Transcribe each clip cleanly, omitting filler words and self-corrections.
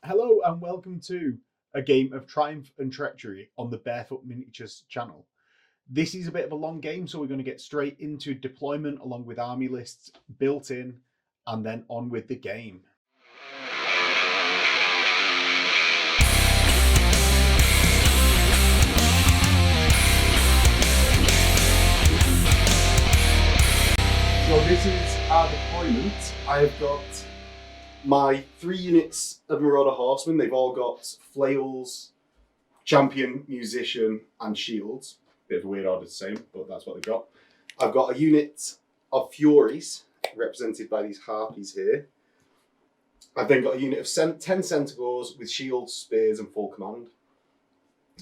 Hello and welcome to a game of Triumph and Treachery on the Bearfoot Miniatures channel. This is a bit of a long game, so we're going to get straight into deployment along with army lists built in and then on with the game. So this is our deployment. I've got my 3 units of Marauder Horsemen. They've all got flails, champion, musician, and shields. Bit of a weird order to say, but that's what they've got. I've got a unit of Furies, represented by these harpies here. I've then got a unit of 10 Centaurs with shields, spears, and full command.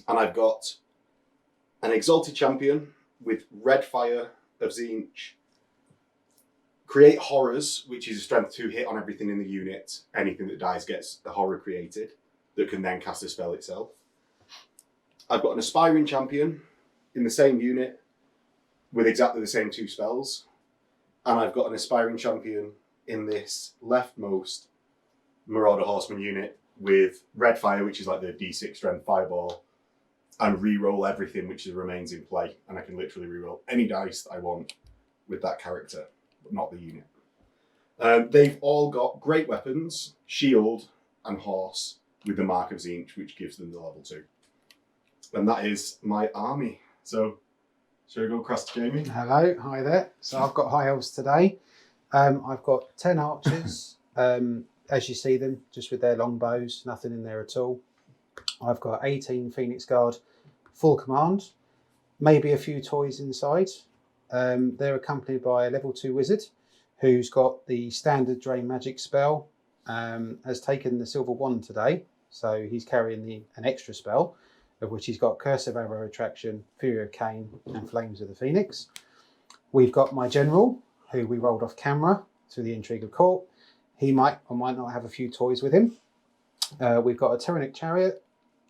And I've got an Exalted Champion with Red Fire of Tzeentch, Create Horrors, which is a strength 2 hit on everything in the unit. Anything that dies gets a horror created that can then cast a spell itself. I've got an Aspiring Champion in the same unit with exactly the same 2 spells. And I've got an Aspiring Champion in this leftmost Marauder Horseman unit with Red Fire, which is like the D6 strength fireball, and reroll everything which remains in play. And I can literally reroll any dice that I want with that character, but not the unit. They've all got great weapons, shield, and horse with the Mark of Tzeentch, which gives them the level 2. And that is my army. So, shall we go across to Jamie? Hello, hi there. So I've got high elves today. I've got 10 archers, as you see them, just with their long bows, nothing in there at all. I've got 18 Phoenix Guard, full command, maybe a few toys inside. They're accompanied by a level 2 wizard who's got the standard drain magic spell, has taken the silver wand today, so he's carrying an extra spell, of which he's got Curse of Arrow Attraction, Fury of Cain, and Flames of the Phoenix. We've got my general, who we rolled off camera through the intrigue of court. He might or might not have a few toys with him. We've got a Tyrannic Chariot,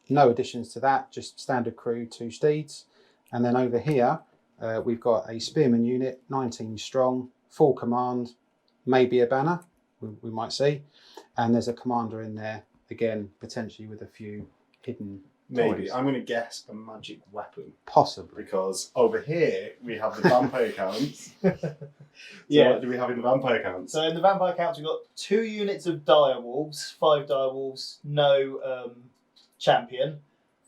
no additions to that, just standard crew, 2 steeds. And then over here, we've got a Spearman unit, 19 strong, full command, maybe a banner, we might see. And there's a commander in there, again, potentially with a few hidden Maybe. toys. I'm going to guess a magic weapon. Possibly. Because over here we have the vampire counts. Yeah. What do we have in the vampire counts? So in the vampire counts, we've got 2 units of direwolves, 5 direwolves, no champion,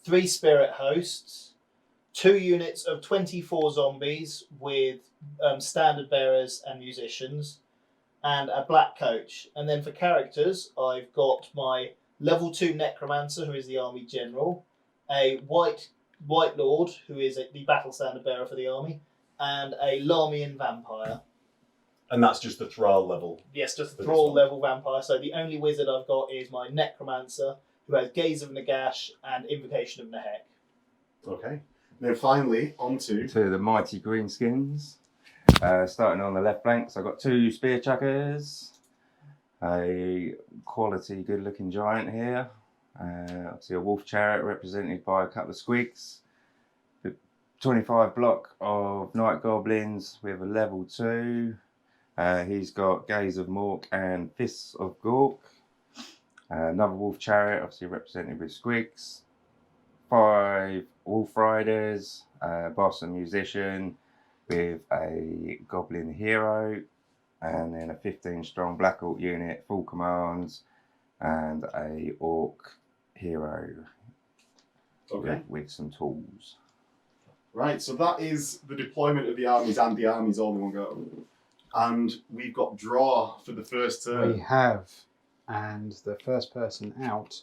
3 spirit hosts, 2 units of 24 zombies with standard bearers and musicians, and a black coach. And then for characters, I've got my level 2 necromancer, who is the army general, a white lord, who is the battle standard bearer for the army, and a Larmian vampire. And that's just the thrall level. Yes, just a thrall level vampire. So the only wizard I've got is my necromancer, who has Gaze of Nagash and Invocation of Nehek. Okay. Then finally, onto to the mighty greenskins. Starting on the left flank, so I've got 2 spear chuckers, a quality good looking giant here, obviously a wolf chariot represented by a couple of squigs, 25 block of night goblins with a level 2. He's got Gaze of Mork and Fists of Gork. Another wolf chariot, obviously represented with squigs. 5 wolf riders, boss and musician with a goblin hero, and then a 15 strong black orc unit, full commands, and a orc hero with some tools. Right, so that is the deployment of the armies and the armies all in one go. And we've got draw for the first turn. We have, and the first person out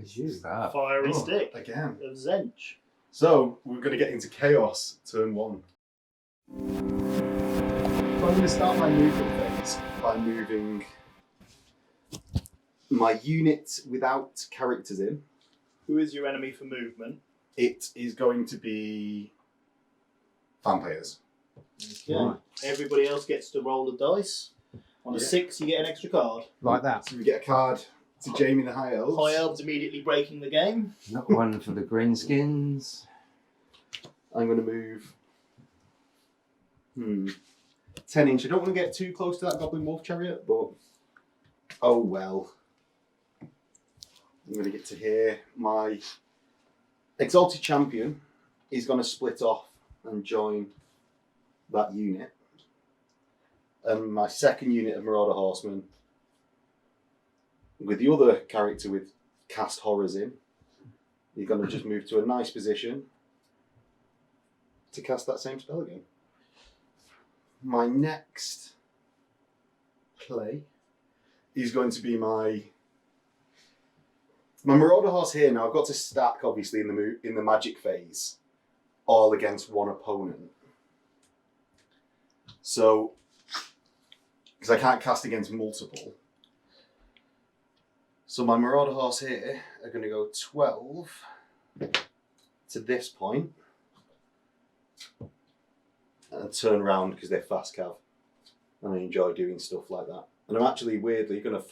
is you. Fiery stick Again. of Tzeentch. So we're going to get into chaos turn 1. So I'm going to start my movement phase by moving my unit without characters in. Who is your enemy for movement? It is going to be vampires. Okay. Right. Everybody else gets to roll the dice. On a 6, you get an extra card. Like that. So we get a card to Jamie the High Elves. High Elves immediately breaking the game. Not one for the greenskins. I'm going to move 10 inch. I don't want to get too close to that Goblin Wolf Chariot, but oh well. I'm going to get to here. My Exalted Champion is going to split off and join that unit. And my second unit of Marauder Horsemen, with the other character with Cast Horrors in, you're going to just move to a nice position to cast that same spell again. My next play is going to be my Marauder Horse here. Now I've got to stack, obviously, in the magic phase, all against one opponent. So, because I can't cast against multiple. So my Marauder Horse here are going to go 12 to this point and turn around because they're fast cav. And I enjoy doing stuff like that. And I'm actually weirdly going to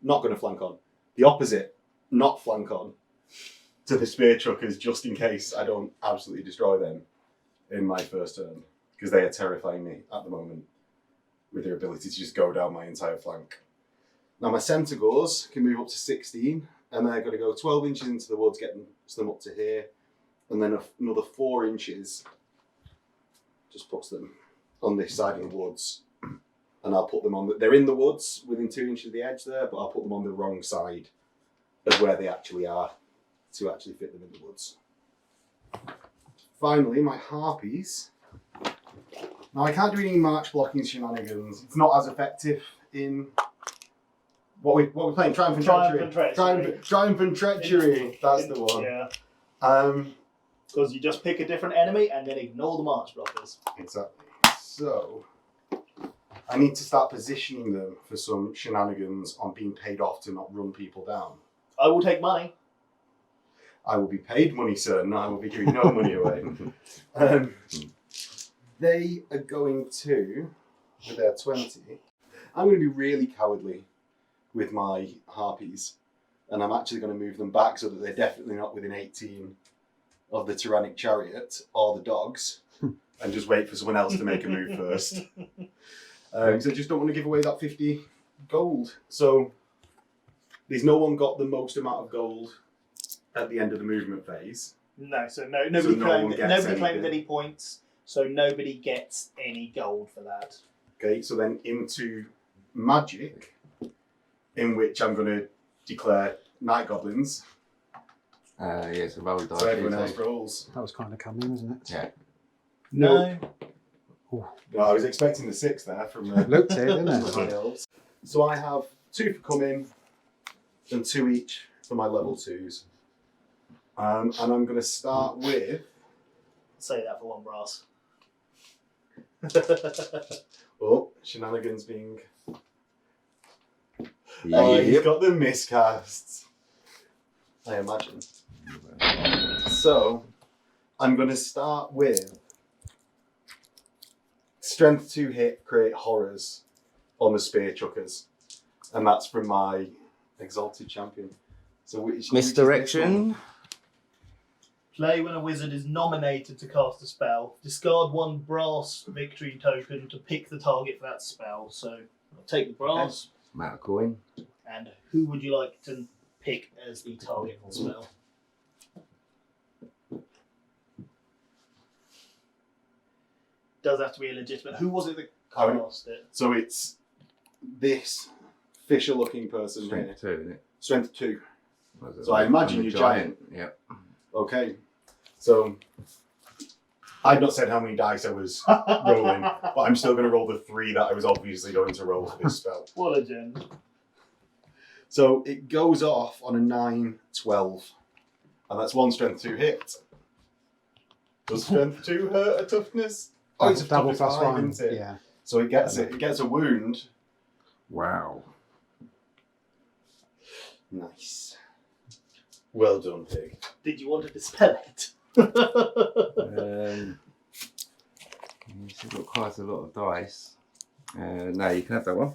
not going to flank on, the opposite, not flank on to the spear truckers just in case I don't absolutely destroy them in my first turn, because they are terrifying me at the moment with their ability to just go down my entire flank. Now my Centaurs can move up to 16, and they're going to go 12 inches into the woods, getting them up to here, and then another 4 inches just puts them on this side of the woods. And I'll put them on, they're in the woods within 2 inches of the edge there, but I'll put them on the wrong side of where they actually are to actually fit them in the woods. Finally, my Harpies. Now I can't do any march blocking shenanigans. It's not as effective in what we're playing, Triumph and Treachery. Triumph and Treachery, that's the one. Yeah. Because you just pick a different enemy and then ignore the march blockers. Exactly. So I need to start positioning them for some shenanigans on being paid off to not run people down. I will take money. I will be paid money, sir, and I will be giving no money away. They are going to, with their 20, I'm going to be really cowardly with my Harpies, and I'm actually going to move them back so that they're definitely not within 18 of the Tyrannic Chariot or the dogs, and just wait for someone else to make a move first. Because I just don't want to give away that 50 gold. So there's no one got the most amount of gold at the end of the movement phase. No, so nobody claimed any points, so nobody gets any gold for that. Okay, so then into magic, in which I'm going to declare Night Goblins. Yeah, so roll dice. So everyone else rolls. That was kind of coming, wasn't it? Yeah. No. No, I was expecting the 6 there from Looked it, didn't it? the Elves. So I have 2 for coming and 2 each for my level 2s. And I'm going to start with... Say that for one brass. Oh, shenanigans being... Oh, he's got the miscasts, I imagine. So, I'm going to start with Strength 2 hit, create horrors on the spear chuckers. And that's from my Exalted Champion. So which Misdirection. Play when a wizard is nominated to cast a spell. Discard 1 brass victory token to pick the target for that spell. So I'll take the brass. Amount of coin. And who would you like to pick as the target for the spell? Does have to be a legitimate. Who was it that cast it? So it's this fisher-looking person here. Strength 2, isn't it? Strength 2. So I imagine you're giant. Yep. Okay. So I've not said how many dice I was rolling, but I'm still going to roll the 3 that I was obviously going to roll for this spell. What a gen. So it goes off on a 9-12, and that's 1 strength 2 hit. Does strength 2 hurt a toughness? Oh, it's a double toughness plus 5, 1. isn't it? Yeah. So it gets it. It gets a wound. Wow. Nice. Well done, pig. Did you want to dispel it? You've got quite a lot of dice. No, you can have that one.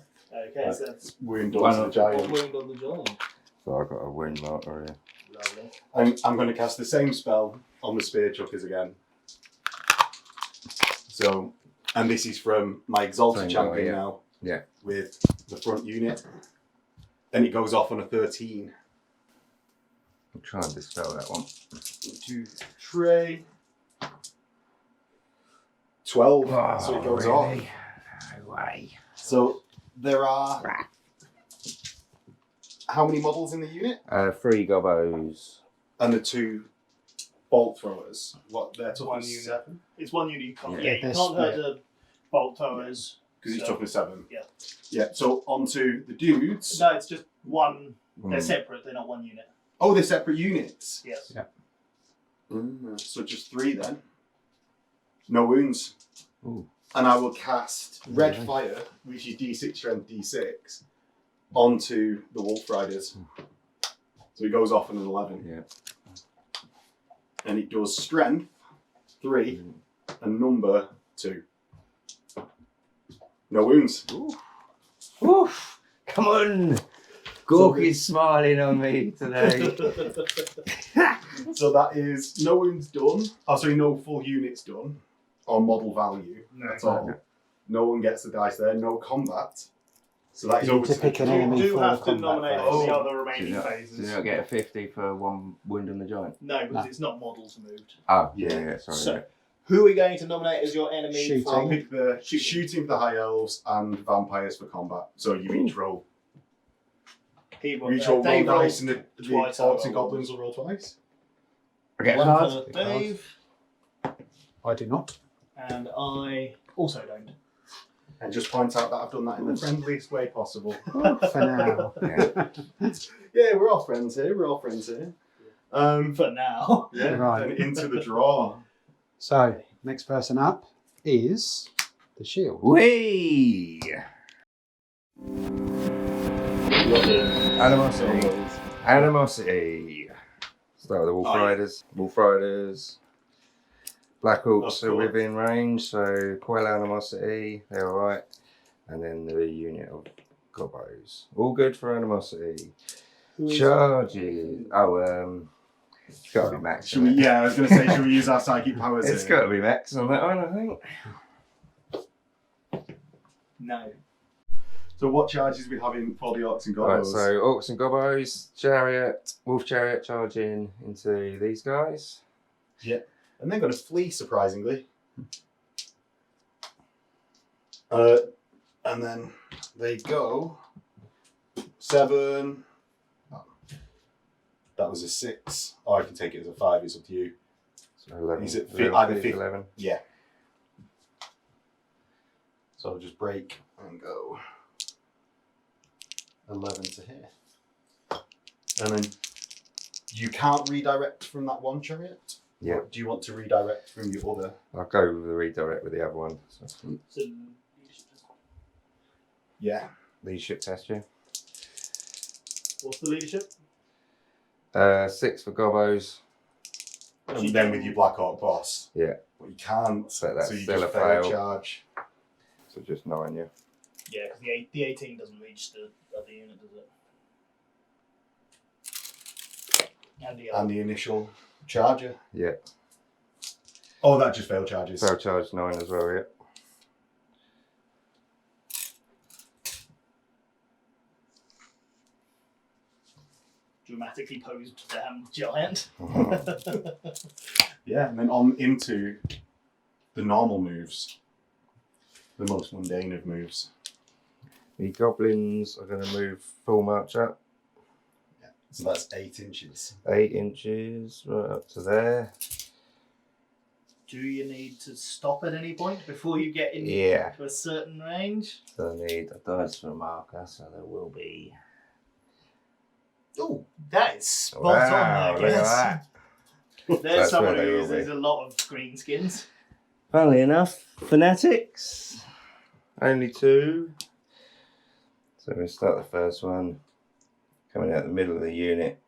Okay, so that's Wound One on the of- giant. wound on the giant. So I've got a wound marker here. Lovely. I'm going to cast the same spell on the spear chuckers again. So, and this is from my Exalted Same guy, Champion yeah. now. Yeah. With the front unit. And it goes off on a 13. I'll try and dispel that one. 2, 3. 12. Oh, so it goes really? off. No way. So there are. How many models in the unit? 3 gobos. And the 2 bolt throwers. What? They're One toughness unit. 7? It's one unit you can't. Yeah. Yeah, you They're can't hurt split. the bolt throwers. Because it's So- toughness 7. Yeah. Yeah, so onto the dudes. No, it's just one. They're Mm. separate. They're not one unit. Oh, they're separate units. Yes. Yeah. So just 3 then. No wounds. Ooh. And I will cast Red Okay. Fire, which is D6 strength D6, onto the Wolf Riders. So it goes off on an 11. Yeah. And it does strength 3 and number 2. No wounds. Oof. Come on. Gork is smiling on me today. So that is no wounds done. Oh, sorry, no full units done on model value. No. That's all. No one gets the dice there. No combat. So that is You over need to pick an You enemy do for have the to combat nominate phase. all the other Do remaining you not phases. get a 50 for 1 wound on the giant? No, because No. it's not models moved. Oh, yeah, sorry. So, yeah. who are we going to nominate as your enemy? Shooting. I'll For... pick the Shooting. shooting for the high elves and vampires for combat. So you each roll. He You each roll Dave one rolls dice, and the twice, I orcs roll and goblins will roll twice. Okay, one hard. for Dave, I do not. and I also don't. And just point out that I've done that in the friendliest way possible. For now. Yeah. Yeah, we're all friends here. We're all friends here. For now. Yeah, Right. and into the draw. So, next person up is the shield. Whee! Animosity. Animosity. Start with the Wolf Oh, yeah. Riders. Wolf Riders. Black Orcs Of are course. within range, so quell animosity, they're alright. And then the unit of gobos. All good for animosity. Charges. Oh, it's got to be max. Should we, isn't it? yeah, I was going to say, should we use our psychic powers It's here? got to be max on that one, I think. No. So what charges we having for the orcs and Alright, goblins? so Orcs and Gobos, Chariot, Wolf Chariot charging into these guys. And they're going to flee, surprisingly. And then they go 7. Oh, that was a 6. Or I can take it as a 5. It's up to you. So 11. Is it Either either 11. Yeah. So I'll just break and go 11 to here. And then you can't redirect from that one chariot? Yeah. Or do you want to redirect from your other? I'll go with the redirect with the other one. So, So, Yeah. leadership test, yeah. what's the leadership? 6 for Gobos. And then with your Black Orc boss. Yeah. But you can't. So that's so you still just a fail. charge. So just 9, yeah. Yeah, because the 18 doesn't reach the other unit, does it? And the And the initial charger. Yeah. Oh, that just fail charges. Fail charge 9 as well, yeah. dramatically posed damn giant. Yeah, and then on into the normal moves. The most mundane of moves. The Goblins are going to move full march up. So that's 8 inches. 8 inches, right up to there. Do you need to stop at any point before you get into Yeah. a certain range? So I need a dice for a marker, so there will be. Oh, that is spot Wow, on, I look at guess. that. There's That's someone where they who will be. uses a lot of green skins. Funnily enough, Fanatics. Only 2. So we start the first one. Coming out the middle of the unit.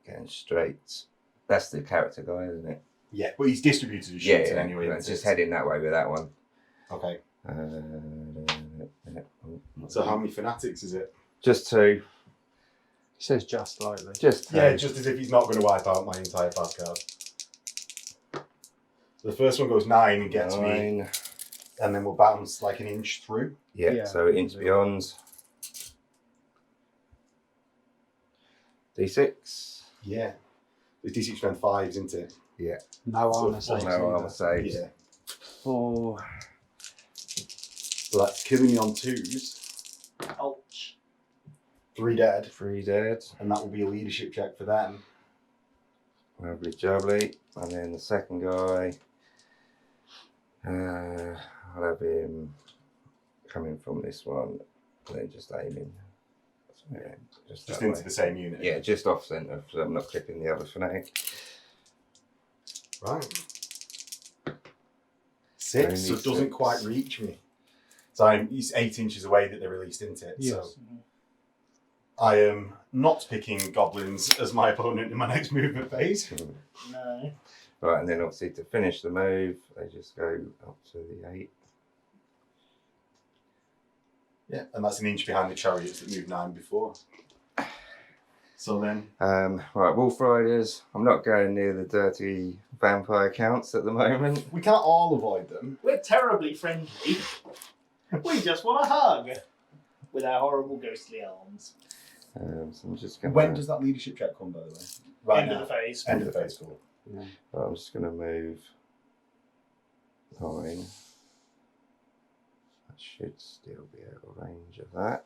Going straight. That's the character guy, isn't it? Yeah, well, he's distributed as Yeah, shooting yeah. anyway. Let's isn't just it? heading that way with that one. Okay. Oh, So how many fanatics is it? Just 2. He says just slightly. Just 2. Yeah, just as if he's not going to wipe out my entire pass card. So the first one goes 9 and gets me, 9. and then we'll bounce like an inch through. Yeah, Yeah. so inch beyond. D6. Yeah. It's DC strength 5, isn't it? Yeah. No So armor saves. No either. armor saves. Yeah. 4. So that's killing me on 2s. Ouch. 3 dead. 3 dead. And that will be a leadership check for them. Lovely jubbly. And then the second guy, I'll have him coming from this one and then just aiming. So, yeah, Just that into way. the same unit. Yeah, just off centre, so I'm not clipping the other fanatic. Right. 6, Only so it doesn't 6. quite reach me. So it's 8 inches away that they're released, isn't it? So Yes. I am not picking goblins as my opponent in my next movement phase. No. Right, and then obviously to finish the move, they just go up to the 8. Yeah, and that's an inch behind the chariots that moved 9 before. So then, Right, Wolf Riders. I'm not going near the dirty vampire counts at the moment. we can't all avoid them. We're terribly friendly. We just want a hug with our horrible ghostly arms. So I'm just going. When does that leadership check come, by the way? Right End now. of the phase. End of the phase, cool. I'm just going to move 9. That should still be out of range of that.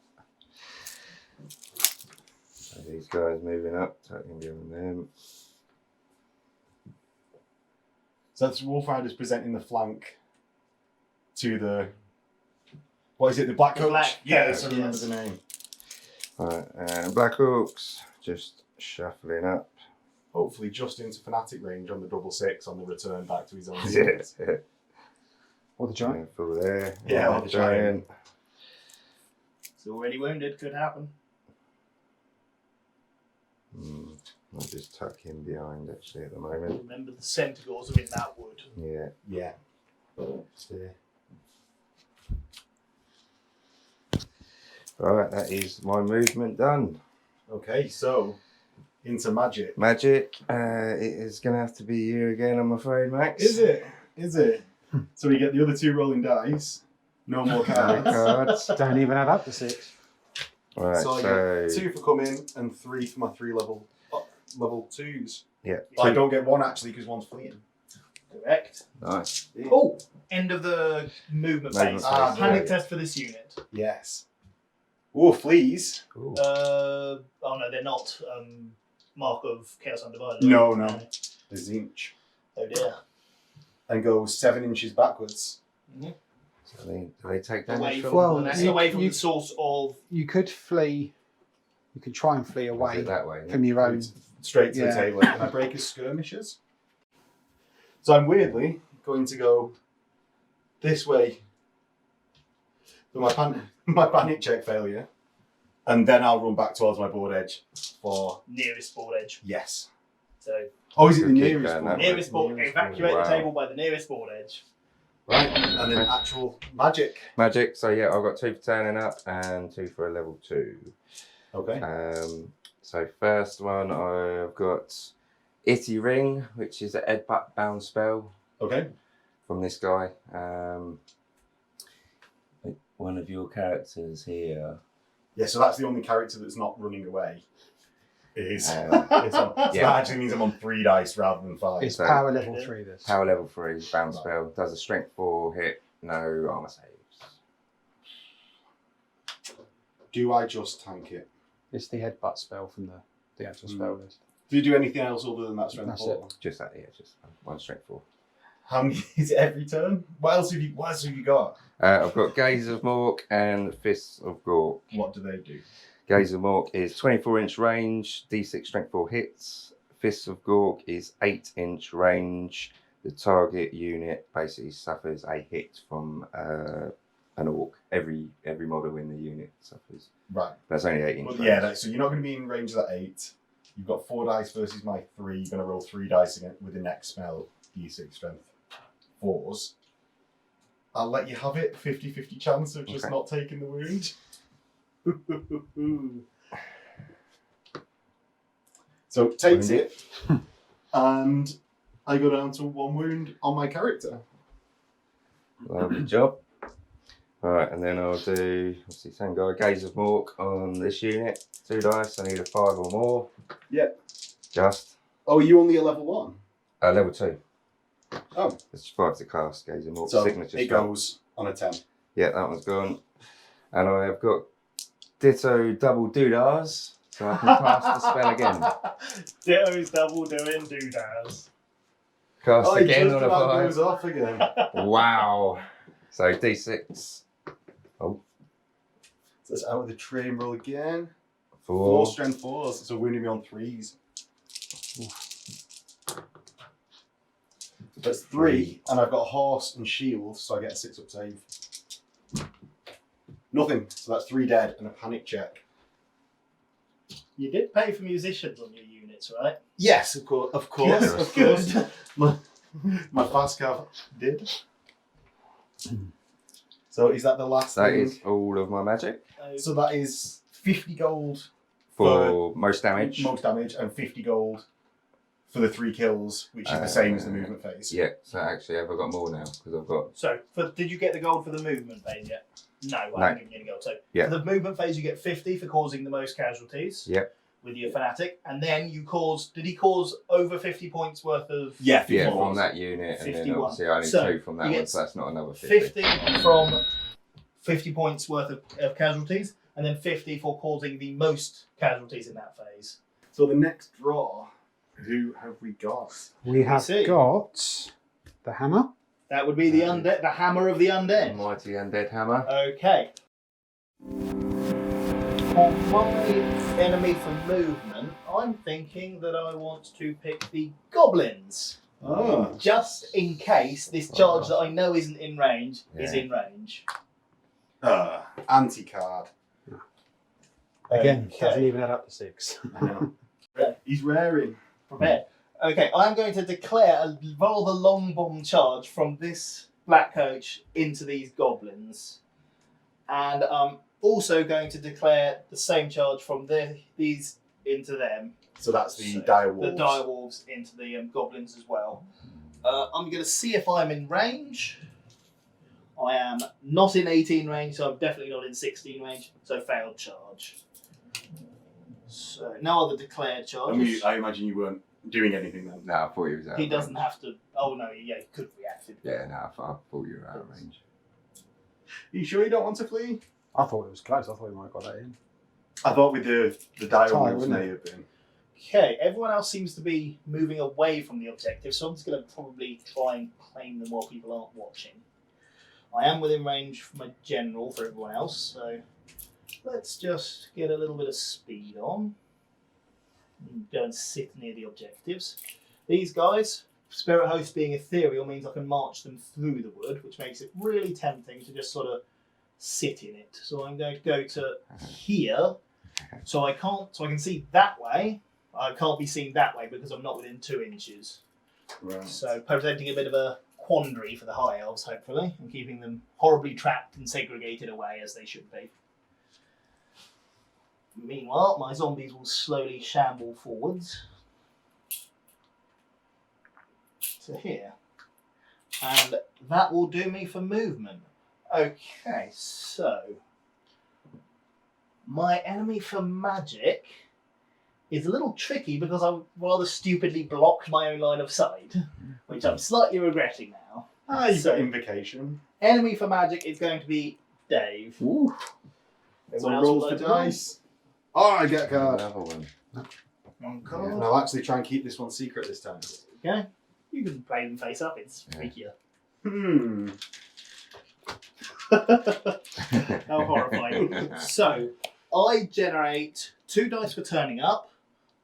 So these guys moving up, tucking behind them. So that's Wolf Riders presenting the flank to the. What is it? The Black The Coach? Black Yes, Coach, I remember yes. the name. Right, and Black Hawks just shuffling up. Hopefully, just into fanatic range on the 6/6 on the return back to his own. Yeah, units. yeah. Or the giant. Going full there. Yeah, or the giant. It's already wounded. Could happen. I'll just tuck him behind actually at the moment. Remember, the centaurs are in that wood. Yeah. Yeah. Right, that is my movement done. Okay, so into magic. Magic, it is going to have to be you again, I'm afraid, Max. Is it? Is it? So we get the other 2 rolling dice. No more cards. Cards. Don't even add up to 6. Right, So I so get 2 for coming and 3 for my 3 level 2s. yeah, But I don't get 1 actually because 1's fleeing. Correct. nice. Oh, end of the movement Movement phase. phase, Panic right. test for this unit. Yes. Oh, fleas. Cool. Oh no, they're not. Mark of Chaos Undivided. No. There's inch. Oh dear. And goes 7 inches backwards. So they take Away damage from, from Well, that's you- away from you- the source of. You could flee. You could try and flee Is away it that way. from your own. Straight to Yeah. the table. Can I break his skirmishes? So I'm weirdly going to go this way for my panic check failure. And then I'll run back towards my board edge for Nearest board edge. yes. So Oh, is it the Good kick nearest going board? that way. nearest board. Nearest Evacuate board. the Wow. table by the nearest board edge. Right, and then actual magic. Magic, so yeah, I've got 2 for turning up and 2 for a level 2. Okay. So first one, I've got Itty Ring, which is an Headbutt bound spell Okay. from this guy. One of your characters here. Yeah, so that's the only character that's not running away. Is Um, it's on, so yeah. that actually means I'm on 3 dice rather than 5. It's So- power level 3. This. Power level 3, bound Right. spell. Does a strength 4 hit, no armor saves. Do I just tank it? It's the headbutt spell from the actual spell list. Do you do anything else other than that strength That's 4? Just that, yeah, just one strength 4. How many is it every turn? What else have you got? I've got Gaze of Mork and Fists of Gork. What do they do? Gaze of Mork is 24-inch range, D6 strength 4 hits. Fists of Gork is 8-inch range. The target unit basically suffers a hit from an orc. Every model in the unit suffers. Right. That's only 8 inch Well, range. yeah, so you're not going to be in range of that 8. You've got 4 dice versus my 3. You're going to roll 3 dice again with the next spell, D6 strength 4s. I'll let you have it. 50-50 chance of just Okay. not taking the wound. So takes Wound it, and I go down to 1 wound on my character. Lovely job. Alright, and then I'll do, obviously, same guy, Gaze of Mork on this unit. 2 dice, I need a 5 or more. Yep. Just. Oh, are you only a level 1? Level 2. Oh. It's 5 to cast, gaze and more So signature it spell. goes on a 10. Yeah, that one's gone. And I have got Ditto double doodahs, so I can cast the spell again. Ditto's double doing doodads. Cast again just on a about 5. goes off again. Wow. So D6. Oh, So it's out of the train roll again. 4. 4 strength 4s, so winning me on 3s. That's 3, and I've got a horse and shield, so I get a 6-up save. Nothing, so that's 3 dead and a panic check. You did pay for musicians on your units, right? Yes, of course, of course, Good, of course. good. My fast cav did. So is that the last That thing? is all of my magic. So that is 50 gold For most damage. most damage and 50 gold for the 3 kills, which is the same as the movement phase. Yeah, so actually I've got more now, because I've got... So, did you get the gold for the movement phase yet? No, I No. haven't given you any gold. So, Yeah. for the movement phase, you get 50 for causing the most casualties. Yep. With your fanatic, and then you cause. Did he cause over 50 points worth of? Yeah, 50 Yeah, gold. from that unit, and then 51. obviously I need So, 2 from that you one, get so that's not another 50. 50 from 50 points worth of casualties, and then 50 for causing the most casualties in that phase. So the next draw, who have we got? We have see. got the hammer. That would be the undead, the hammer of the undead. Mighty Undead Hammer. Okay. For my enemy for movement, I'm thinking that I want to pick the Goblins. Oh. Just in case this charge that I know isn't in range is Yeah. in range. Anti-card. Again, Okay. doesn't even add up to 6. I know. He's raring. Prepared. Okay, I'm going to declare a rather long bomb charge from this black coach into these goblins. And I'm also going to declare the same charge from these into them. So that's the So, dire wolves. The dire wolves into the goblins as well. I'm going to see if I'm in range. I am not in 18 range, so I'm definitely not in 16 range. So failed charge. So no other declared charges. I imagine you weren't doing anything then. No, I thought he was out He of doesn't range. have to. Oh no, yeah, he could react. Yeah, no, I thought you were out of range. Are you sure you don't want to flee? I thought it was close. I thought we might have got that in. I thought with the dire Tie, wolves wouldn't may it? have been. Okay, everyone else seems to be moving away from the objective, so I'm just going to probably try and claim them while people aren't watching. I am within range from a general for everyone else, so let's just get a little bit of speed on. And go and sit near the objectives. These guys, Spirit Host being ethereal means I can march them through the wood, which makes it really tempting to just sort of sit in it. So I'm going to go to here, so I can see that way. I can't be seen that way because I'm not within 2 inches. Right. So presenting a bit of a quandary for the high elves, hopefully, and keeping them horribly trapped and segregated away as they should be. Meanwhile, my zombies will slowly shamble forwards to here. And that will do me for movement. Okay, so my enemy for magic is a little tricky because I rather stupidly blocked my own line of sight, which I'm slightly regretting now. You've So- got invocation. Enemy for magic is going to be Dave. Ooh. So Everyone else rolls would the like to roll? dice. Oh, I get a card. Another one. One card. And I'll actually try and keep this one secret this time. Okay. You can play them face up, it's Yeah. freakier. How horrifying. So, I generate 2 dice for turning up.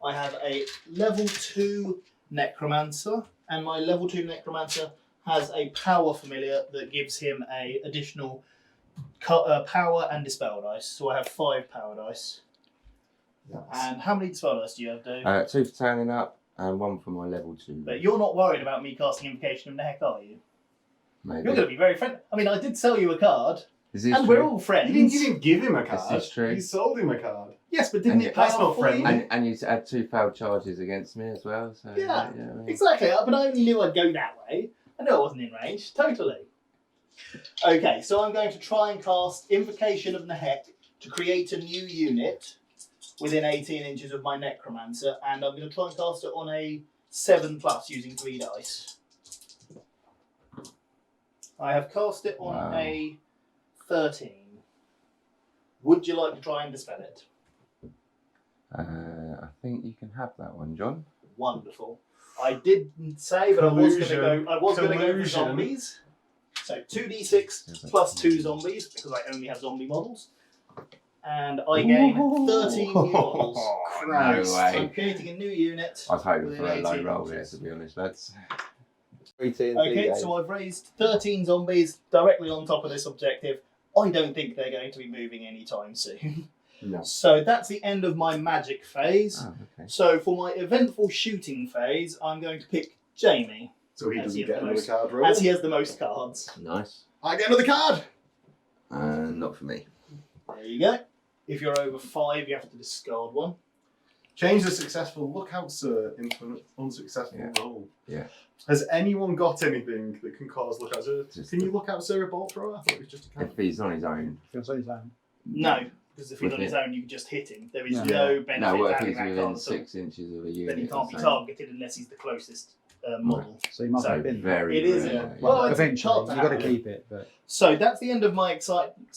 I have a level 2 Necromancer, and my level 2 Necromancer has a power familiar that gives him a additional power and dispel dice. So I have 5 power dice. And how many dispel dice do you have, Dave? 2 for turning up and 1 for my level 2. But you're not worried about me casting Invocation of Neck, are you? Maybe. You're going to be very friendly. I mean, I did sell you a card, Is this and true? we're all friends. You didn't give him a card. This is true. You sold him a card. Yes, but didn't And it you- pay That's off not for you? friendly. And you had 2 failed charges against me as well. So Yeah. I mean- Exactly, but I only knew I'd go that way. I knew I wasn't in range, totally. Okay, so I'm going to try and cast Invocation of Nehek to create a new unit within 18 inches of my Necromancer, and I'm going to try and cast it on a 7+ using 3 dice. I have cast it on a 13. Would you like to try and dispel it? I think you can have that one, John. Wonderful. I didn't say, but I was going to go for zombies. So 2d6 plus 2 zombies, because I only have zombie models. And I gain 13 new models. Christ. No way. So I'm creating a new unit. I was hoping within for a low 18 roll there, inches. to be honest, lads. Okay, so I've raised 13 zombies directly on top of this objective. I don't think they're going to be moving anytime soon. No. So that's the end of my magic phase. Oh, okay. So for my eventful shooting phase, I'm going to pick Jamie, So he As doesn't he get has the another most- card roll. as he has the most cards. Nice. I get another card! Not for me. There you go. If you're over 5, you have to discard one. Change the successful lookout, sir, into an unsuccessful roll. Yeah. Has anyone got anything that can cause lookout, sir? Just Can you look out, sir, a bolt thrower? I thought it was just a If card. he's on his own. Feels like his own. No, because if he's With on his it. own, you can just hit him. There is Yeah. no benefit No, what to if having he's that within card at all. 6 inches of a unit? Then he can't be or something? targeted unless he's the closest model. So you must So have been. Very It is, rare. yeah. Well, Well, it's eventually, hard to you've got to happen. keep it. But So that's the end of my exciting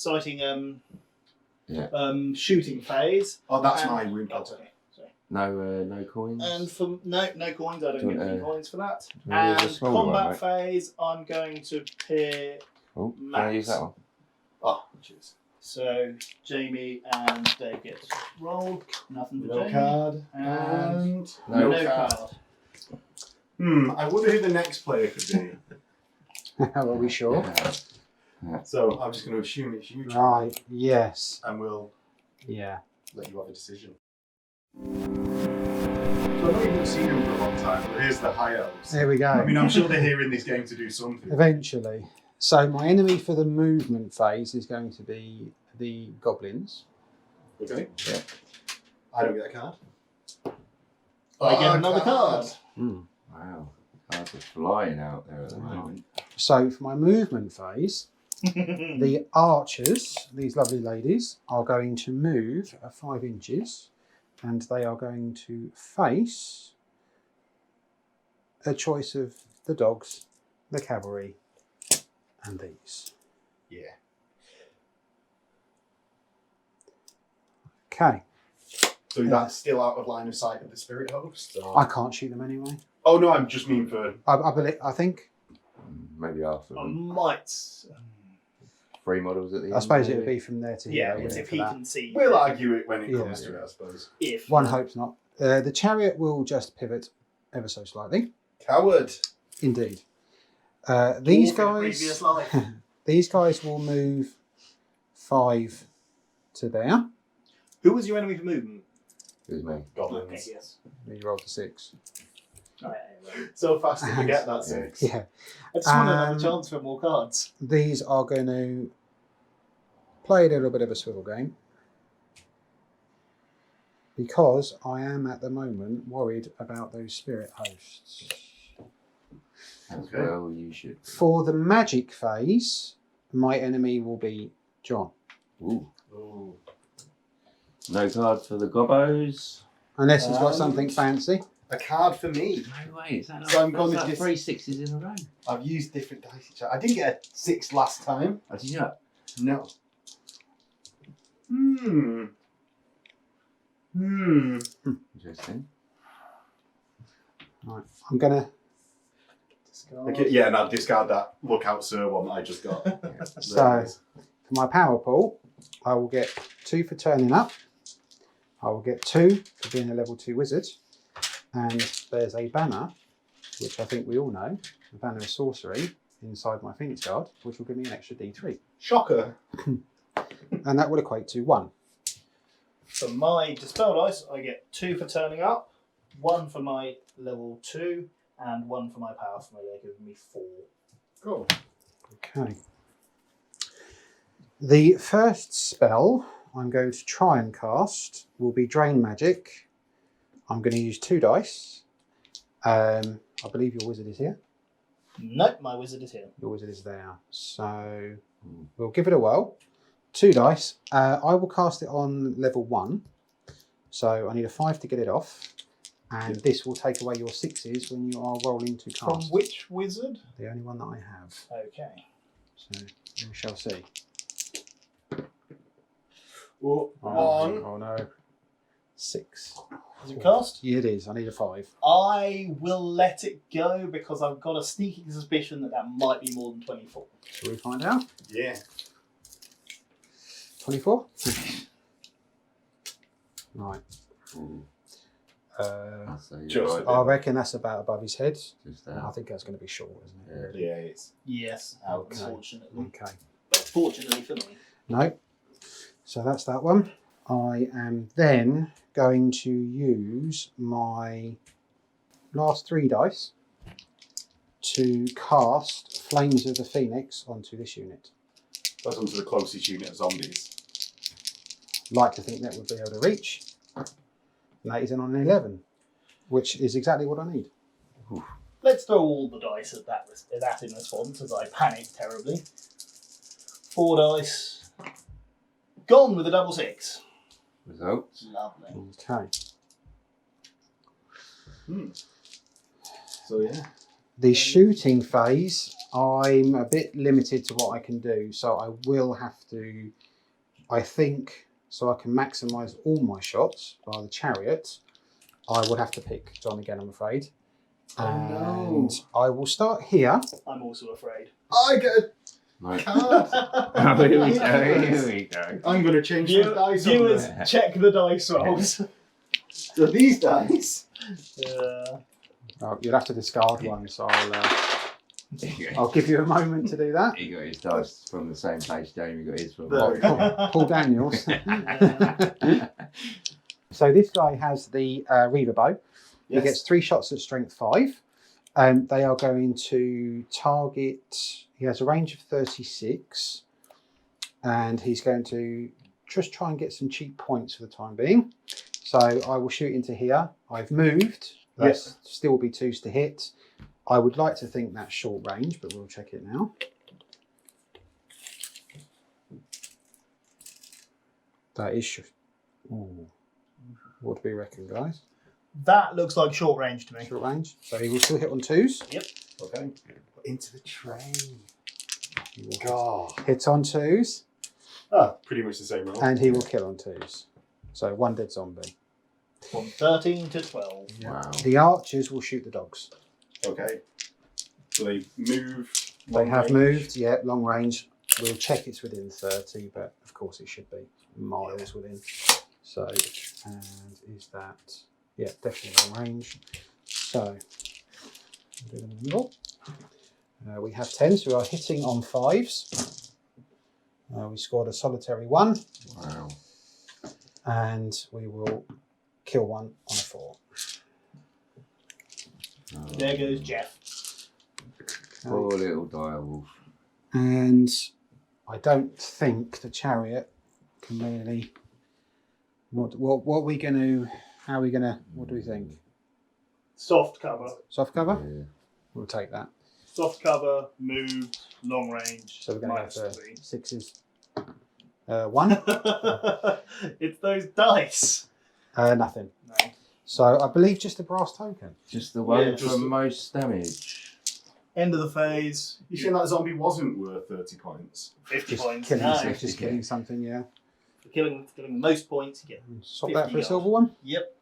shooting phase. Oh, that's And- my wound oh, counter. okay, sorry. No coins. And for no coins, I don't Do you get want, any coins for that. do you want to use And a smaller one, combat right? phase, I'm going to pick. Oh, can I use that one? Oh, cheers. So Jamie and Dave get rolled. Nothing for No Jamie. card. And No no card. card. I wonder who the next player could be. are we sure? Yeah. So I'm just going to assume it's you, John, Right. Yes. and we'll Yeah. let you have a decision. So I've not even seen him for a long time, but here's the High Elves. There we go. I mean, I'm sure they're here in this game to do something. Eventually. So my enemy for the movement phase is going to be the Goblins. Okay. Yeah. I don't get a card. I get another card. Wow. Cards are flying out there at the moment. So for my movement phase, the archers, these lovely ladies, are going to move 5 inches, and they are going to face a choice of the dogs, the cavalry, and these. Yeah. Okay. So that's still out of line of sight of the spirit host? Or? I can't shoot them anyway. Oh no, I'm just mean for. I think. Maybe after I them. might. 3 models at the end. I suppose it would maybe? be from there to Yeah, here. it's wouldn't if it, he for that? can see. We'll argue it when it Yeah. comes to it, I suppose. If One hopes not. The chariot will just pivot ever so slightly. Coward. Indeed. These Dwarf in a previous guys. life. These guys will move 5 to there. Who was your enemy for movement? It was me. Goblins. Okay, yes. You rolled a 6. Right. So fast to forget that 6. Yeah. I just want another Um, chance for more cards. These are going to play a little bit of a swivel game, because I am at the moment worried about those spirit hosts. As Okay. well, you should. For the magic phase, my enemy will be John. Ooh. Ooh. No cards for the Gobbos. Unless he's got something fancy. A card for me. No way. Is that So I'm going to like dis- 3 6s in a row? I've used different dice. I didn't get a 6 last time. Oh, did you not? No. Interesting. Right. I'm going to. Okay, yeah, and I'll discard that lookout sir one that I just got. So, There it is. for my power pool, I will get 2 for turning up. I will get 2 for being a level 2 wizard. And there's a banner, which I think we all know, the banner of sorcery, inside my Phoenix Guard, which will give me an extra D3. Shocker. And that will equate to 1. For my dispel dice, I get 2 for turning up, 1 for my level 2, and 1 for my power familiar, giving me 4. Cool. Okay. The first spell I'm going to try and cast will be Drain Magic. I'm going to use 2 dice. I believe your wizard is here. Nope, my wizard is here. Your wizard is there. So we'll give it a whirl. 2 dice. I will cast it on level 1. So I need a 5 to get it off, and this will take away your 6s when you are rolling to From cast. which wizard? The only one that I have. Okay. So we shall see. Oh, Oh, one. oh no. 6. Is it cast? Yeah, it is. I need a 5. I will let it go because I've got a sneaking suspicion that that might be more than 24. Shall we find out? Yeah. 24? Right. Ooh, Uh, so you're Just- right I then. reckon that's about above his head. Just I think that's going to be short, isn't it? Yeah. Really? Yeah, it's. Yes, Okay. unfortunately. Okay. But fortunately for me. No. So that's that one. I am then going to use my last 3 dice to cast Flames of the Phoenix onto this unit. That's onto the closest unit of zombies. Like to think that would be able to reach. And that is on an 11, which is exactly what I need. Let's throw all the dice at that in response as I panic terribly. 4 dice. Gone with a double 6. Results. Lovely. Okay. So yeah. The shooting phase, I'm a bit limited to what I can do, so I will have to, I think, so I can maximise all my shots by the chariot, I would have to pick John again, I'm afraid. Oh, no. And I will start here. I'm also afraid. I get a Right. card. Oh, here we go. Here we go. I'm going to change the dice on Viewers, there. check the dice rolls. So these dice. Oh, you'll have to discard one, so There you go. I'll give you a moment to do that. He got his dice from the same place Jamie got his from. There we go. Paul Daniels. So this guy has the Reaver bow. He gets 3 shots at strength 5. They are going to target, he has a range of 36, and he's going to just try and get some cheap points for the time being. So I will shoot into here. I've moved. That's still will be 2s to hit. I would like to think that's short range, but we'll check it now. That is ooh. What do we reckon, guys? That looks like short range to me. Short range. So he will still hit on 2s. Okay. Into the train. He will God. hit on 2s, Ah, pretty much the same roll. and he will kill on 2s. So 1 dead zombie. From 13 to 12. Wow. The archers will shoot the dogs. Okay. So they move. They have moved, yeah, long range. We'll check it's within 30, but of course it should be miles within. So, and is that, yeah, definitely long range. So, do them in the middle. We have 10, so we are hitting on 5s. We scored a solitary 1, Wow. and we will kill 1 on a 4. Oh, There goes Jeff. poor little direwolf. And I don't think the chariot can really. What are we going to? How are we going to? What do we think? Soft cover. Soft cover? Yeah. We'll take that. Soft cover, moved, long range. So we're going to minus go for 3. 6s. 1. It's those dice. Nothing. No. So I believe just a brass token. Just the one Yeah, for just- most damage. End of the phase. You saying that zombie wasn't worth 30 points? 50 Just points. killing, No. just killing something. Yeah. For killing the most points, you get. Swap that 50 for a gold. silver one. Yep.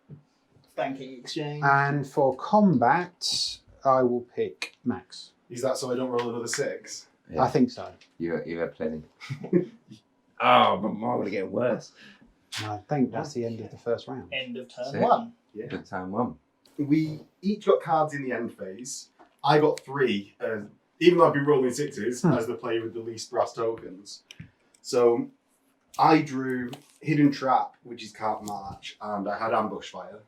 Thanking exchange. And for combat, I will pick Max. Is that so I don't roll another 6? Yeah. I think so. You had plenty. Oh, but mine would have getting worse. And I think that's the end of the first round. End of turn That's it. 1. Yeah. Good time one. We each got cards in the end phase. I got 3, even though I've been rolling 6s as the player with the least brass tokens. So I drew Hidden Trap, which is Cart March, and I had Ambush Fire.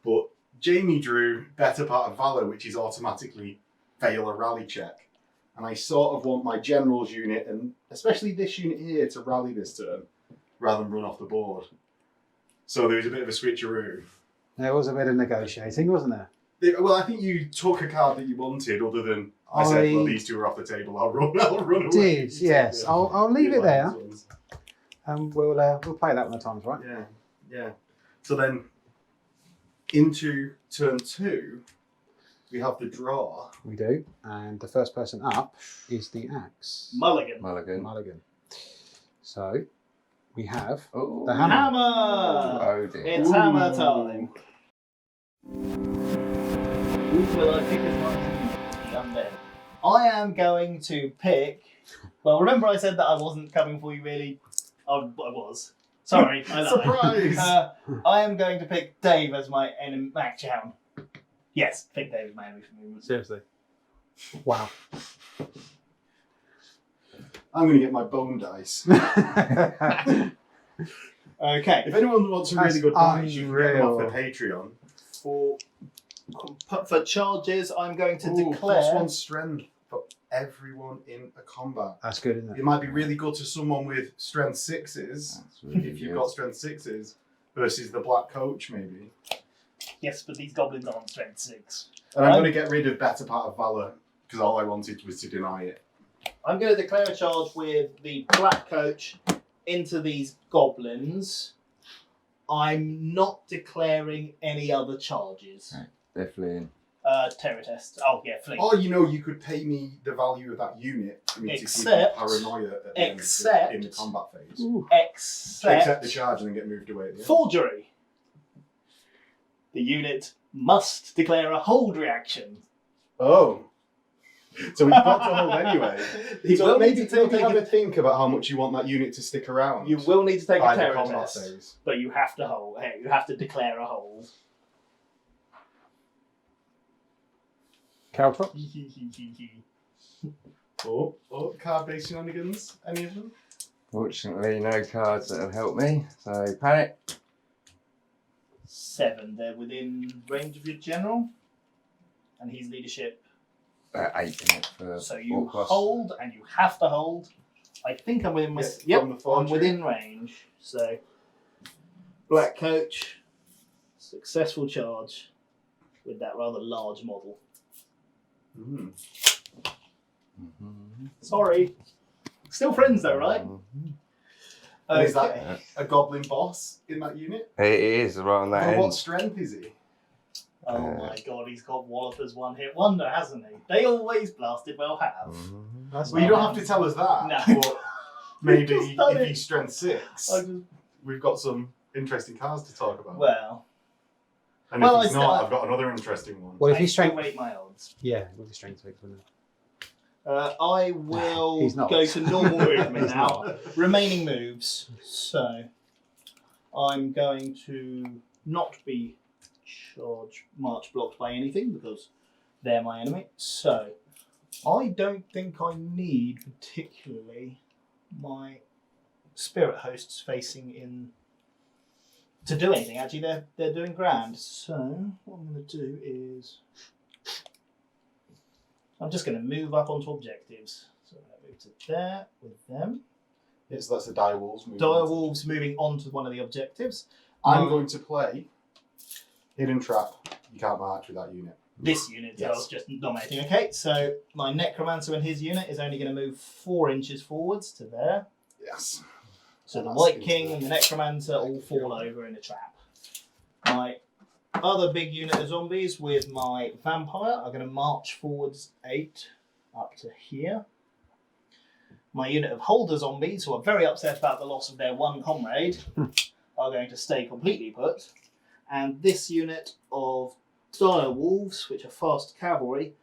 But Jamie drew Better Part of Valor, which is automatically fail a rally check. And I sort of want my generals unit, and especially this unit here, to rally this turn, rather than run off the board. So there was a bit of a switcheroo. There was a bit of negotiating, wasn't there? Well, I think you took a card that you wanted, other than I said, well, these 2 are off the table. I'll run away. Did, You yes. take I'll leave you it like there, these ones. and we'll play that when the time's right. Yeah, yeah. So then, into turn 2, we have the draw. We do. And the first person up is the axe. Mulligan. Mulligan. So we have Oh, the hammer. Hammer! Oh dear. It's hammer time. Who will I pick as my done then? I am going to pick. Well, remember I said that I wasn't coming for you really? I was. Sorry, I lied. Surprise! I am going to pick Dave as my enemy match hound. Yes, pick Dave as my enemy for movement. Seriously. Wow. I'm going to get my bone dice. Okay. If anyone wants a really That's good dice, you can get them off the unreal. Patreon. For charges, I'm going to Ooh, declare. +1 strength for everyone in a combat. That's good, isn't It it? might be really good to someone with strength 6s, That's really if you've good. got strength 6s, versus the black coach maybe. Yes, but these goblins aren't strength 6. And I'm going to get rid of better part of valor, because all I wanted was to deny it. I'm going to declare a charge with the black coach into these goblins. I'm not declaring any other charges. Right. They're fleeing. Terror test. Oh, yeah, flee. Or, you could pay me the value of that unit for me Except- to keep paranoia at the end except- in the combat phase. Ooh. Except Accept the charge and then get moved away at the end. forgery. The unit must declare a hold reaction. Oh. So we've got to hold anyway. You So will maybe need to take have a- a think about how much you want that unit to stick around. You will need to take a by the terror combat test, phase. but you have to hold. Hey, you have to declare a hold. Caltrop? Oh, card-based shenanigans? Any of them? Fortunately, no cards that have helped me. So panic. 7. They're within range of your general, and he's leadership. 8 in it for So you Orc boss. hold, and you have to hold. I think I'm within my. Yeah, Yep, from the I'm forgery. within range. So black coach, successful charge with that rather large model. Mm. Mhm. Sorry, still friends though, right? Mhm. And is that Okay. a goblin boss in that unit? It is right on that And end. what strength is he? Oh my god, he's got Wallopers one hit wonder, hasn't he? They always blasted well have. Mhm. That's Well, you don't have to tell us that. No. But maybe Just done if it. he's strength 6, I just, we've got some interesting cards to talk about. well, and well, if I he's still- not, I've got another interesting one. Well, if I he's still strength. rate my odds. Yeah, with the strength 6, wouldn't it? I will He's not. go to normal movement He's now. not. Remaining moves. So I'm going to not be march blocked by anything because they're my enemy. So I don't think I need particularly my spirit hosts facing in to do anything. Actually, they're doing grand. So what I'm going to do is I'm just going to move up onto objectives. So I'm going to move to there with them. Yeah, so that's the direwolves moving. Direwolves moving on to one of the objectives. I'm going to play Hidden Trap. You can't march with that unit. This unit that I Yes. was just dominating. Okay, so my Necromancer and his unit is only going to move 4 inches forwards to there. Yes. So the That's White into King the- and the Necromancer all fall over in a trap. My other big unit of zombies with my Vampire are going to march forwards 8 up to here. My unit of Holder zombies, who are very upset about the loss of their one comrade, are going to stay completely put. And this unit of Dire Wolves, which are fast cavalry,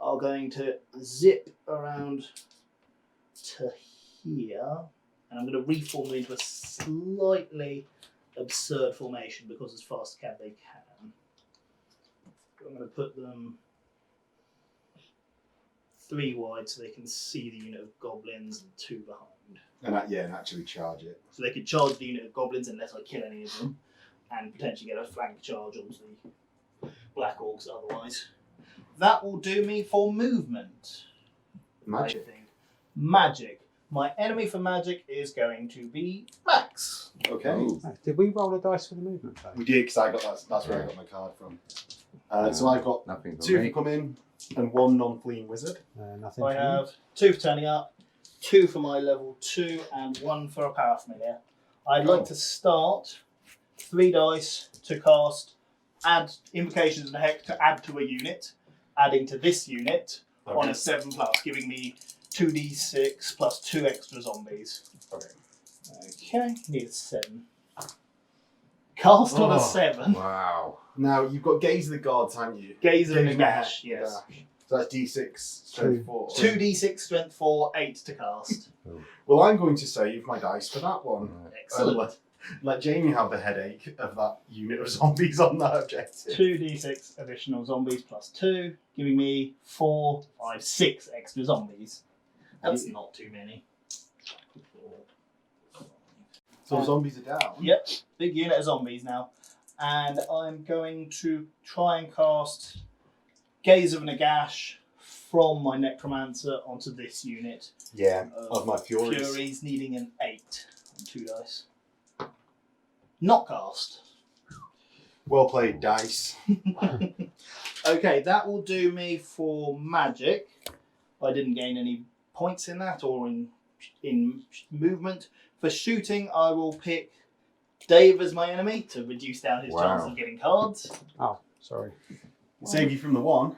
are going to zip around to here. And I'm going to reform them into a slightly absurd formation because as fast as they can. I'm going to put them 3 wide so they can see the unit of goblins and 2 behind. And actually charge it. So they could charge the unit of goblins unless I kill any of them, and potentially get a flank charge onto the Black Orcs otherwise. That will do me for movement. Magic. I think. Magic. My enemy for magic is going to be Max. Okay. Ooh. Oh, did we roll a dice for the movement phase? We did, because I got that's where I got my card from. So I've got Nothing for 2 me. to come in and 1 non-fleeing wizard. Nothing. I for me. have 2 for turning up, 2 for my level 2, and 1 for a power familiar. I'd like to start 3 dice to cast, add Invocations and Hex to add to a unit, adding to this unit on a 7+, giving me 2d6 plus 2 extra zombies. Okay. Okay, need a 7. Cast on a 7. Wow. Now you've got Gaze of the Gods, haven't you? Gaze of the Gaze Gash, the yes. Gash. So that's D6 strength 4. 2d6 strength 4, 8 to cast. Well, I'm going to save my dice for that one. Excellent. Let Jamie have the headache of that unit of zombies on that objective. 2d6 additional zombies plus 2, giving me 4, 5, 6 extra zombies. That's not too many. So zombies are down. Yep, big unit of zombies now. And I'm going to try and cast Gaze of Nagash from my Necromancer onto this unit. Yeah, of my Furies. Furies needing an 8 on 2 dice. Not cast. Well played, dice. Okay, that will do me for magic. I didn't gain any points in that or in movement. For shooting, I will pick Dave as my enemy to reduce down his chance of getting cards. Oh, sorry. Save you from the 1.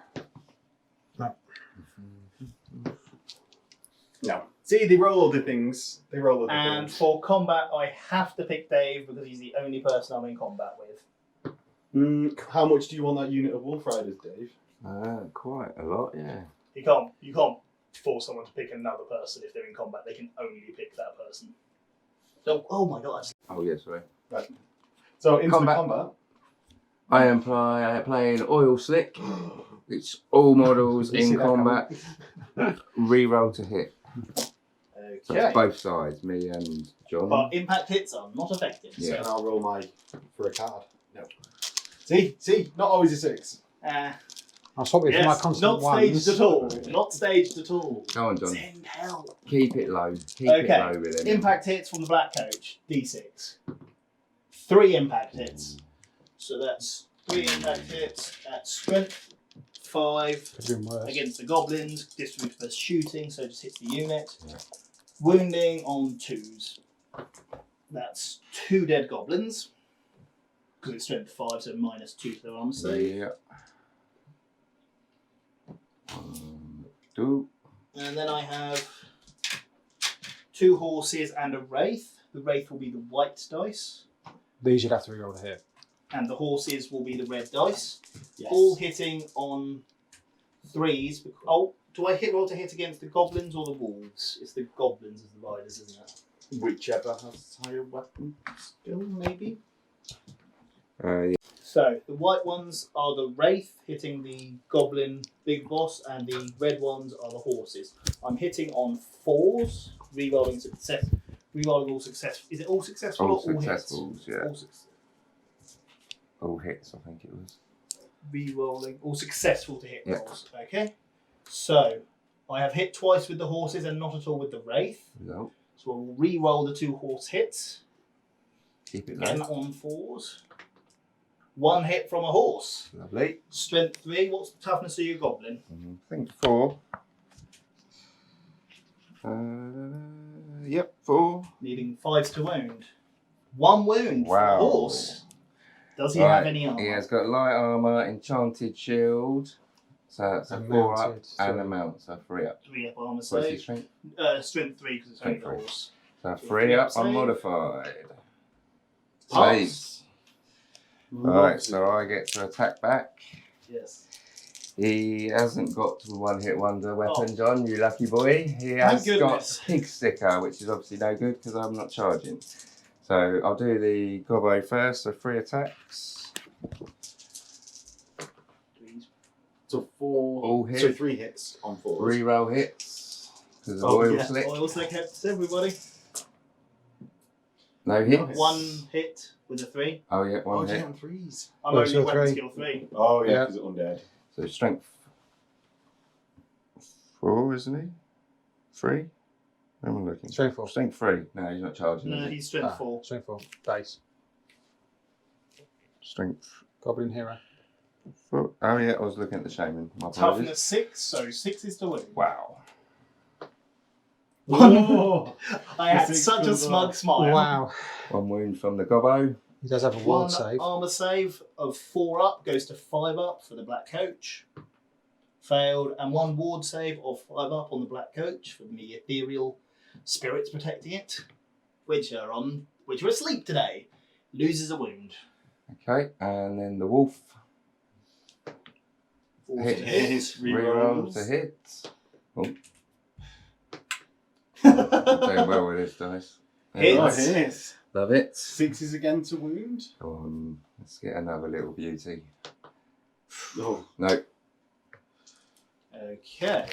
No. See, they roll other things. And for combat, I have to pick Dave because he's the only person I'm in combat with. How much do you want that unit of Wolf Riders, Dave? Quite a lot, yeah. You can't force someone to pick another person if they're in combat. They can only pick that person. So, oh my god. Oh, yeah, sorry. Right. So, into Combat. the combat. I am playing Oil Slick. It's all models You see in that combat. Reroll to hit. So Okay. it's both sides, me and John. But impact hits are not effective. Yeah. And I'll roll for a card. No. See, not always a 6. I'll swap it for my Yes, constant not ones. staged at all. Not staged at all. Go on, John. Send help. Keep it low. Keep it Okay. low with him. Impact hits from the black coach, D6. 3 impact hits. So that's 3 impact hits at strength 5 Could have been worse. against the goblins, distributed for shooting, so it just hits the unit. Yeah. Wounding on 2s. That's 2 dead goblins. Because it's strength 5, so minus 2 to their armor save. Yeah. 2. And then I have 2 horses and a wraith. The wraith will be the white dice, These you'd have to reroll to hit. and the horses will be the red dice. Yes. All hitting on 3s. Oh, do I roll to hit against the goblins or the wolves? It's the goblins as the riders, isn't it? Whichever has higher weapon skill, maybe? Yeah. So the white ones are the wraith hitting the goblin big boss, and the red ones are the horses. I'm hitting on 4s, rerolling success. Rerolling all success. Is it all successful All or all successfuls, hits? yeah. All All hits, I think it was. Rerolling all successful to hit Yeah. rolls. Okay. So I have hit twice with the horses and not at all with the wraith. Result. So we'll re-roll the 2 horse hits. Keep it Again low. on 4s. 1 hit from a horse. Lovely. Strength 3. What's the toughness of your goblin? I think 4. Yep, 4. Needing 5s to wound. 1 wound for Wow. a horse. Does he Right, have any armor? He has got light armour, enchanted shield. So it's a And 4 up mounted, and so- a mount, so 3 up. 3 up armor What's his save. strength? Strength 3 because it's only Strength a 3. horse. So 3 up, Save. unmodified. Pass. Saves. Alright, so I get to attack back. Yes. He hasn't got the 1-hit wonder weapon, John, you lucky boy. He Thank has goodness. got Pig Sticker, which is obviously no good because I'm not charging. So I'll do the gobbo first, so 3 attacks. So 4. All hit. So 3 hits on 4s. Reroll hits. Because of Oh, oil yeah. slick. Oil slick hits everybody. No hits. 1 hit with a 3. Oh yeah, Oh, 1 you hit. on 3s. I'm Oh, only so weapon 3. skill 3. Oh, Yeah. because it's undead. So strength 4, isn't he? 3? Where am I looking? Strength 4. Strength 3. No, he's not charging. No, is he? he's strength 4. Strength 4. Base. Strength Goblin hero. 4. Oh yeah, I was looking at the shaman. My apologies. Toughness 6, so 6 is to wound. Wow. Oh, I had The 6 such a goes smug off. smile. Wow. 1 wound from the gobbo. He does have a One ward save. armor save of 4 up goes to 5 up for the black coach. Failed, and 1 ward save of 5 up on the black coach for the ethereal spirits protecting it, which are asleep today. Loses a wound. Okay, and then the wolf. Falls to Hit. Rerolls to hit. Oh, hit. doing well with this dice. Hit. Oh, hit. Love it. 6s again to wound. Go on, let's get another little beauty. Oh, No. Okay.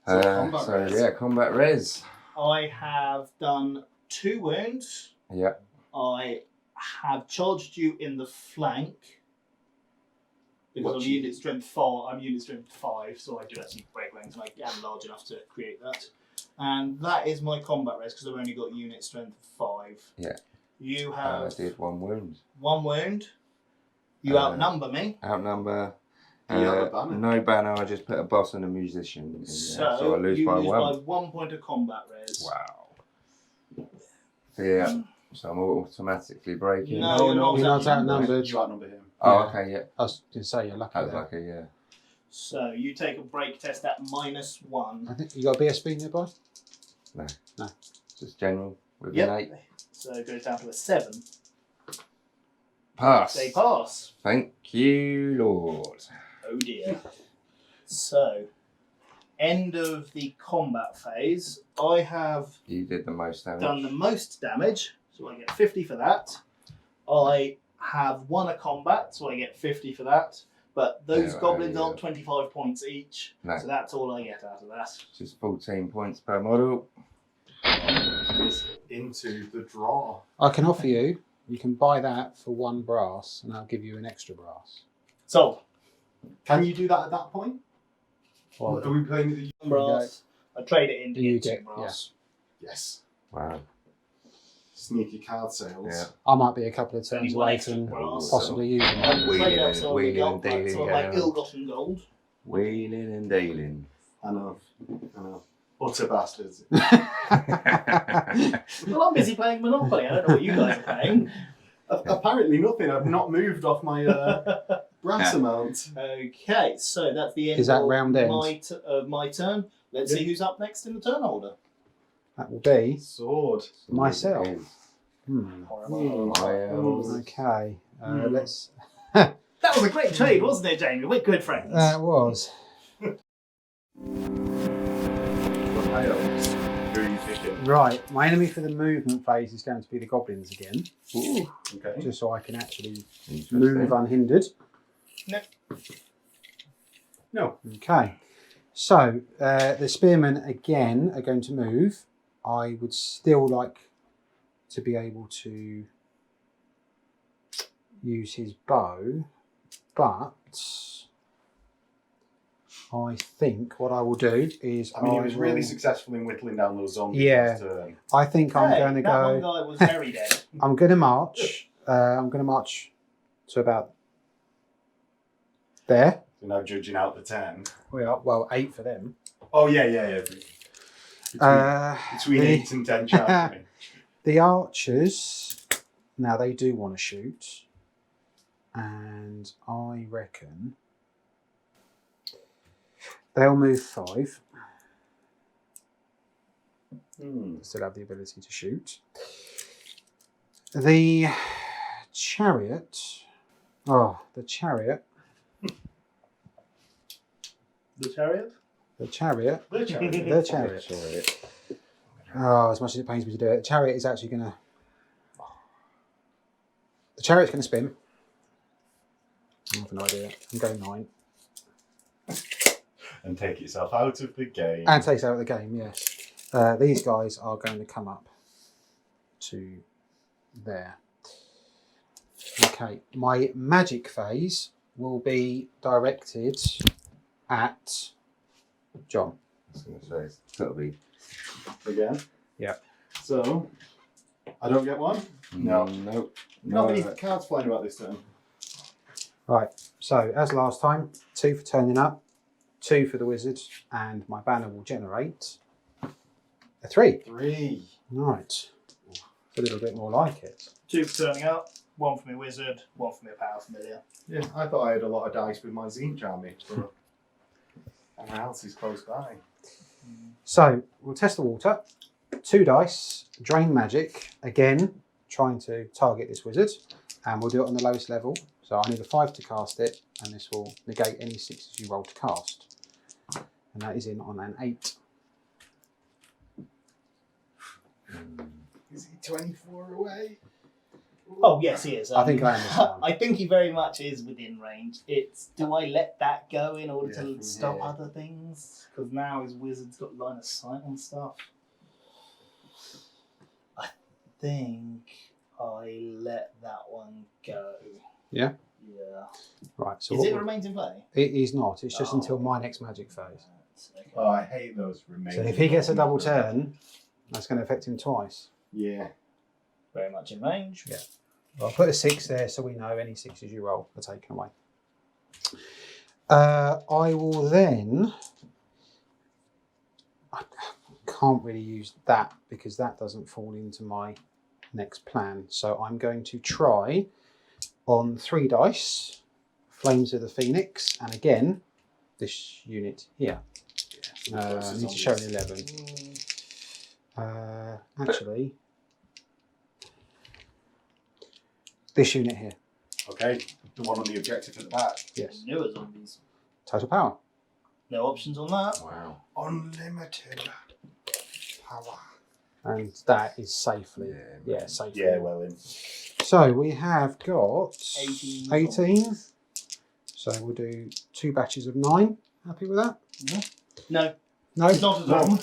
So combat res. yeah, combat res. I have done 2 wounds. Yeah. I have charged you in the flank. Because What I'm you- unit strength 4, I'm unit strength 5, so I do actually break ranks and I am large enough to create that. And that is my combat res because I've only got unit strength 5. Yeah. You I have did 1 wound. 1 wound. You Uh, outnumber me. Outnumber. Do you have a banner? No banner, I just put a boss and a musician in there, so I lose you by lose 1. by 1 point of combat res. Wow. So yeah, so I'm automatically breaking. No, No, you're no, not you're not outnumbered. outnumbered. You outnumber him. Oh, Yeah. okay, yeah. I was going to say you're lucky That was there. lucky, yeah. So you take a break test at -1. I think you got a BSB nearby. Just general with Yep. an 8. So it goes down to a 7. Pass. They pass. Thank you, Lord. Oh dear. So, end of the combat phase. I have You did the most damage. done the most damage, so I get 50 for that. I have won a combat, so I get 50 for that. But those Yeah, goblins yeah. aren't 25 points each, No. so that's all I get out of that. Just 14 points per model. It's into the draw. I can offer you. You can buy that for 1 brass, and I'll give you an extra brass. So, Can you do that at that point? Well, Are we playing with the... brass. I trade it in to You get 2 get- brass. Yes. Wow. Sneaky card sales. Yeah. I might be a couple of Only turns 1 away extra from brass. possibly using I that. will trade out Wheeling some of my and gold, dealing some of my down. ill-gotten gold. Wheeling and dealing. I know. Utter bastards. Well, I'm busy playing Monopoly. I don't know what you guys are playing. Apparently nothing. I've not moved off my brass amount. Okay, so that's the end Is that of round end? my turn. Let's see who's up next in the turn order. That will be Sword. myself. Is. Horrible. Okay. Let's. That was a great trade, wasn't it, Jamie? We're good friends. That was. What else? Who are you picking? Right. My enemy for the movement phase is going to be the goblins again, Ooh, okay. just so I can actually Interesting. move unhindered. No. Okay. So the spearmen again are going to move. I would still like to be able to use his bow, but I think what I will do is I mean, he was really will- successful in whittling down those zombies Yeah. last turn. I think I'm Hey, going to that one go. guy was very dead. I'm going to march. I'm going to march to about there. You're now judging out the 10. We are, well, 8 for them. Oh, yeah. Between The- 8 and 10 charging. The archers, now they do want to shoot, and I reckon they'll move 5. Still have the ability to shoot. The chariot, The chariot? the chariot. The chariot. Oh, as much as it pains me to do it, the chariot is actually going to. The chariot's going to spin. I have an idea. I'm going 9. And take itself out of the game. And takes out of the game, yes. These guys are going to come up to there. Okay, my magic phase will be directed at John. I was going to say, it's got to be. Again. Yeah. So, I don't get one? No. Nope. Not many No. cards flying about this turn. Right, so as last time, 2 for turning up, 2 for the wizard, and my banner will generate a 3. 3. Right, it's a little bit more like it. 2 for turning up. one for my wizard, one for my power familiar. Yeah, I thought I had a lot of dice with my Zine Charmy, but everyone else is close by. So we'll test the water. 2 dice, drain magic, again, trying to target this wizard, and we'll do it on the lowest level. So I need a 5 to cast it, and this will negate any 6s you roll to cast. And that is in on an 8. Is he 24 away? Oh yes, he is. I think I understand. I think he very much is within range. It's do I let that go in order Yeah, to from stop here. other things? Because now his wizard's got line of sight on stuff. I think I let that one go. Yeah? Yeah. Right, so Is what it we'll- remains in play? it is not, it's just Oh. until my next magic phase. Okay. Oh, I hate those remaining. So if he gets a double turn, that's going to affect him twice. Yeah. Very much in range. Yeah. I'll put a 6 there so we know any 6s you roll are taken away. I will then... I can't really use that because that doesn't fall into my next plan. So I'm going to try on 3 dice, Flames of the Phoenix, and again, this unit here. I need to show an 11. Actually, this unit here. Okay, the one on the objective at the back. Yes. Newer zombies. Total power. No options on that. Wow. Unlimited power. And that is safely. Yeah, Yeah, safely. Yeah, well in. So we have got 18. 18. So we'll do 2 batches of 9. Happy with that? No, No? not at all.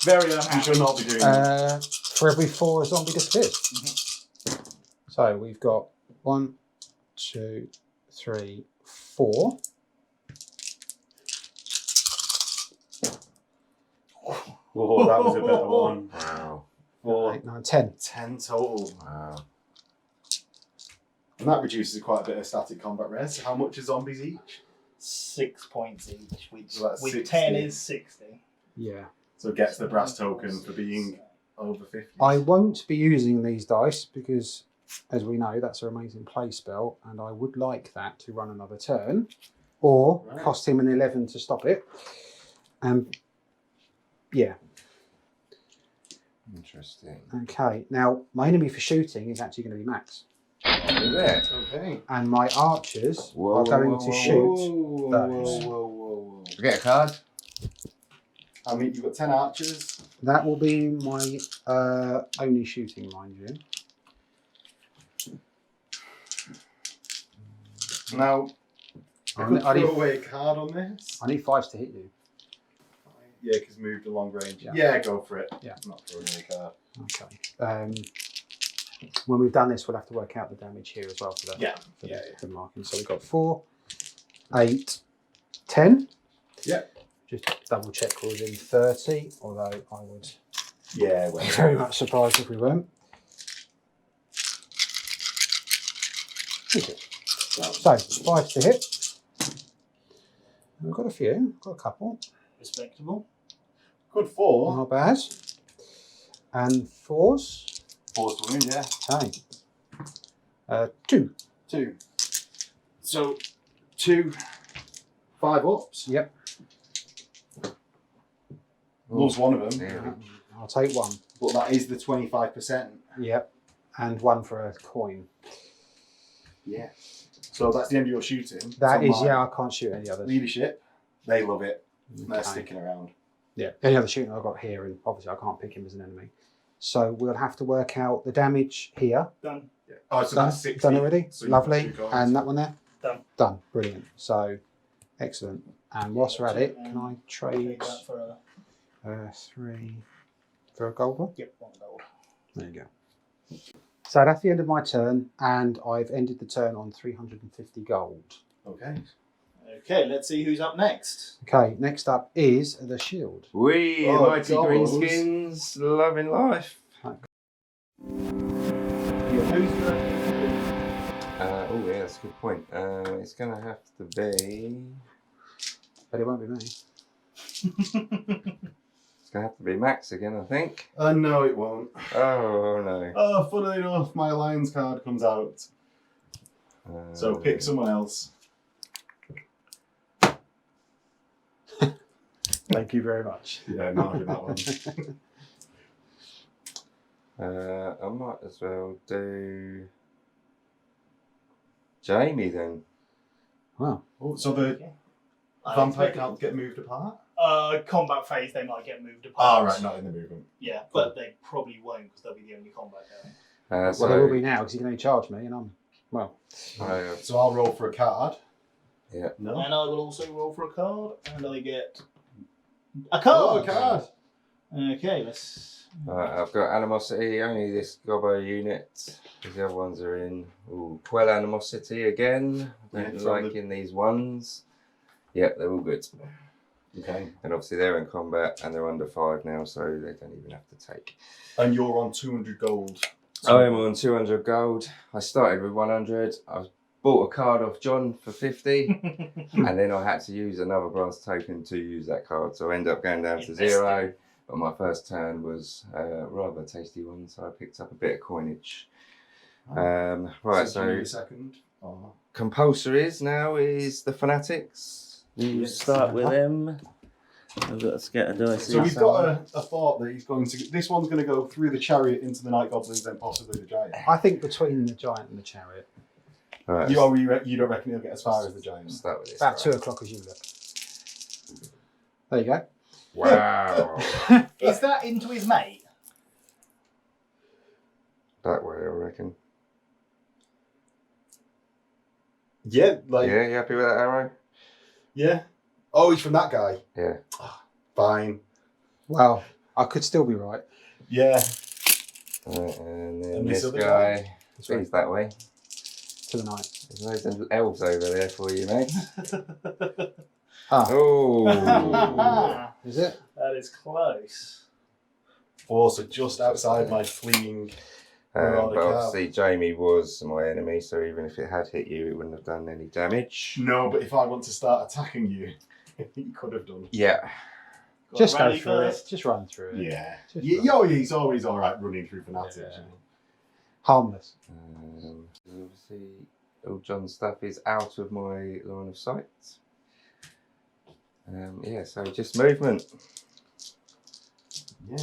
Very You unhappy. should not be doing that. For every 4 a zombie disappears. So we've got 1, 2, 3, 4. Oh, that was a better one. Wow. 4, 8, 9, 10. 10 total. Wow. And that reduces quite a bit of static combat res. How much are zombies each? 6 points each, which So that's with 60. 10 is 60. Yeah. So it gets the brass token for being over 50. I won't be using these dice because, as we know, that's a amazing play spell, and I would like that to run another turn, or Right. cost him an 11 to stop it. Yeah. Interesting. Okay. Now, my enemy for shooting is actually going to be Max, Is it? Okay. and my archers Whoa, are going whoa, to whoa, shoot Whoa, those. whoa, whoa. Get a card. I mean, you've got 10 archers. That will be my only shooting, mind you. Now, I I could need- throw away a card on this. I need 5s to hit you. Yeah, because moved a long range. Yeah. Yeah, go for it. Yeah. I'm not throwing away a card. Okay. When we've done this, we'll have to work out the damage here as well for the, Yeah. for Yeah, the marking. So we've got 4, 8, 10. Yeah. Just double check we're within 30, although I would Yeah, be well. very much surprised if we weren't. Okay. So, 5 to hit. We've got a few, got a couple. Respectable. Good 4. Not bad. And 4s. 4's to win, yeah. Okay. 2. 2. So, 2, 5 ups. Yep. Loves one of them, Yeah. I'll take 1. but that is the 25%. Yep. And 1 for a coin. Yeah. So that's the end of your shooting. That So is, my yeah, I can't shoot any others. Leadership, they love it. They're Okay. sticking around. Yeah, the only other shooting I've got here, and obviously I can't pick him as an enemy. So we'll have to work out the damage here. Done. Yeah. Oh, so Done, that's 60. done already. So you Lovely. can shoot And that one there? Done. Done. Brilliant. So, excellent. And whilst we're at it, can I Trade trade that for a 3 for a gold one? yep, 1 gold. There you go. So that's the end of my turn, and I've ended the turn on 350 gold. Okay. Okay, let's see who's up next. Okay, next up is the shield. We, Oh, mighty goals. greenskins, loving life. Yeah, who's the... Oh yeah, that's a good point. It's gonna have to be. But it won't be me. It's gonna have to be Max again, I think. No, it won't. Oh no. Oh, funnily enough, my Alliance card comes out. So pick someone else. Thank you very much. Yeah, not having that one. I might as well do Jamie then. Wow. Oh, so the Okay. vampire can't get moved apart? Combat phase, they might get moved Ah, apart. right, not in the movement. Yeah, but they probably won't because they'll be the only combat going. Well, they will be now because you can only charge me, and I'm So I'll roll for a card. Yeah. No. And I will also roll for a card, and I get a Oh, card. a card. Okay, let's. Right, I've got animosity, only this gobbo unit, because the other ones are in. Ooh, quell animosity again. I don't Yeah, like in these ones. Yep, they're all good. Okay. And obviously they're in combat and they're under 5 now, so they don't even have to take. And you're on 200 gold. I'm on 200 gold. I started with 100. I bought a card off John for 50, and then I had to use another brass token to use that card, so I ended up going down to 0. But my first turn was a rather tasty one, so I picked up a bit of coinage. Right, so give me so a second. Oh. compulsories now is the Fanatics. You Yes. start with them. I've got a scatter dice. So we've got a thought that he's going to. This one's going to go through the chariot into the night goblins, then possibly the giant. I think between the giant and the chariot, Right, You don't reckon he'll get as far as the giant? start with this. about guy. 2 o'clock as you look. There you go. Wow. Is that into his mate? That way, I reckon. Yeah, like Yeah, you happy with that arrow? yeah. Oh, he's from that guy. Yeah. Fine. Well, I could still be right. Yeah. Right, and then And this this other guy, That's right. he's that way. To the night. There's loads of elves over there for you, mate. Ah, Oh. is it? That is close. Also, just outside my fleeing. Marauder But card. obviously Jamie was my enemy, so even if it had hit you, it wouldn't have done any damage. No, but if I want to start attacking you, you could have done. Yeah. Got Just go rally through first. it. Just run through it. Yeah. Just He's always all right running through fanatics. Yeah. You know. Harmless. Obviously, all John's stuff is out of my line of sight. Yeah, so just movement. Yeah.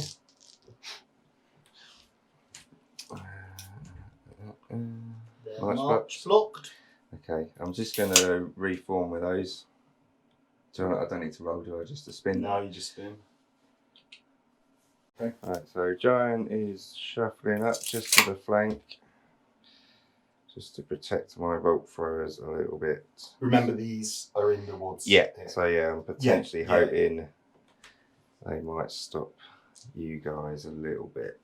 Their March march blocked. Okay, I'm just going to reform with those. So I don't need to roll, do I? Just to spin? Now you just spin. Okay. Right, so Giant is shuffling up just to the flank. Just to protect my bolt throwers a little bit. Remember, these are in the woods. Yeah, here. so yeah, I'm potentially Yeah. hoping they might stop you guys a little bit.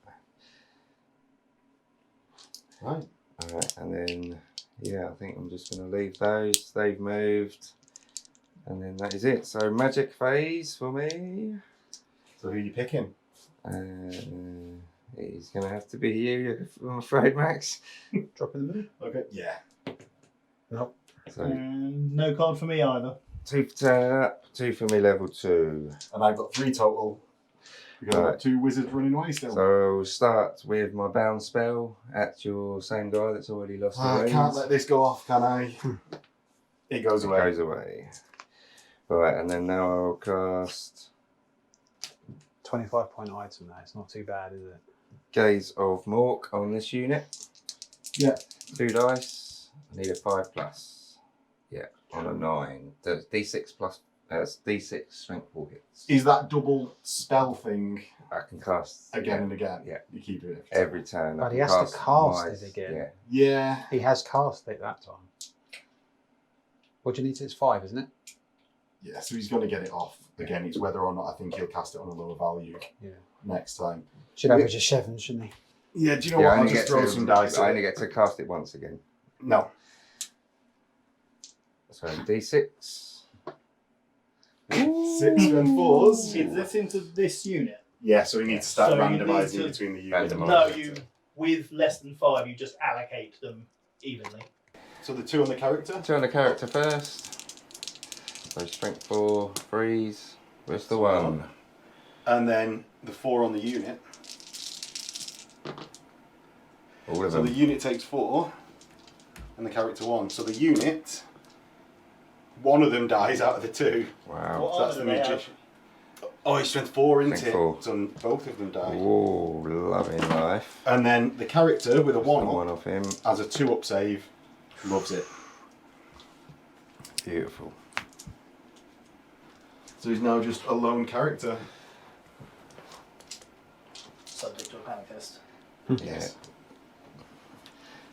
Right. Alright, and then, yeah, I think I'm just going to leave those. They've moved. And then that is it. So magic phase for me. So who are you picking? It's going to have to be you, I'm afraid, Max. Drop in the middle. Okay. Yeah. Nope. So And no card for me either. 2 for turn up, 2 for me level 2. And I've got 3 total. Because I've Right. got 2 wizards running away still. So I'll start with my bound spell at your same guy that's already lost the I range. can't let this go off, can I? It goes It away. goes away. Right, and then now I'll cast 25-point item there. It's not too bad, is it? Gaze of Mork on this unit. Yeah. 2 dice. I need a 5+. Yeah, on a 9. There's D6 plus. D6 strength 4 hits. Is that double spell thing I can cast again and again? Yeah. You keep it every turn. I But he can has to cast my- it again. Yeah. Yeah. He has cast it that time. What do you need to? It's 5, isn't it? Yeah, so he's going to get it off. Again, it's whether or not I think he'll cast it on a lower value Yeah. next time. Should average a 7, shouldn't he? Yeah, do you know Yeah, what? I I'll only just get throw to- some dice. I at only it. get to cast it once again. No. So D6. 6 and 4s. Is this into this unit? Yeah, so we need to start So you randomising need to- between the units. Randomise. No, you with less than 5, you just allocate them evenly. So the 2 on the character? 2 on the character first. So strength 4, freeze. Where's the 1? And then the 4 on the unit. All of So the them. unit takes 4. and the character 1. So the unit, one of them dies out of the 2. Wow. What So that's armor the do they magician. have? Oh, he's strength 4, isn't Strength it? 4. So both of them die. Oh, loving life. And then the character with a 1 One up off him. has a 2 up save. Loves it. Beautiful. So he's now just a lone character. Subject to a panic test. Yeah.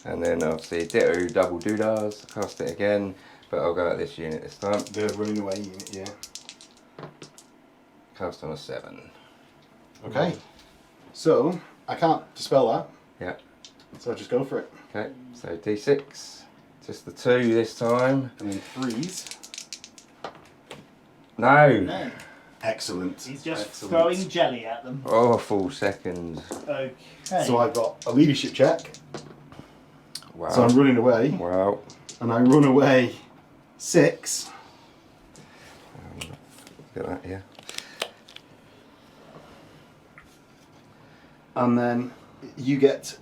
And then obviously ditto double doodahs, cast it again, but I'll go at this unit this time. The running away unit, yeah. Cast on a 7. Okay. So I can't dispel that. Yeah. So I'll just go for it. Okay, so D6, just the 2 this time. And then 3s. No! No. Excellent. He's just Excellent. throwing jelly at them. Oh, full second. Okay. So I've got a leadership check. Wow. So I'm running away. Wow. And I run away 6. Look at that, yeah. And then you get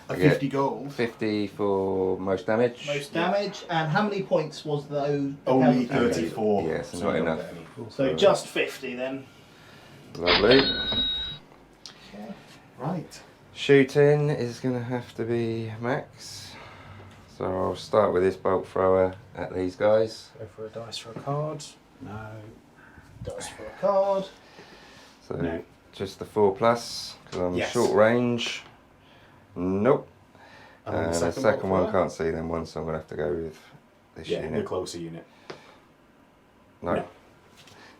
a I get 50 gold. 50 for most damage. Most damage, and how many points was those? Only counter- 34. Yes, so not you don't enough. get any. So just 50 then. Lovely. Okay. Right. Shooting is going to have to be max. So I'll start with this bolt thrower at these guys. Go for a dice for a card. No. Dice for a card. So No. just the 4+, because I'm Yes. short range. Nope. And then And the second one can't see them one, so I'm going to have to go with this Yeah, the unit. closer unit. No. No.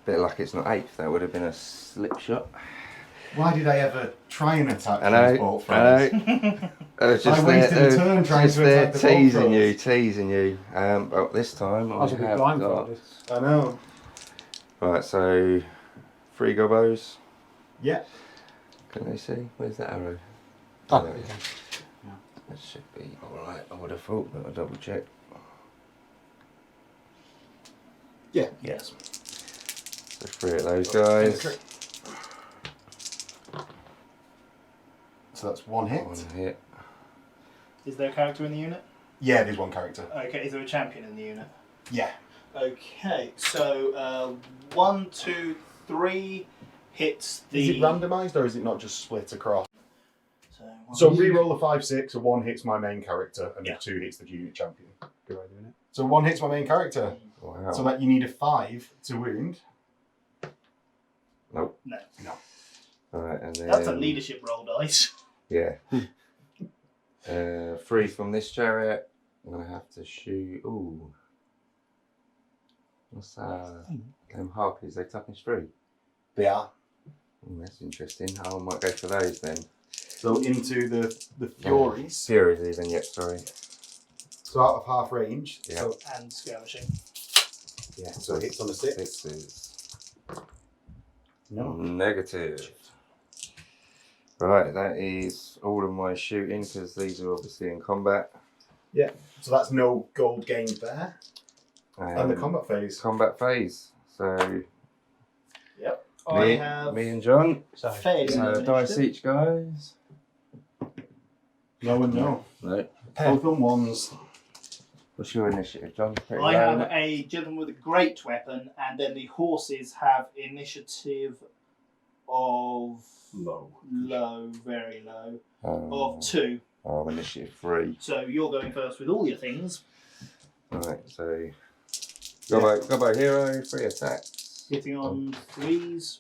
Bit like it's not 8th, that would have been a slip shot. Why did I ever try and attack I know, these bolt I know. throwers? I was just I wasted a turn trying just to there attack the bolt teasing you. But this time I was a I bit have got... blindfolded. I know. Right, so 3 gobos. Yeah. Can they see? Where's that arrow? Oh, There. okay. That should be alright, I would have thought, but I'll double check. Yeah. Yes. So 3 of those guys. So that's 1 hit. 1 hit. Is there a character in the unit? Yeah, there's 1 character. Okay, is there a champion in the unit? Yeah. Okay, so 1, 2, 3 hits the. Is it randomised or is it not just split across? So, So re-roll a 5/6, so 1 hits my main character and Yeah. the 2 hits the unit champion. Good way of doing it. So 1 hits my main character. Wow. So that you need a 5 to wound. Nope. No. Alright, and then... That's a leadership roll dice. Yeah. 3 from this chariot. I'm going to have to shoot... Ooh. What's that? Them harpies, they toughness 3. They are. Ooh, that's interesting. I might go for those then. So into the Furies. Furies even, yet, sorry. So out of half range. Yeah. So And skirmishing. yeah, so hits on a 6. 6 is No. negative. Right, that is all of my shooting because these are obviously in combat. Yeah. So that's no gold gained there. And the Um, combat phase. combat phase. So Yep. me, I have me and John. So, failed in Dice initiative. each, guys. No and no. No. Both on 1s. What's your initiative, John? Pretty I low, have isn't it? a gentleman with a great weapon, and then the horses have initiative of Low. low, very low, Oh, of 2. oh, initiative 3. So you're going first with all your things, Right, so Gobbo hero, 3 attacks. hitting on 3s.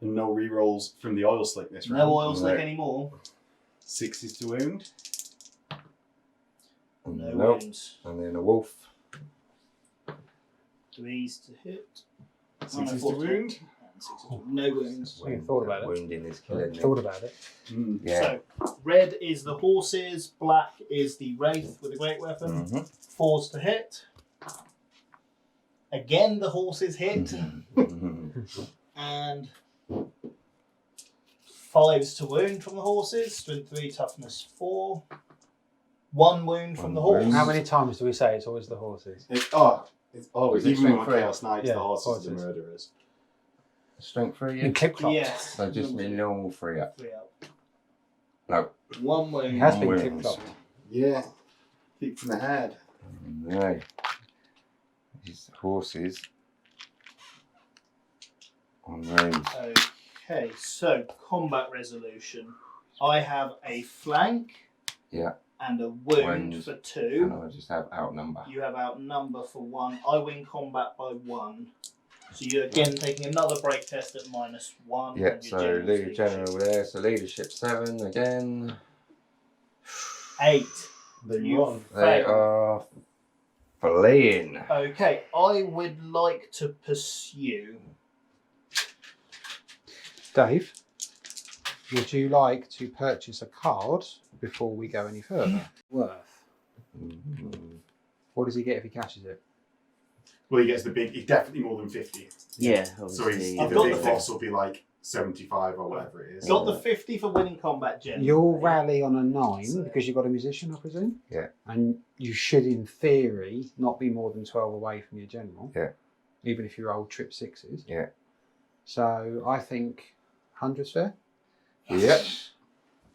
And no re-rolls from the oil slick this round. No oil slick No. anymore. 6s to wound. No Nope. wounds. And then a wolf. 3s to hit. 6s to 4 wound. And 6 to wound. No wounds. You thought about it. Wounding is killing me. thought about it. Mm. Yeah. So red is the horses, black is the wraith with a great weapon. Mhm. 4s to hit. Again, the horses hit. Mhm. And 5s to wound from the horses. Strength 3, toughness 4. 1 wound from the One horse. wound. How many times do we say it's always the horses? It's Is it even with my strength 3? Chaos Knights, Yeah, the horses are the horses. murderers. Strength 3, In yeah? clip clops. Yes. So just me normal 3 up. 3 up. No. 1 wound. It has been Wounds. clip clopped. Yeah. Kick from the head. No. These horses on range. Okay, so combat resolution. I have a flank. Yeah. And a wound Wound. for And 2. I just have outnumber. You have outnumber for 1. I win combat by 1. So you're again taking another break test at -1. Yeah, on your so general's lead general leadership. there. So leadership 7 again. 8. They You run. They fail. are fleeing. Okay, I would like to pursue. Dave, would you like to purchase a card before we go any further? Worth. What does he get if he cashes it? Well, he gets the big. He's definitely more than 50. Yeah, So obviously. he's, I've the got big the- boss will be like 75 or whatever it is. Got the 50 for winning combat general. You'll rally on a 9 So- because you've got a musician, I presume? Yeah. And you should, in theory, not be more than 12 away from your general. Yeah. Even if you roll trip 6s. Yeah. So I think 100's fair. Yep.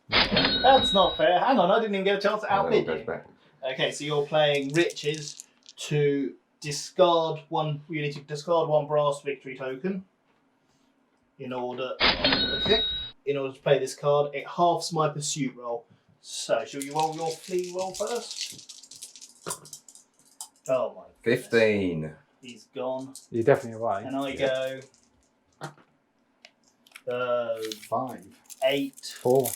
That's not fair. Hang on, I didn't even get a chance to And then it outbid goes you. back. Okay, so you're playing riches to discard 1. You need to discard 1 brass victory token in order. Okay. In order to play this card, it halves my pursuit roll. So, shall you roll your flee roll first? Oh my. goodness. 15. He's gone, You're definitely away. and I Yeah. go 5. 8 4.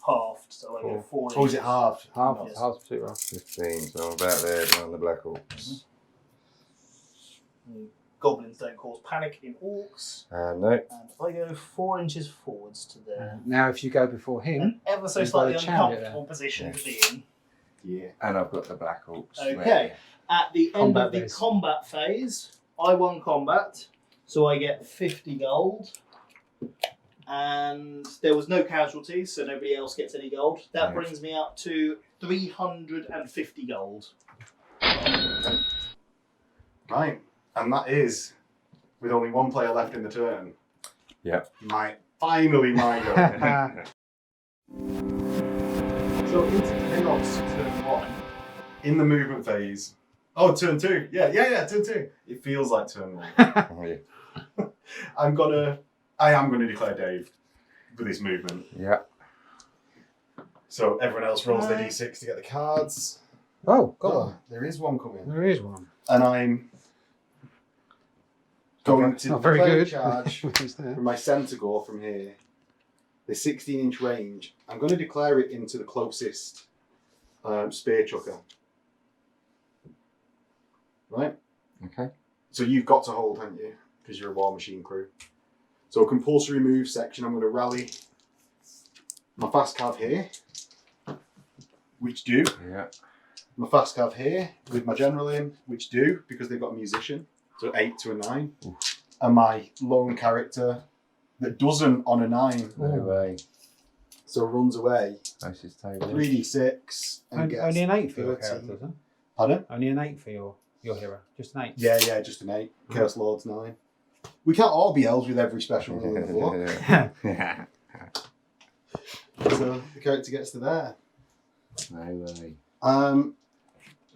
halved. So I go 4. Oh, is it half? Half, Yes. half pursuit roll. 15. So I'm about there down the Black Orcs. Goblins don't cause panic in orcs, No. and I go 4 inches forwards to there. Now, if you go before him, An ever so You've slightly got a chariot uncomfortable position Yeah. to be in. Yeah. And I've got the Black Orcs. Okay. ready. At the end Combat of the phase. combat phase, I won combat, so I get 50 gold. And there was no casualties, so nobody else gets any gold. That Yeah. brings me up to 350 gold. Right. And that is, with only 1 player left in the turn. Yep. Finally my go. So into chaos turn 1. In the movement phase. Oh, turn 2. Yeah, turn 2. It feels like turn 1. Oh, yeah. I am gonna declare Dave for this movement. Yeah. So everyone else rolls their d6 to get the cards. oh, got one. There is one coming. There is one. And I'm going It's to not very declare good. charge It's there. from my centre gore from here. The 16-inch range. I'm going to declare it into the closest spear chucker. Right? Okay. So you've got to hold, haven't you? Because you're a War Machine crew. So compulsory move section, I'm going to rally my fast cav here, which do. Yeah. My fast cav here with my general in, which do, because they've got a musician. So 8 to a 9. Oof. And my lone character that doesn't on a 9. No way. So runs away. Closest table. 3d6 and Only, gets only an 8 for your 13. character, isn't it? Pardon? Only an 8 for your hero. Just an 8. Yeah, just an 8. Chaos Lord's 9. We can't all be elves with every special rule in the book. Yeah. So the character gets to there. No way.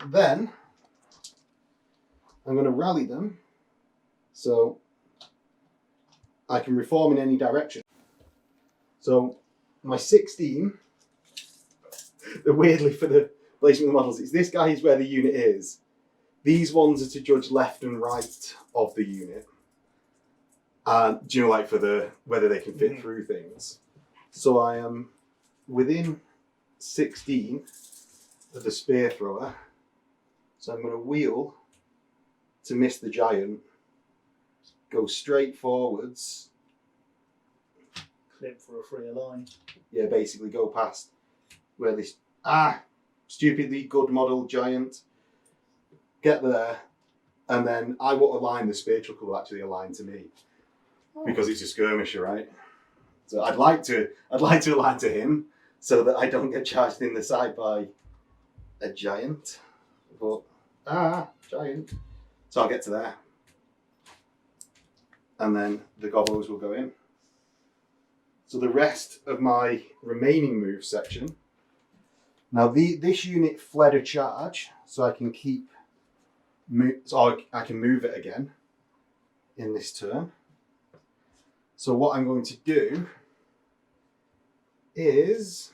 Then I'm going to rally them so I can reform in any direction. So my 16, weirdly for the placement of the models, it's this guy is where the unit is. These ones are to judge left and right of the unit. Do you know, like for the whether they can fit through things. So I am within 16 of the spear thrower. So I'm going to wheel to miss the giant, go straight forwards. Clip for a freer line. Yeah, basically go past where this stupidly good model giant. Get there, and then I won't align. The spear chucker will actually align to me because it's a skirmisher, right? So I'd like to align to him so that I don't get charged in the side by a giant. But giant. So I'll get to there, and then the gobos will go in. So the rest of my remaining move section Now this unit fled a charge, so I can I can move it again in this turn. So what I'm going to do is,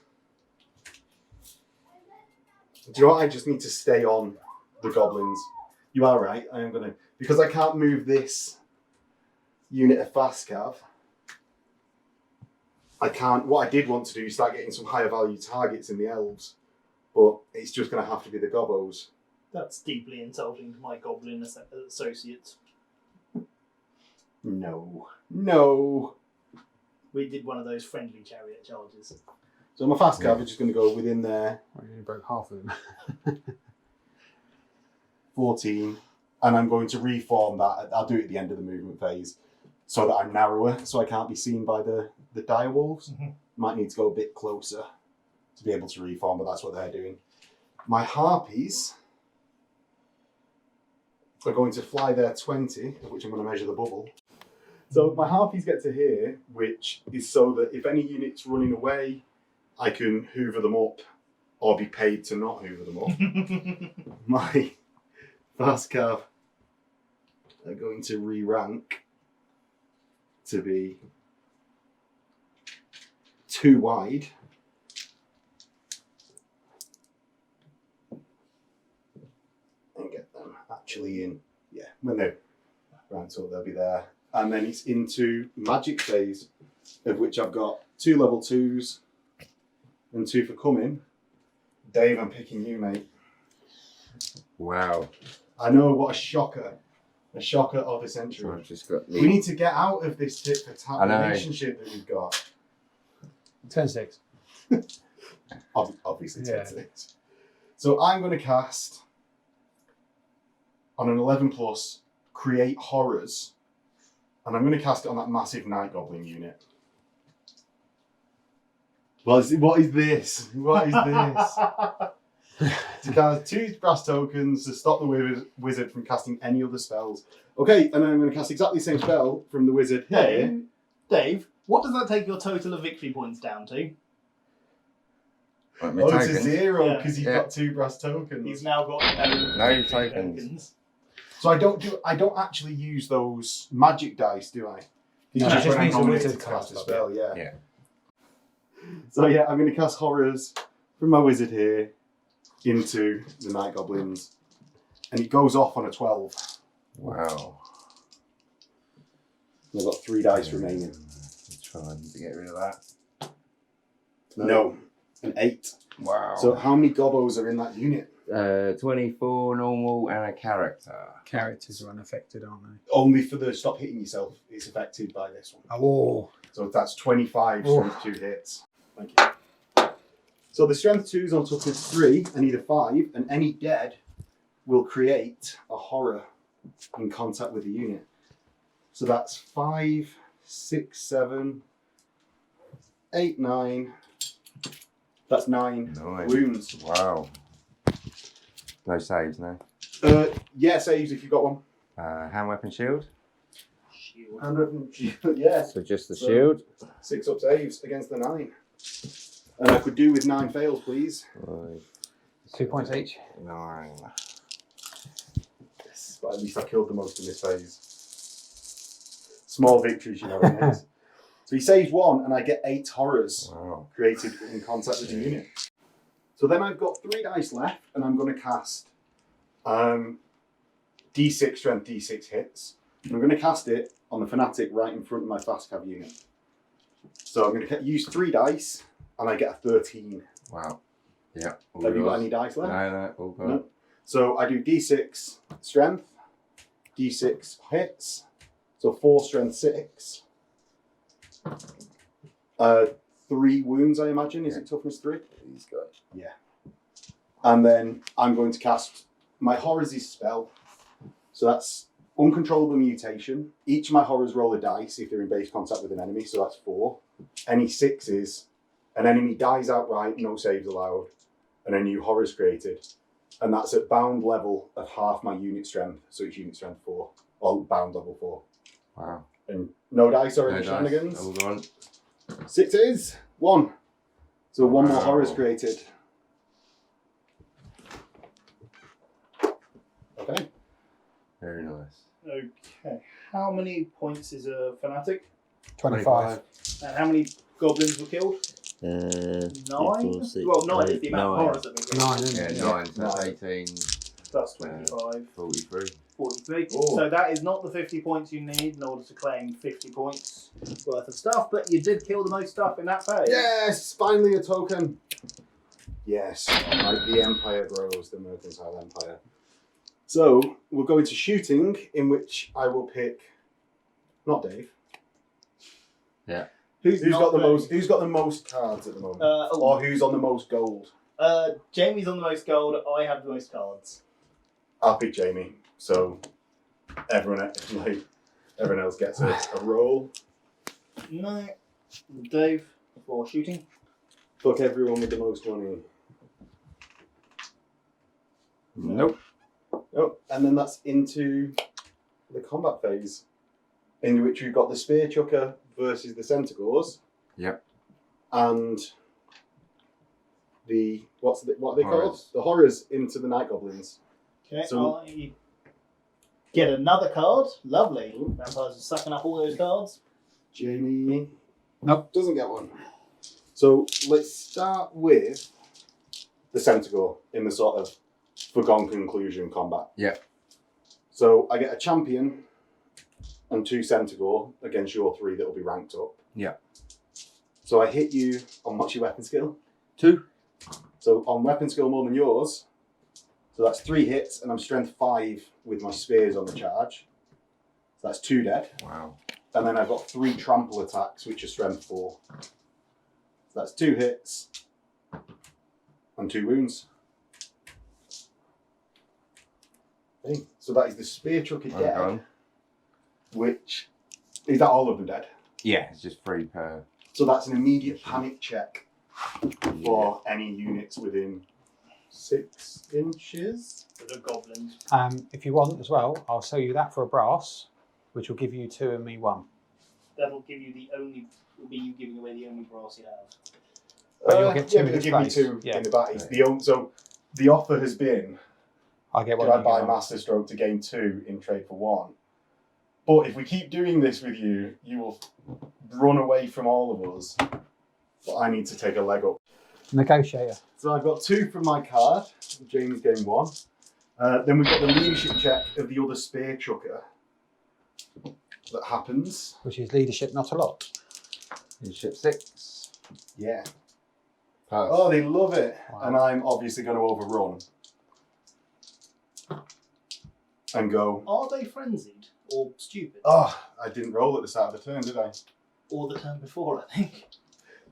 do you know what? I just need to stay on the goblins. You are right. I am gonna, because I can't move this unit of fast cav. I can't. What I did want to do is start getting some higher value targets in the elves, but it's just going to have to be the gobbos. That's deeply insulting to my goblin associates. No. We did one of those friendly chariot charges. So my fast cav are just going to go within there. I only broke half of them. 14, and I'm going to reform that. I'll do it at the end of the movement phase, so that I'm narrower, so I can't be seen by the dire wolves. Mm-hmm. Might need to go a bit closer to be able to reform, but that's what they're doing. My harpies are going to fly their 20, of which I'm going to measure the bubble. So my harpies get to here, which is so that if any unit's running away, I can hoover them up or be paid to not hoover them up. My fast cav are going to re-rank to be 2 wide. And get them actually in, when they're ranked up, they'll be there. And then it's into magic phase, of which I've got 2 level 2s and 2 for coming. Dave, I'm picking you, mate. Wow. I know, what a shocker. A shocker of a century. So I've just got We need to get out of this tit for tat I know. relationship that we've got. Turn 6. Obviously, Yeah. 6. So I'm going to cast on an 11 plus, create horrors, and I'm going to cast it on that massive night goblin unit. What is this? What is this? To cast 2 brass tokens to stop the wizard from casting any other spells. Okay, and then I'm going to cast exactly the same spell from the wizard here. Dave, what does that take your total of victory points down to? Like my Oh, tokens. it's a 0 Yeah. because you've Yeah. got 2 brass tokens. He's now got No tokens. So I don't actually use those magic dice, do I? It's No, it just when I'm means the nominated wizard to cast a can't spell, yeah. Yeah. So yeah, I'm going to cast horrors from my wizard here into the night goblins, and it goes off on a 12. Wow. I've got 3 dice remaining. Trying to get rid of that. No, an 8. Wow. So how many gobbos are in that unit? 24 normal and a character. Characters are unaffected, aren't they? Only for the stop hitting yourself. It's affected by this one. Oh. So that's 25 Oh. strength 2 hits. Thank you. So the strength 2s on top of 3, I need a 5, and any dead will create a horror in contact with the unit. So that's 5, 6, 7, 8, 9. That's 9 Nice. wounds. Wow. No saves, no. Yeah, saves if you've got one. Hand weapon shield. shield. And yeah, So just the So- shield. 6 up saves against the 9. And I could do with 9 fails, please. Right. 2 points each. 9. Yes, but at least I killed the most in this phase. Small victories, you know. In it. So he saves 1, and I get 8 horrors Wow. created in contact with the unit. So then I've got 3 dice left, and I'm going to cast D6 strength, D6 hits. And I'm going to cast it on the fanatic right in front of my fast cav unit. So I'm going to use 3 dice, and I get a 13. Wow. Yeah. all Have you got yours. any dice left? No, all gone. No. So I do D6 strength, D6 hits, so 4 strength 6. 3 wounds, I imagine. Is it toughness 3? He's got. Yeah. And then I'm going to cast my horrors is spell. So that's uncontrollable mutation. Each of my horrors roll a dice if they're in base contact with an enemy, so that's 4. Any 6s, an enemy dies outright, no saves allowed, and a new horror is created. And that's at bound level of half my unit strength, so it's unit strength 4, or bound level 4. Wow. And no dice or No any dice, shenanigans. all gone. 6 is 1. So 1 more Wow. horror is created. Okay. Very nice. Okay. How many points is a fanatic? 25. And how many goblins were killed? 9? 9? Well, 9 is the amount of horrors that were killed. 9, isn't Yeah, it? 9, so that's 18, Plus 25. 43. 43. Oh. So that is not the 50 points you need in order to claim 50 points worth of stuff, but you did kill the most stuff in that phase. Yes, finally a token. Yes, like the Empire grows, the Mercantile Empire. So we'll go into shooting, in which I will pick not Dave. Yeah. Who's not got the Dave? most? Who's got the most cards at the moment? Or who's on the most gold? Jamie's on the most gold. I have the most cards. I'll pick Jamie. So everyone else gets a roll. No. Dave for shooting. Fuck everyone with the most money. Nope. Oh, and then that's into the combat phase, in which we've got the spear chucker versus the centaurs. Yep. And the what are they called? Horrors. The horrors into the night goblins. Okay, So- I get another card. Lovely. Vampires are sucking up all those cards. Jamie. Nope. Doesn't get one. So let's start with the centaur in the sort of foregone conclusion combat. Yeah. So I get a champion and 2 centaur against your 3 that will be ranked up. Yeah. So I hit you on what's your weapon skill? 2. So on weapon skill more than yours. So that's 3 hits, and I'm strength 5 with my spears on the charge. So that's 2 dead. Wow. And then I've got 3 trample attacks, which are strength 4. So that's 2 hits and 2 wounds. Okay. So that is the spear chucker Well dead, done. which is that all of them dead? Yeah, it's just 3 per. So that's an immediate panic check for any units within 6 inches. For the goblins. If you want as well, I'll sell you that for a brass, which will give you 2 and me 1. That'll give you will be you giving away the only brass you have. But you'll get 2 in it'll its give me place. 2 Yeah. in the back. So the offer has been, I get one. do I you buy get one. Master Stroke to gain 2 in trade for 1? But if we keep doing this with you, you will run away from all of us. But I need to take a leg up. Negotiator. So I've got 2 from my card. Jamie's getting 1. Then we've got the leadership check of the other spear chucker. That happens. Which is leadership, not a lot. Leadership 6. Yeah. Pass. Oh, they love it. Wow. And I'm obviously going to overrun. And go, Are they frenzied or stupid? oh, I didn't roll at the start of the turn, did I? Or the turn before, I think.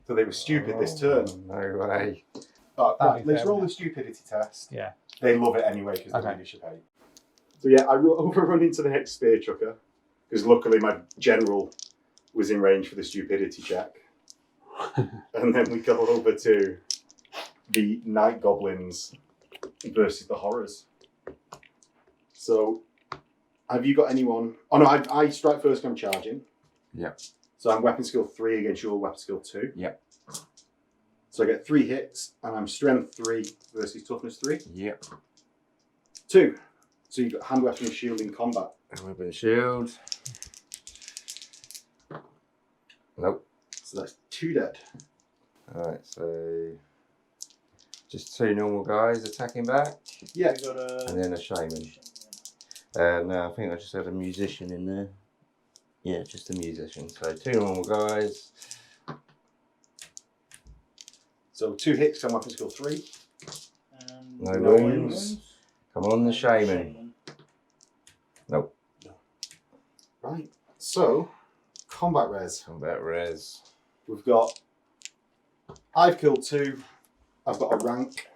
So they were stupid this turn. No way. But That'd right, be let's fair, roll wouldn't the stupidity test. Yeah. They love it anyway because Okay. the leadership hate. So yeah, I overrun into the next spear chucker because luckily my general was in range for the stupidity check. And then we go over to the night goblins versus the horrors. So have you got anyone? Oh no, I strike first. I'm charging. Yeah. So I'm weapon skill 3 against your weapon skill 2. Yep. So I get 3 hits, and I'm strength 3 versus toughness 3. Yep. 2. So you've got hand, weapon, and shield in combat. Weapon shield. Nope. So that's 2 dead. Alright, so just 2 normal guys attacking back, Yeah. We've got a... and then a shaman. No, I think I just had a musician in there. Yeah, just a musician. So 2 normal guys. So 2 hits on weapon skill 3. And No No wounds. Come on, the shaman. Nope. Right. So, combat res. Combat res. We've got... I've killed 2. I've got a rank.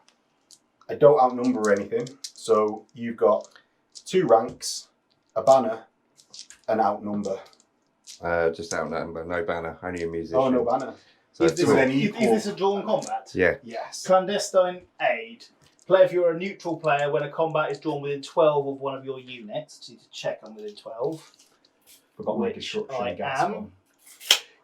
I don't outnumber anything. So you've got 2 ranks, a banner, and outnumber. Just outnumber, no banner, only a musician. Oh, no banner. So Is this two- an Is equal? this a drawn combat? Yeah. Yes. Clandestine aid. Play if you're a neutral player when a combat is drawn within 12 of one of your units. To check I'm within 12. Forgot my Which construction I gas am. one.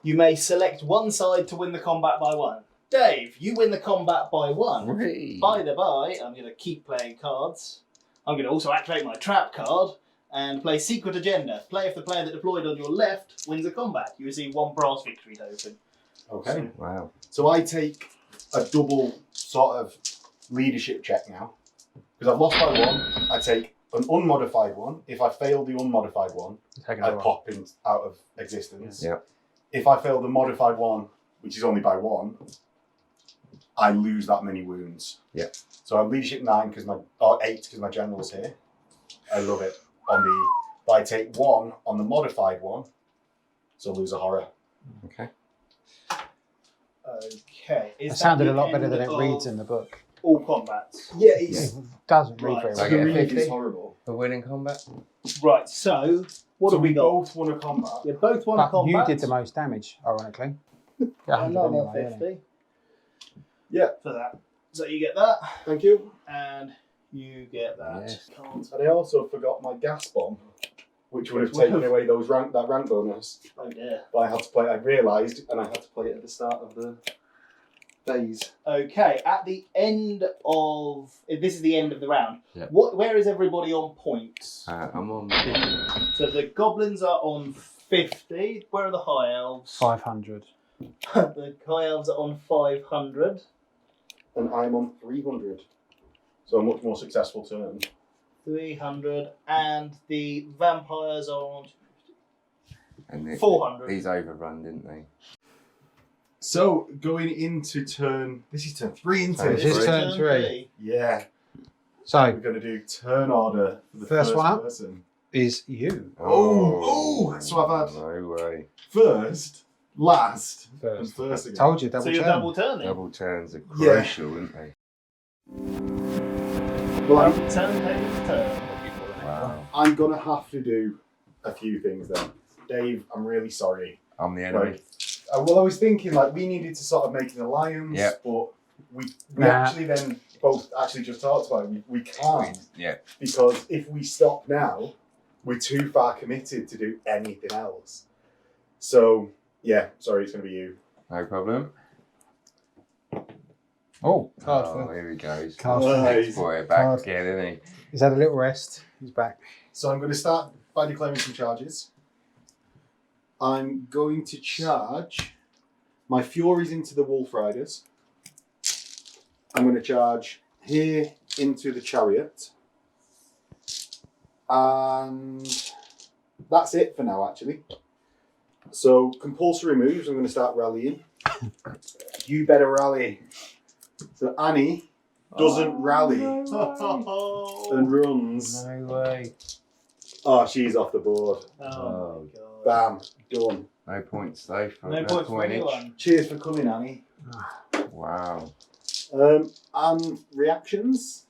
You may select one side to win the combat by 1. Dave, you win the combat by 1. Whee! By the by, I'm going to keep playing cards. I'm going to also activate my trap card and play Secret Agenda. Play if the player that deployed on your left wins a combat. You receive 1 brass victory token. Okay. Wow. So I take a double sort of leadership check now. Because I've lost by 1, I take an unmodified one. If I fail the unmodified one, I pop out of existence. Yeah. If I fail the modified one, which is only by 1, I lose that many wounds. Yeah. So I'm leadership 9 or 8 because my general's here. I love it. But I take 1 on the modified one, so lose a horror. Okay. Okay. It sounded a lot better than it reads in the book. All combats. Yeah, It doesn't read very Right. well. I get a the read 50 is horrible. for winning combat. Right, so what So have we got? both won a combat. You both won But combat. you did the most damage, ironically. Yeah, Another 100 anyway, 50 Yeah, for that. So you get that, thank you. and you get that. Yes. Can't. And I also forgot my gas bomb, which would have taken away that rank bonus. Oh dear. But I had to play. I realised, and I had to play it at the start of the phase. Okay, at the end of this is the end of the round. Yep. Where is everybody on points? I'm on. So the goblins are on 50. Where are the high elves? 500. The high elves are on 500. And I'm on 300. So a much more successful turn. 300, and the vampires are on And 400. These overrun, didn't they? So going into turn, this is turn 3 into Turn it. This is turn 3. Yeah. We're So, going to do turn order for the First first one up. person. is you Oh, so I've had No way. first, last, and first. first again. Told you, double So you're turn. double turning. Double turns are Yeah. crucial, aren't they? Well, Turn, David's turn. Wow. I'm going to have to do a few things then. Dave, I'm really sorry. I'm the enemy. Like, well, I was thinking like we needed to sort of make an alliance, Yeah. but we Nah. actually then both actually just talked about it. We can't Yeah. because if we stop now, we're too far committed to do anything else. So yeah, sorry, it's going to be you. No problem. Oh, card Oh, for here he goes. card Oh, for Nice. Next boy back Card. again, isn't he? He's had a little rest. He's back. So I'm going to start by declaring some charges. I'm going to charge my Furies into the Wolf Riders. I'm going to charge here into the Chariot. And that's it for now, actually. So, compulsory moves, I'm going to start rallying. You better rally. So, Annie doesn't rally and runs. No way. Oh, she's off the board. Oh my god. Bam, done. No points though. No points for coinage. anyone. Cheers for coming, Annie. Wow. And reactions.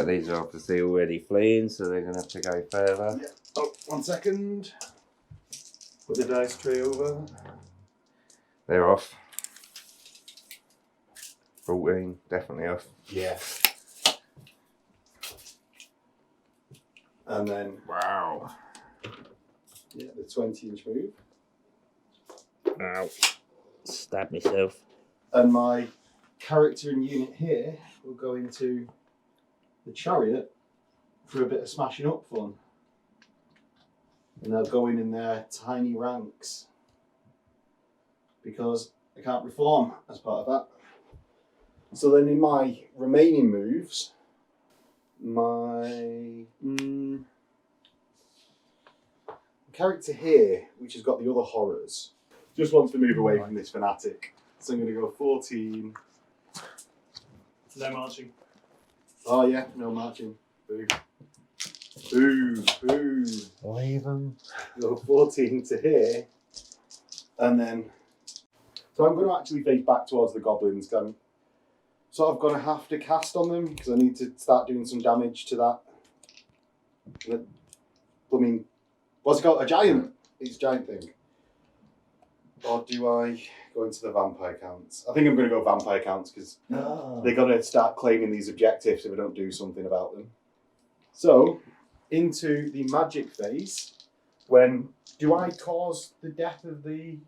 These are obviously already fleeing, so they're going to have to go further. Oh, 1 second. Put the dice tray over. They're off. 14, definitely off. Yeah. And then, Wow. yeah, the 20-inch move. Ow. Stab myself. And my character and unit here will go into the Chariot for a bit of smashing up fun. And they'll go in their tiny ranks. Because I can't reform as part of that. So then in my remaining moves, my character here, which has got the other horrors, just wants to move away from this fanatic. So I'm going to go 14. No marching. Oh yeah, no marching. Boo. Boo, boo. Leave him. Go 14 to here. And then, so I'm going to actually face back towards the goblins. I'm sort of going to have to cast on them because I need to start doing some damage to that. I mean, what's it called? A giant. It's a giant thing. Or do I go into the vampire counts? I think I'm going to go vampire counts because they're going to start claiming these objectives if I don't do something about them. So, into the magic phase, when do I cause the death of the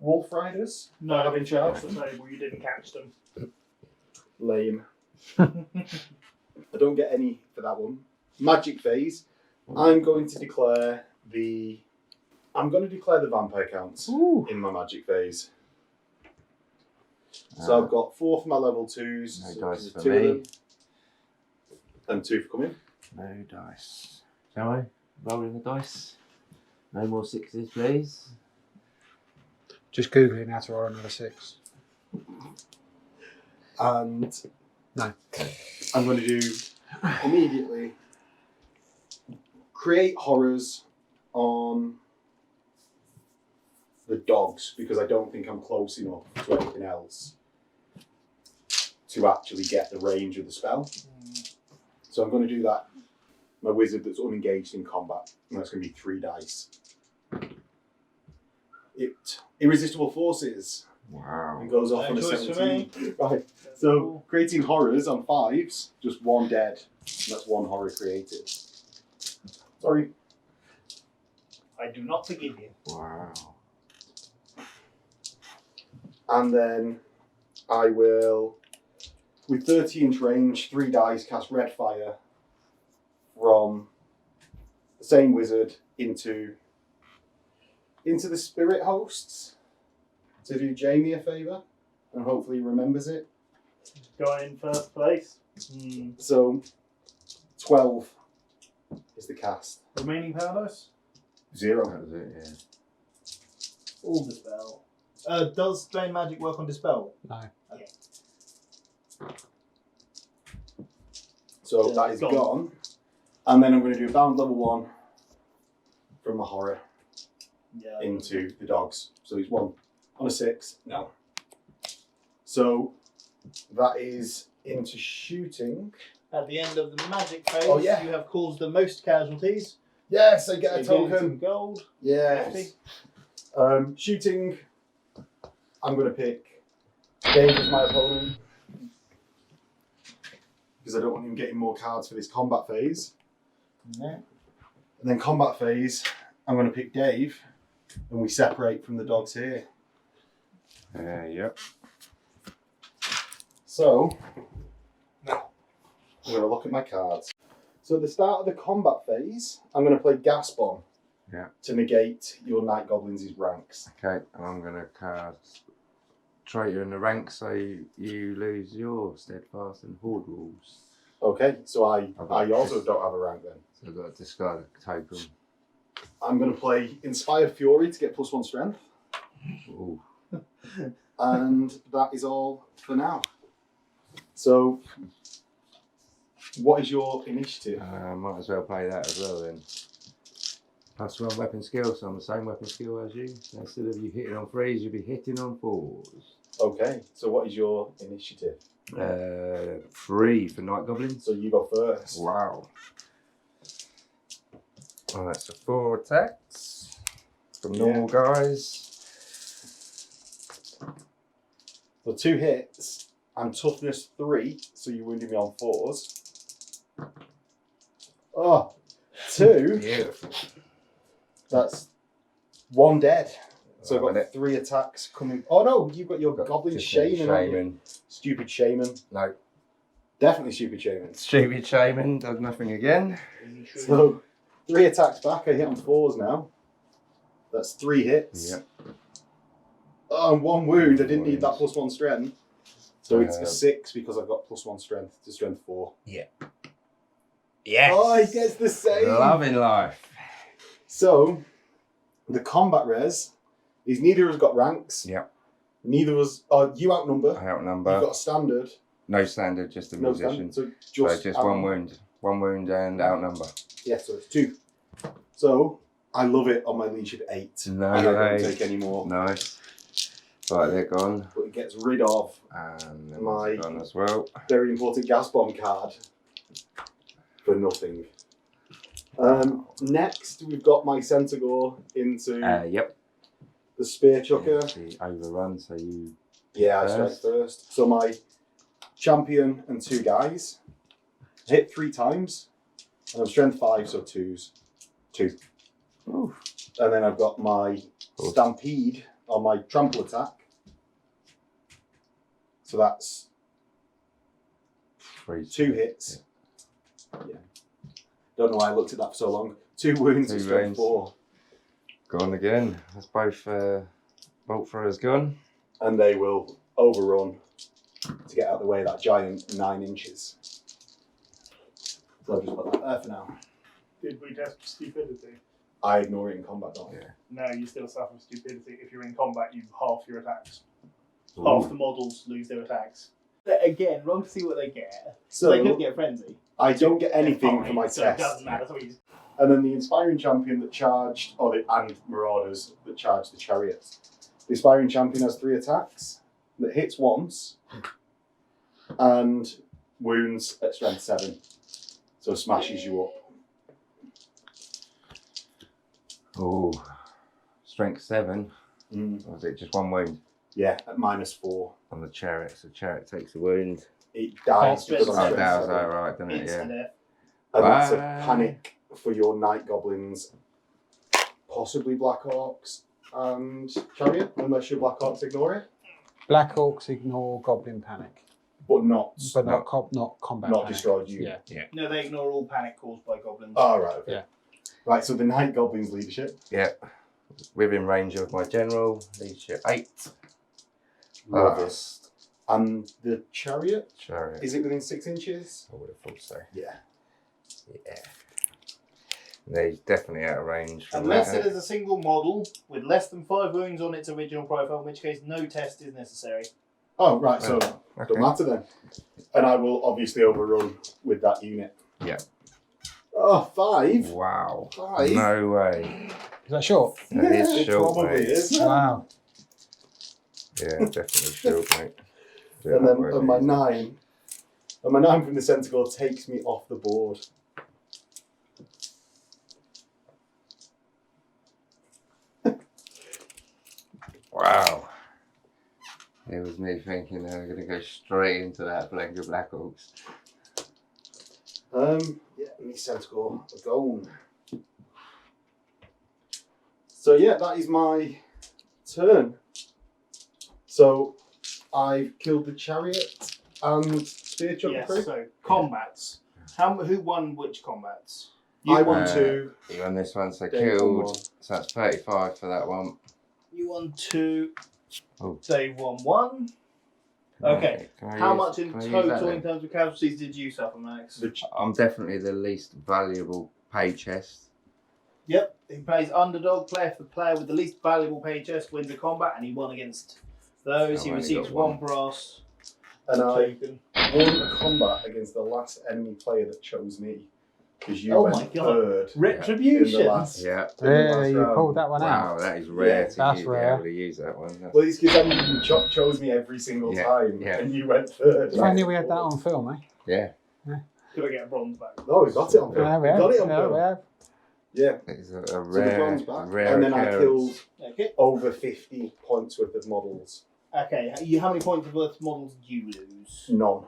wolf riders? No, Having charged the them? table, you didn't catch them. Lame. I don't get any for that one. magic phase, I'm going to declare the vampire counts in my magic phase. So I've got 4 for my level 2s. No so dice for 2 of me. them, and 2 for coming. No dice. Shall I? Rolling the dice. No more 6s, please. Just googling how to roll another 6. And No. I'm going to do immediately create horrors on the dogs because I don't think I'm close enough to anything else to actually get the range of the spell. So I'm going to do that. My wizard that's unengaged in combat, and that's going to be 3 dice. Irresistible forces. Wow. And goes off No on a choice for 17. Right. So creating horrors on 5s, just 1 dead. And that's 1 horror created. Sorry. I do not forgive you. Wow. And then I will, with 30-inch range, 3 dice, cast Red Fire from the same wizard into the spirit hosts to do Jamie a favour, and hopefully he remembers it. Going in first place. So 12 is the cast. Remaining power dice? 0. That was it, yeah. All dispel. Does Drain Magic work on dispel? No. Okay. So that is gone. And then I'm going to do a bound level 1 from my horror Yeah. into the dogs. So he's 1 on a 6. No. So that is into shooting. At the end of the magic phase, Oh, yeah. you have caused the most casualties. Yes, I get a So you get some token. gold. Yes. Shooting. I'm going to pick Dave as my opponent because I don't want him getting more cards for this combat phase. No. And then combat phase, I'm going to pick Dave, and we separate from the dogs here. Yep. So, now, I'm going to look at my cards. So at the start of the combat phase, I'm going to play Gas Bomb to negate your Night Goblins' ranks. Okay, and I'm going to cast Traitor in the rank so you lose your Steadfast and Horde rules. Okay, so I also don't have a rank then. So I've got to discard a token. I'm going to play Inspire Fury to get +1 strength. Ooh. And that is all for now. So, what is your initiative? Might as well play that as well then. +1 weapon skill, so I'm the same weapon skill as you. So instead of you hitting on 3s, you'll be hitting on 4s. Okay, so what is your initiative? 3 for Night Goblins. So you go first. Wow. Alright, so 4 attacks from normal guys. So 2 hits and toughness 3, so you're wounding me on 4s. Oh, 2. Beautiful. That's 1 dead. So I've Right, got 3 attacks coming. Oh no, you've got your Goblin Just a Shaman, haven't you? Shaman. Stupid Shaman. No. Definitely stupid Shaman. Stupid Shaman does nothing again. So 3 attacks back, I hit on 4s now. That's 3 hits. Yep. Oh, and 1 wound. I didn't need that Wounds. +1 strength. So it's a 6 because I've got +1 strength to strength 4. Yes. Oh, he gets the same. Loving life. So the combat res is neither of us got ranks. Yep. Neither of us. You outnumber. I outnumber. You've got a standard. No standard, just a No musician. standard. So So just 1 wound. 1 wound and outnumber. Yeah, so it's 2. So I love it on my leadership 8. No, I don't take any more. Nice. Right, they're gone. But it gets rid of And then My- they're gone as well. very important gas bomb card for nothing. Next, we've got my Centaur into Yep. the Spear Chucker. The overrun, so you. Yeah, I strike first. So my champion and 2 guys hit 3 times, and I'm strength 5, so 2s. 2. Ooh. And then I've got my Cool. Stampede on my trample attack. So that's 3. 2 hits. Yeah. Don't know why I looked at that for so long. 2 wounds, Two strength wounds. 4. Gone again. That's both bolt throwers gone. And they will overrun to get out of the way of that giant 9 inches. So I'll just put that there for now. Did we test stupidity? I ignore it in combat, don't I? Yeah. No, you still suffer stupidity. If you're in combat, you half your attacks. Ooh. Half the models lose their attacks. Again, wrong to see what they get. So They could get frenzy. I don't get anything for my so test. It doesn't matter. So he's And then the Inspiring Champion that charged, and Marauders that charged the Chariots. The Inspiring Champion has 3 attacks that hits once and wounds at strength 7. So smashes you up. Oh, strength 7. Mm. Or was it just 1 wound Yeah, at -4. on the chariot? So chariot takes a wound. It dies Strength because of Oh, seven. strength that was 7. right, didn't it? Instant Yeah. death. And that's a Bye. panic for your Night Goblins, possibly Black Orcs and Chariot, unless your Black Orcs ignore it. Black Orcs ignore Goblin Panic, But not but not combat not panic. destroyed you. Yeah. No, they ignore all panic caused by goblins. Oh, right, okay. Yeah. Right, so the Night Goblins leadership. Yeah. Within range of my general, leadership 8. Love Last. it. And the Chariot, Chariot. is it within 6 inches? I would have thought so. Yeah. Yeah. They're definitely out of range. From Unless that. it is a single model with less than 5 wounds on its original profile, in which case no test is necessary. Oh, right, so Okay. don't matter then. And I will obviously overrun with that unit. Yeah. Oh, 5? Wow. 5? No way. Is that short? That is It short, probably mate. is. Wow. Yeah, definitely short, mate. And then on my 9, from the Centaur takes me off the board. Wow. It was me thinking they were going to go straight into that blank of Black Orcs. Yeah, me Centaur are gone. So yeah, that is my turn. So I've killed the Chariot and Spear Chuck yes. through. So combats. Who won which combats? I won Uh, 2. You won this one, so Dave won killed. 1. So that's 35 for that one. You won 2. Oh. Dave won 1. Okay. Can I How use- much in can I use that total then? in terms of casualties did you suffer, Max? I'm definitely the least valuable pay chest. Yep, he plays underdog. Player for player with the least valuable pay chest wins a combat, and he won against those. I've He only receives got 1 one. brass And I token. won a combat against the last enemy player that chose me. Because you Oh went my God. third Retribution. in the last. Yeah. in the Yeah, last you round. pulled that one Wow, out. that is rare Yeah, to that's be rare. able to use that one. That's- Well, it's because you chose me every single Yeah, time, yeah. and you went third. If only we had that on film, eh? Yeah, Could I get a bronze back? No, we got it on film. Yeah, we We have. got it on Yeah, film. we have. Yeah. it's a So the rare, bronze back. rare And then I occurrence. killed Okay. over 50 points worth of models. Okay. How many points worth of models did you lose? None. Well,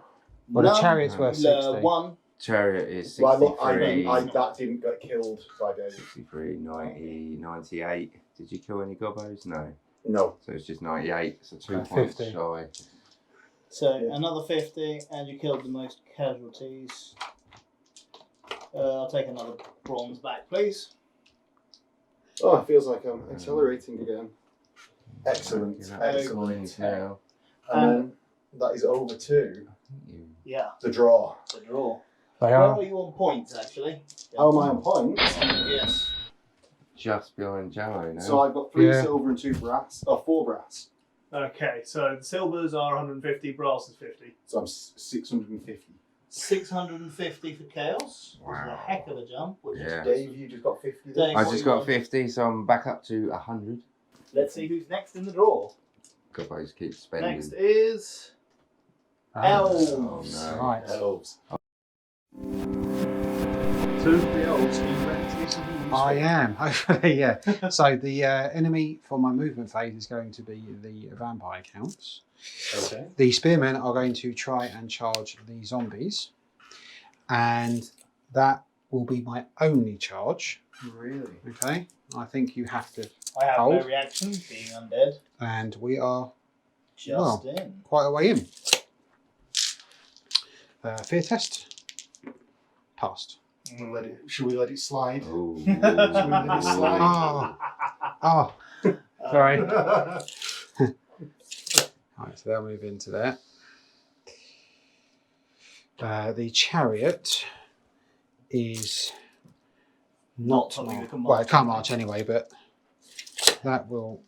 the None. chariot's worth 60. 1. Chariot is Well, 63, that didn't get killed by Dave. 63, 90, 98. Did you kill any gobos? No. No. So it's just 98, so 2 About points 50. shy. So Yeah. another 50, and you killed the most casualties. I'll take another bronze back, please. Oh, it feels like I'm accelerating again. Excellent. Give that Excellent. coins now. And then that is over to You- Yeah, the draw. the draw. They Where are. are you on points, actually? How am I on points? Yes. Just behind Joe now. So I've got 3 Yeah. silver and 2 brass. Oh, 4 brass. Okay, so the silvers are 150, brass is 50. So I'm 650. 650 for chaos. Which is a Wow. heck of a jump. Which Yeah. Dave, you just got 50 Dave. there. I just got 50, so I'm back up to 100. Let's see who's next in the draw. Gobos keep spending. Next is Ah. Elves. Oh no. Right. Elves. So the elves, are you ready to do something useful? I am, hopefully, yeah. So the enemy for my movement phase is going to be the vampire counts. Okay. The spearmen are going to try and charge the zombies. And that will be my only charge. Really? Okay. I think you have to. I have no Hold. reaction, being undead. And we are Just Well. in. quite a way in. Fear test. Passed. Should we let it slide? Ooh. Should we let it slide? Oh, sorry. Right, so they'll move into there. The chariot is not something that can well, it march can't anyway. march anyway, but that will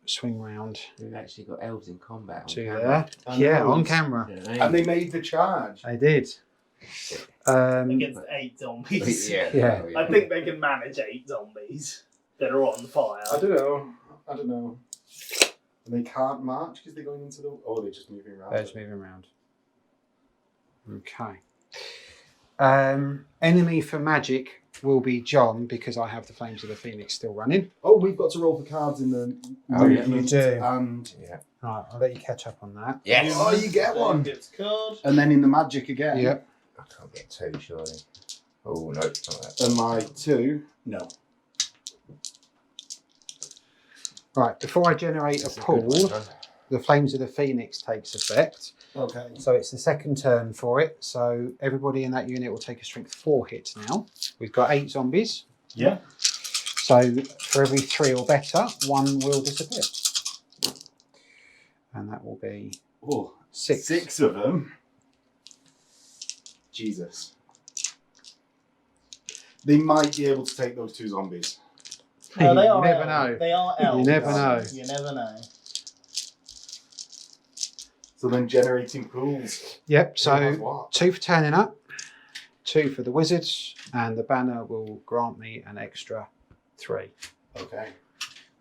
swing round We've actually got elves in combat on to camera. there. I Yeah, know. on camera. And they made the charge. They did. Against 8 zombies. Yeah. I think they can manage 8 zombies that are on fire. I don't know. And they can't march because they're going into the. Oh, they're just moving around. They're just moving around. Okay. Enemy for magic will be John because I have the Flames of the Phoenix still running. Oh, we've got to roll for cards in the. Oh, yeah, movement you do. And Yeah. Right, I'll let you catch up on that. Yes. oh, you get one. Gets a card. And then in the magic again. Yep. I can't get 2, surely. Oh, no. Not that. And my 2. No. Right, before I generate a That's pool, good one, John. the Flames of the Phoenix takes effect. Okay. So it's the second turn for it. So everybody in that unit will take a strength 4 hit now. We've got 8 zombies. Yeah. So for every 3 or better, 1 will disappear. And that will be Oh, 6. 6 of them. Jesus. They might be able to take those 2 zombies. No, they You are never elves. know. They are You elves. never know. You never know. So then generating pools. Yep, Who has so what? 2 for turning up, 2 for the wizards, and the banner will grant me an extra 3. Okay.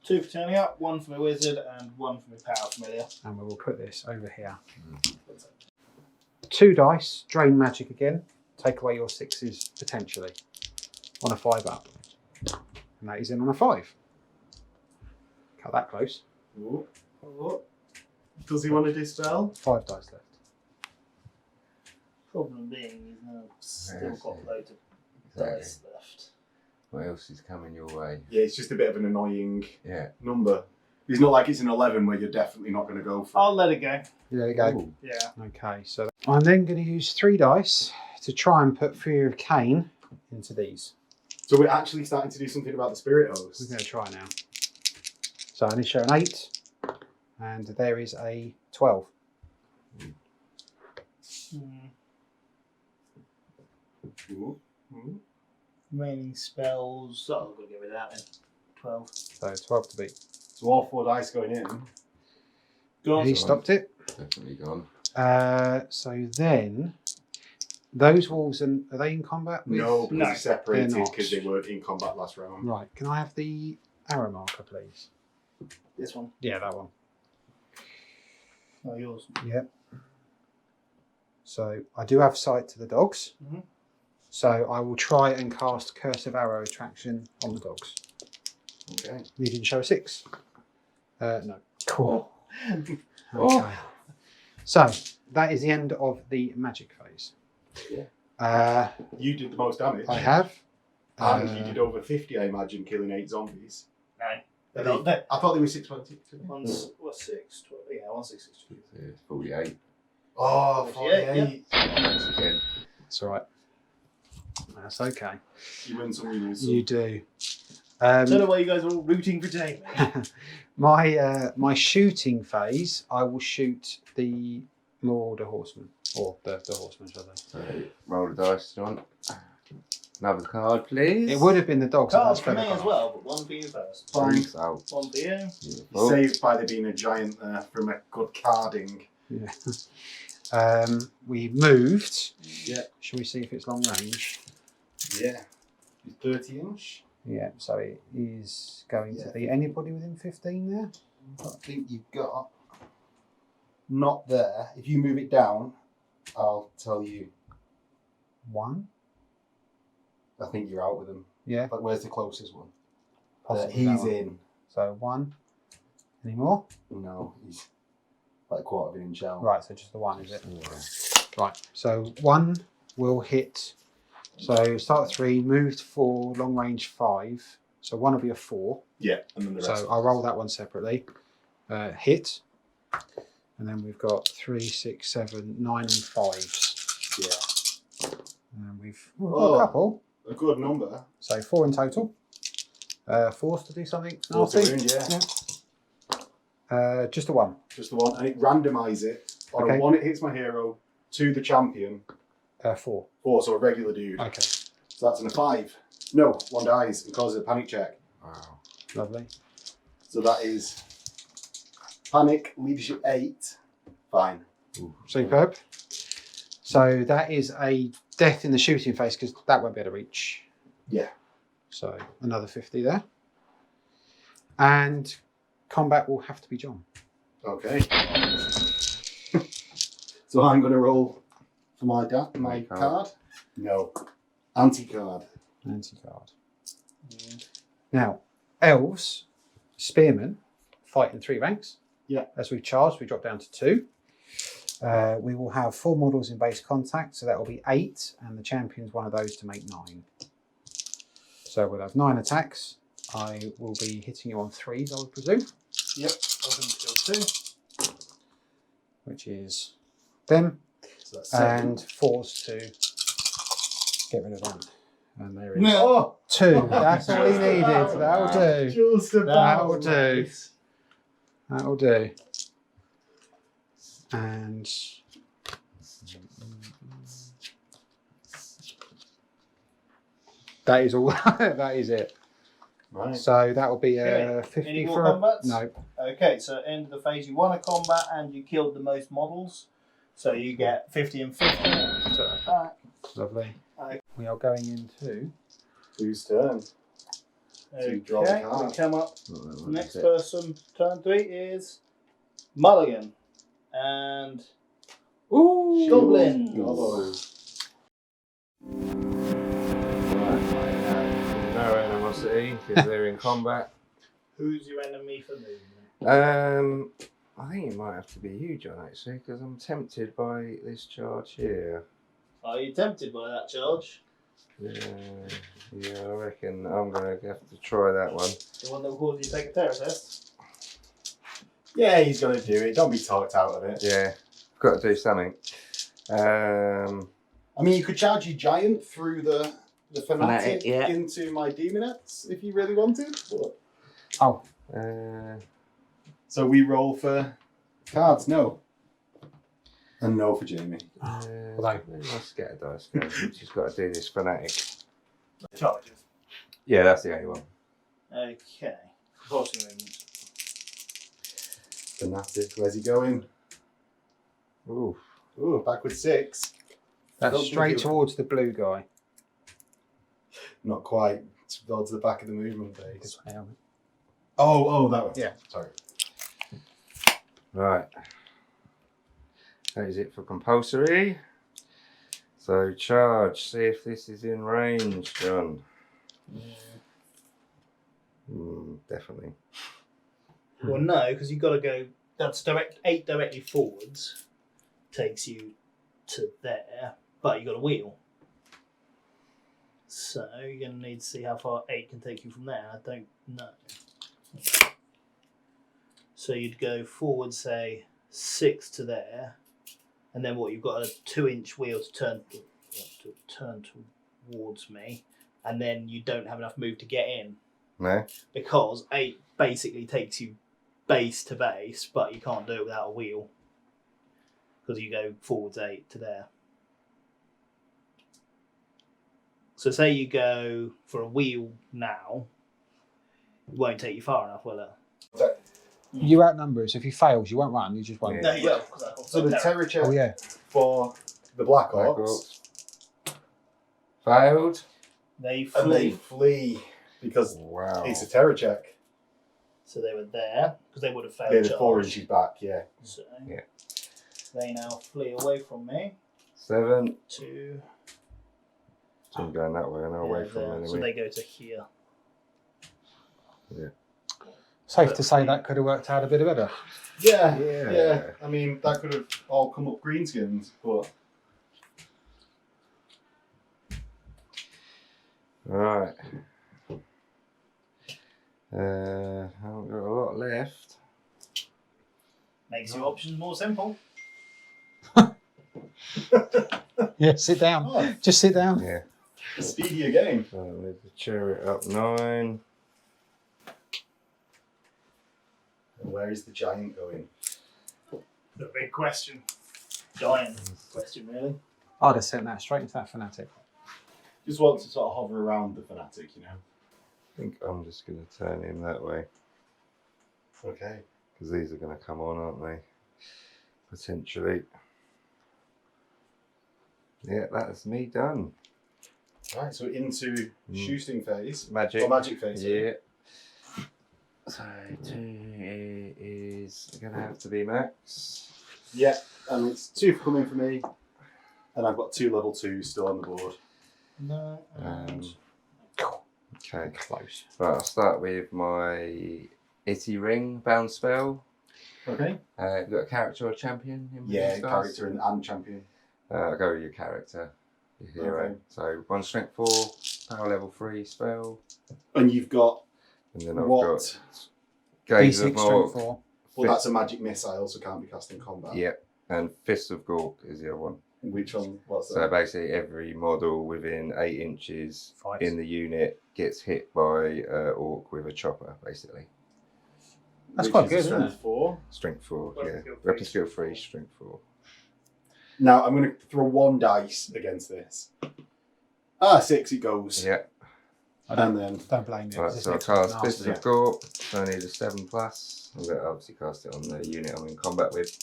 2 for turning up, 1 for my wizard, and 1 for my power familiar. And we will put this over here. 2 dice, drain magic again, take away your 6s potentially on a 5 up. And that is in on a 5. Cut that close. Ooh. Oh. Does he want to dispel? 5 dice left. Problem being, I've still Yes, got yeah. loads of Exactly. dice left. What else is coming your way? Yeah, it's just a bit of an annoying Yeah. number. It's not like it's an 11 where you're definitely not going to go for it. I'll let it go. There you go. Ooh. Yeah. Okay, so I'm then going to use 3 dice to try and put Fear of Cain into these. So we're actually starting to do something about the spirit We're host. going to try now. So I need to show an 8, and there is a 12. Ooh. Ooh. Remaining spells. Oh, I've got to get rid of that then. 12. So 12 to beat. So all 4 dice going in. Go on. He stopped it. Definitely gone. So then, those wolves, are they in combat? With? No, because No, they're separated they're not. because they weren't in combat last round. Right, can I have the arrow marker, please? This one. Yeah, that one. Oh, yours. Yep. So I do have sight to the dogs. Mhm. So I will try and cast Curse of Arrow Attraction on the dogs. Okay. You didn't show a 6? No. Cool. Okay. Oh. So that is the end of the magic phase. Yeah. You did the most damage. I have. And you did over 50, I imagine, killing 8 zombies. No. I They're not there. thought they were 6.2. One's what, 6, 12. Yeah, 1, 6, 6, 2. So it's 48. Oh, 48, 48. Once again. That's all right. That's okay. You win some, you lose some. You do. I don't know why you guys are all rooting for Jamie. My shooting phase, I will shoot the Marauder Horseman, or the Horseman, shall I say. So roll the dice, John. Another card, please. It would have been the dogs. Cards if for that's me better as card. well, but 1 for you first. Fine. So, 1 for you. beautiful. Saved by there being a giant there from a good carding. Yeah. We moved. Yeah. Shall we see if it's long range? Yeah. 30 inch. Yeah, so it is going to Yeah. be anybody within 15 there? I think you've got. Not there. If you move it down, I'll tell you. 1? I think you're out with them. Yeah, But where's the closest one? possibly that He's one. in. So 1. Any more? No, he's like a quarter of an inch out. Right, so just the 1, is it? Yeah. Right, so 1 will hit. So start 3, moved 4, long range 5. So 1 will be a 4. Yeah, and then the rest. So I'll roll that one separately. Hit. And then we've got 3, 6, 7, 9 and 5s. Yeah. And we've got a couple. a good number. So 4 in total. Forced to do something Force nasty. a wound, yeah. Just a 1. Just the one, and it randomise it. On Okay. a 1, it hits my hero. 2, the champion. 4. 4, so a regular dude. Okay. So that's in a 5. No, 1 dies and causes a panic check. Wow. Lovely. So that is panic, leadership 8. Fine. Superb. So that is a death in the shooting phase because that won't be able to reach. Yeah. So another 50 there. And combat will have to be John. Okay. So I'm going to roll for my Card. card. No. Anti-card. Anti-card. Now, elves, spearmen, fight in 3 ranks. Yeah. As we charge, we drop down to 2. We will have 4 models in base contact, so that will be 8, and the champion's one of those to make 9. So we'll have 9 attacks. I will be hitting you on 3s, I would presume. Yep. I can kill 2. Which is them, So that's 7. and 4s to get rid of them. And there is Oh! 2. That's all he needed. That'll do. Just about. That'll do. That'll do. And that is all. That is it. Right. So that will be Okay. 50 Any more for combats? no. Okay, so end of the phase, you won a combat and you killed the most models. So you get 50 and 50. So back. Lovely. Okay. We are going into Whose turn? So you draw the Okay, card. we come up. Oh, Next that's it. person, turn 3 is Mulligan. And Ooh. Goblins. Goblins. No animosity because they're in combat. Who's your enemy for movement? I think it might have to be you, John, actually, because I'm tempted by this charge here. Are you tempted by that charge? Yeah, I reckon I'm going to have to try that one. The one that will cause you to take a terror test? Yeah, he's going to do it. Don't be talked out of it. Yeah, got to do something. I mean, you could charge your giant through the fanatic Fanatic, yeah. into my demonettes if you really wanted. But... oh, So we roll for cards. No. And no for Jamie. Although- let's get a dice go. She's got to do this fanatic. Charges. Yeah, that's the only one. Okay. Forcing movement. Fanatic. Where's he going? Ooh. Ooh, backward 6. that's Don't straight give you- towards the blue guy. Not quite. Towards the back of the movement base. This way, Alan. Oh, that one. Yeah. Sorry. Right. That is it for compulsory. So charge. See if this is in range, John. Definitely. Well, no, because you've got to go. That's 8 directly forwards. Takes you to there, but you've got a wheel. So you're going to need to see how far 8 can take you from there. I don't know. So you'd go forward, say 6 to there, and then what? You've got a 2-inch wheel to turn towards me, and then you don't have enough move to get in No? because 8 basically takes you base to base, but you can't do it without a wheel because you go forwards 8 to there. So say you go for a wheel now, it won't take you far enough, will it? You outnumber us. If he fails, you won't run. You just won't. Yeah. No, you will. 'Cause I So the terror check Oh yeah. for the Black Black Orcs, Orcs. Failed. They and they flee. flee because Wow. it's a terror check. So they were there because they would have failed. They're the charge. 4 inches back, yeah. So Yeah. they now flee away from me 7. to So I'm going that way and away yeah, from there. enemy. So they go to here. Safe to say that could have worked out a bit better. Yeah, Yeah. yeah. I mean, that could have all come up greenskins, but Right. I haven't got a lot left. Makes your options more simple. Yeah, sit down. oh, Just sit down. Yeah. Speedy again. So with the chariot up 9. And where is the giant going? The big question. Giant question, really. I'd have sent that straight into that fanatic. Just want to sort of hover around the fanatic, you know. I think I'm just going to turn him that way. Okay. Because these are going to come on, aren't they? Potentially. Yeah, that's me done. Right, so into shooting phase. Magic. Or magic phase. Yeah. So 2 is going to have to be max. Yeah, and it's 2 coming for me. And I've got 2 level 2s still on the board. No. Okay. Close. Right, I'll start with my Itty Ring bound spell. Okay. You've got a character or a champion in Yeah, these guys? character and champion. I'll go with your character, your hero. Okay. So 1 strength 4, power level 3 spell. And you've got And then I've what? got Gaze of D6 strength Mork. 4. Well, that's a magic missile, so can't be cast in combat. Yep. And Fist of Gork is the other one. Which one? What's So that? basically every model within 8 inches Fights. in the unit gets hit by Orc with a chopper, basically. That's Which quite is good, a isn't strength it? 4. Strength 4, Weapon yeah. skill 3, Weapon skill 3, strength 4. strength 4. Now I'm going to throw 1 dice against this. 6 it goes. Yeah. And then Don't blame me. Right, 'cause so I'll this next one's cast Fist nasty. of Gork. So I need a 7+. I'm going to obviously cast it on the unit I'm in combat with.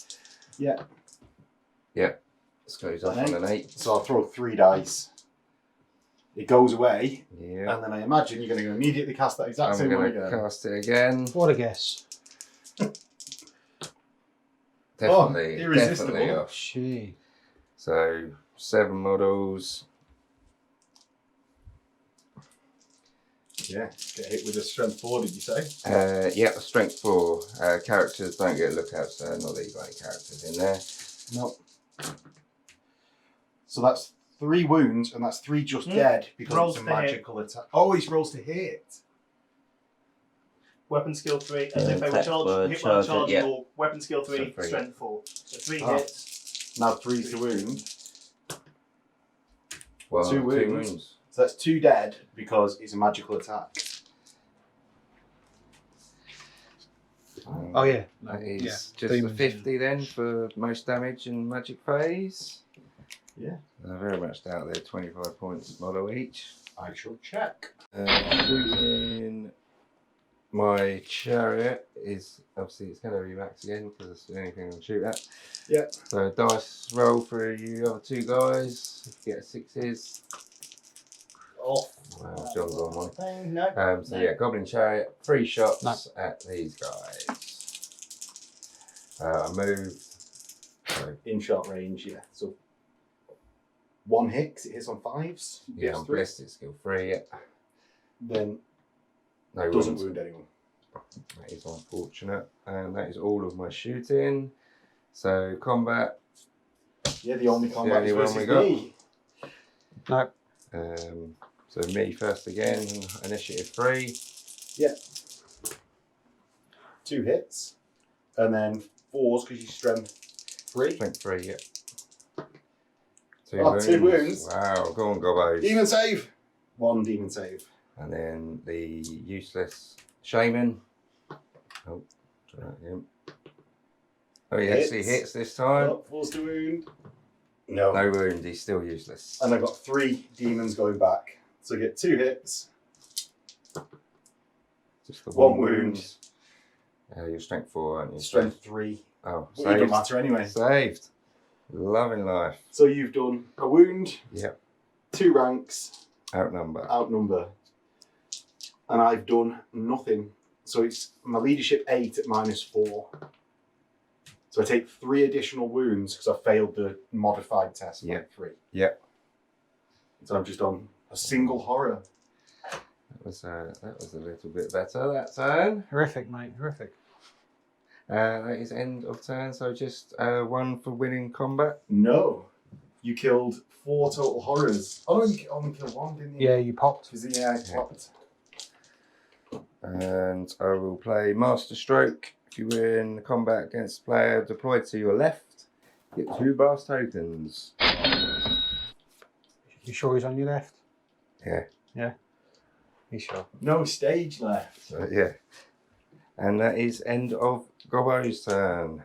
Yeah. Yeah. This goes off on an 8. So I'll throw 3 dice. It goes away, Yeah. and then I imagine you're going to immediately cast that exact I'm same one going to again. cast it again. What a guess. Definitely, irresistible. definitely off. Gee. So 7 models. Yeah, get hit with a strength 4, did you say? Yeah, strength 4. Characters don't get lookouts, so not that you've got any characters in there. No. So that's 3 wounds, and that's 3 just dead because Rolls it's a to hit. magical attack. Oh, he rolls to hit. Weapon skill 3, as if they were Attack charged, for hit by a charge, charge, yeah. or weapon skill 3, So 3. strength 4. So 3 Ah. hits. Now 3 to wound. Well, 2 wounds. So that's 2 dead because it's a magical attack. Oh, yeah. That is Yeah. just a Demons, 50 then for most damage in magic phase. Yeah. Very much out there, 25 points model each. I shall check. Shooting my chariot is obviously it's going to be max again because it's the only thing I can shoot at. Yeah. So dice roll for you other 2 guys. If you get 6s. Off. Wow, John's on one. No. So No. yeah, Goblin Chariot, 3 shots No. at these guys. I move. So, In short range, yeah. So 1 hit, 'cause it hits on 5s. yeah, Gets I'm 3. ballistic skill 3. Then No doesn't wounds. wound anyone. That is unfortunate, and that is all of my shooting. So combat. Yeah, the only combat only is one versus we got. me. No. So me first again. Initiative 3. 2 hits. And then 4s because you strength 3. Strength 3. Yeah. 2 Oh, wounds. 2 wounds. Wow, go on, Gobbos. Demon save. 1 demon save. And then the useless shaman. Oh, try that again. Oh, he actually hits this time. Oh, force to wound. No. No wound, he's still useless. And I've got 3 demons going back. So I get 2 hits. Just the 1 wound. You're strength 4, aren't you? Strength 3. Oh, But it don't saved. matter anyway. Saved. Loving life. So you've done a wound, Yep. 2 ranks, Outnumber. outnumber. And I've done nothing. So it's my leadership 8 at -4. So I take 3 additional wounds because I failed the modified test by 3. Yep. So I'm just on a single horror. That was a little bit better that turn. Horrific, mate. Horrific. That is end of turn, so just 1 for winning combat. No. You killed 4 total horrors. Oh no, you only killed 1, didn't you? Yeah, you popped. Because I popped. And I will play Master Stroke. If you win combat against a player deployed to your left, get 2 blast tokens. You sure he's on your left? Yeah. You sure? No stage left. So, yeah. And that is end of Gobbo's turn.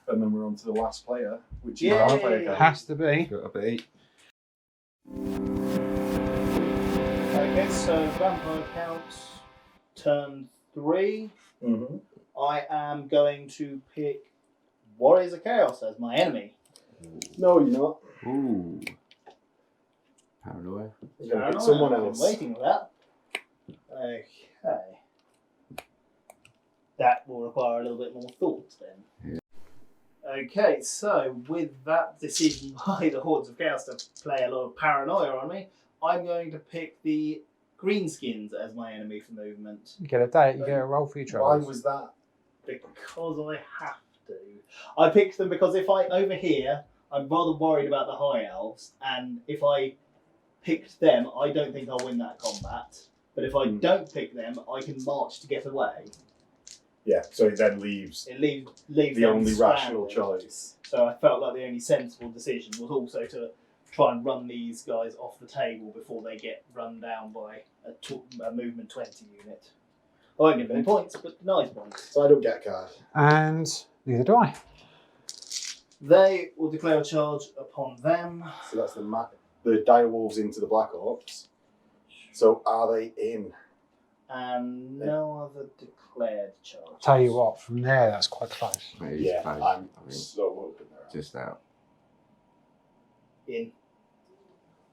And then we're on to the last player, which is Yay! our player guy. Has to be. Got to be. Okay, so vampire counts turn 3. Mm-hmm. I am going to pick Warriors of Chaos as my enemy. No, you're not. Ooh. Paranoia. You're going to pick someone I've been else. waiting for that. Okay. That will require a little bit more thought then. Okay, so with that decision by the Hordes of Chaos to play a lot of paranoia on me, I'm going to pick the Greenskins as my enemy for movement. You get a roll for your Why troubles. was that? Because I have to. I picked them because if I, over here, I'm rather worried about the High Elves, and if I picked them, I don't think I'll win that combat. But if I don't pick them, I can march to get away. Yeah, so it then leaves It leaves the them only rational stranded. choice. So I felt like the only sensible decision was also to try and run these guys off the table before they get run down by a movement 20 unit. I won't give them any points, but nice points. So I don't get a card. And neither do I. They will declare a charge upon them. So that's the dire wolves into the Black Orcs. So are they in? And no other declared charge. Tell you what, from there, that's quite close. It is Yeah, close, I'm I think. so hoping they're out. Just out. In.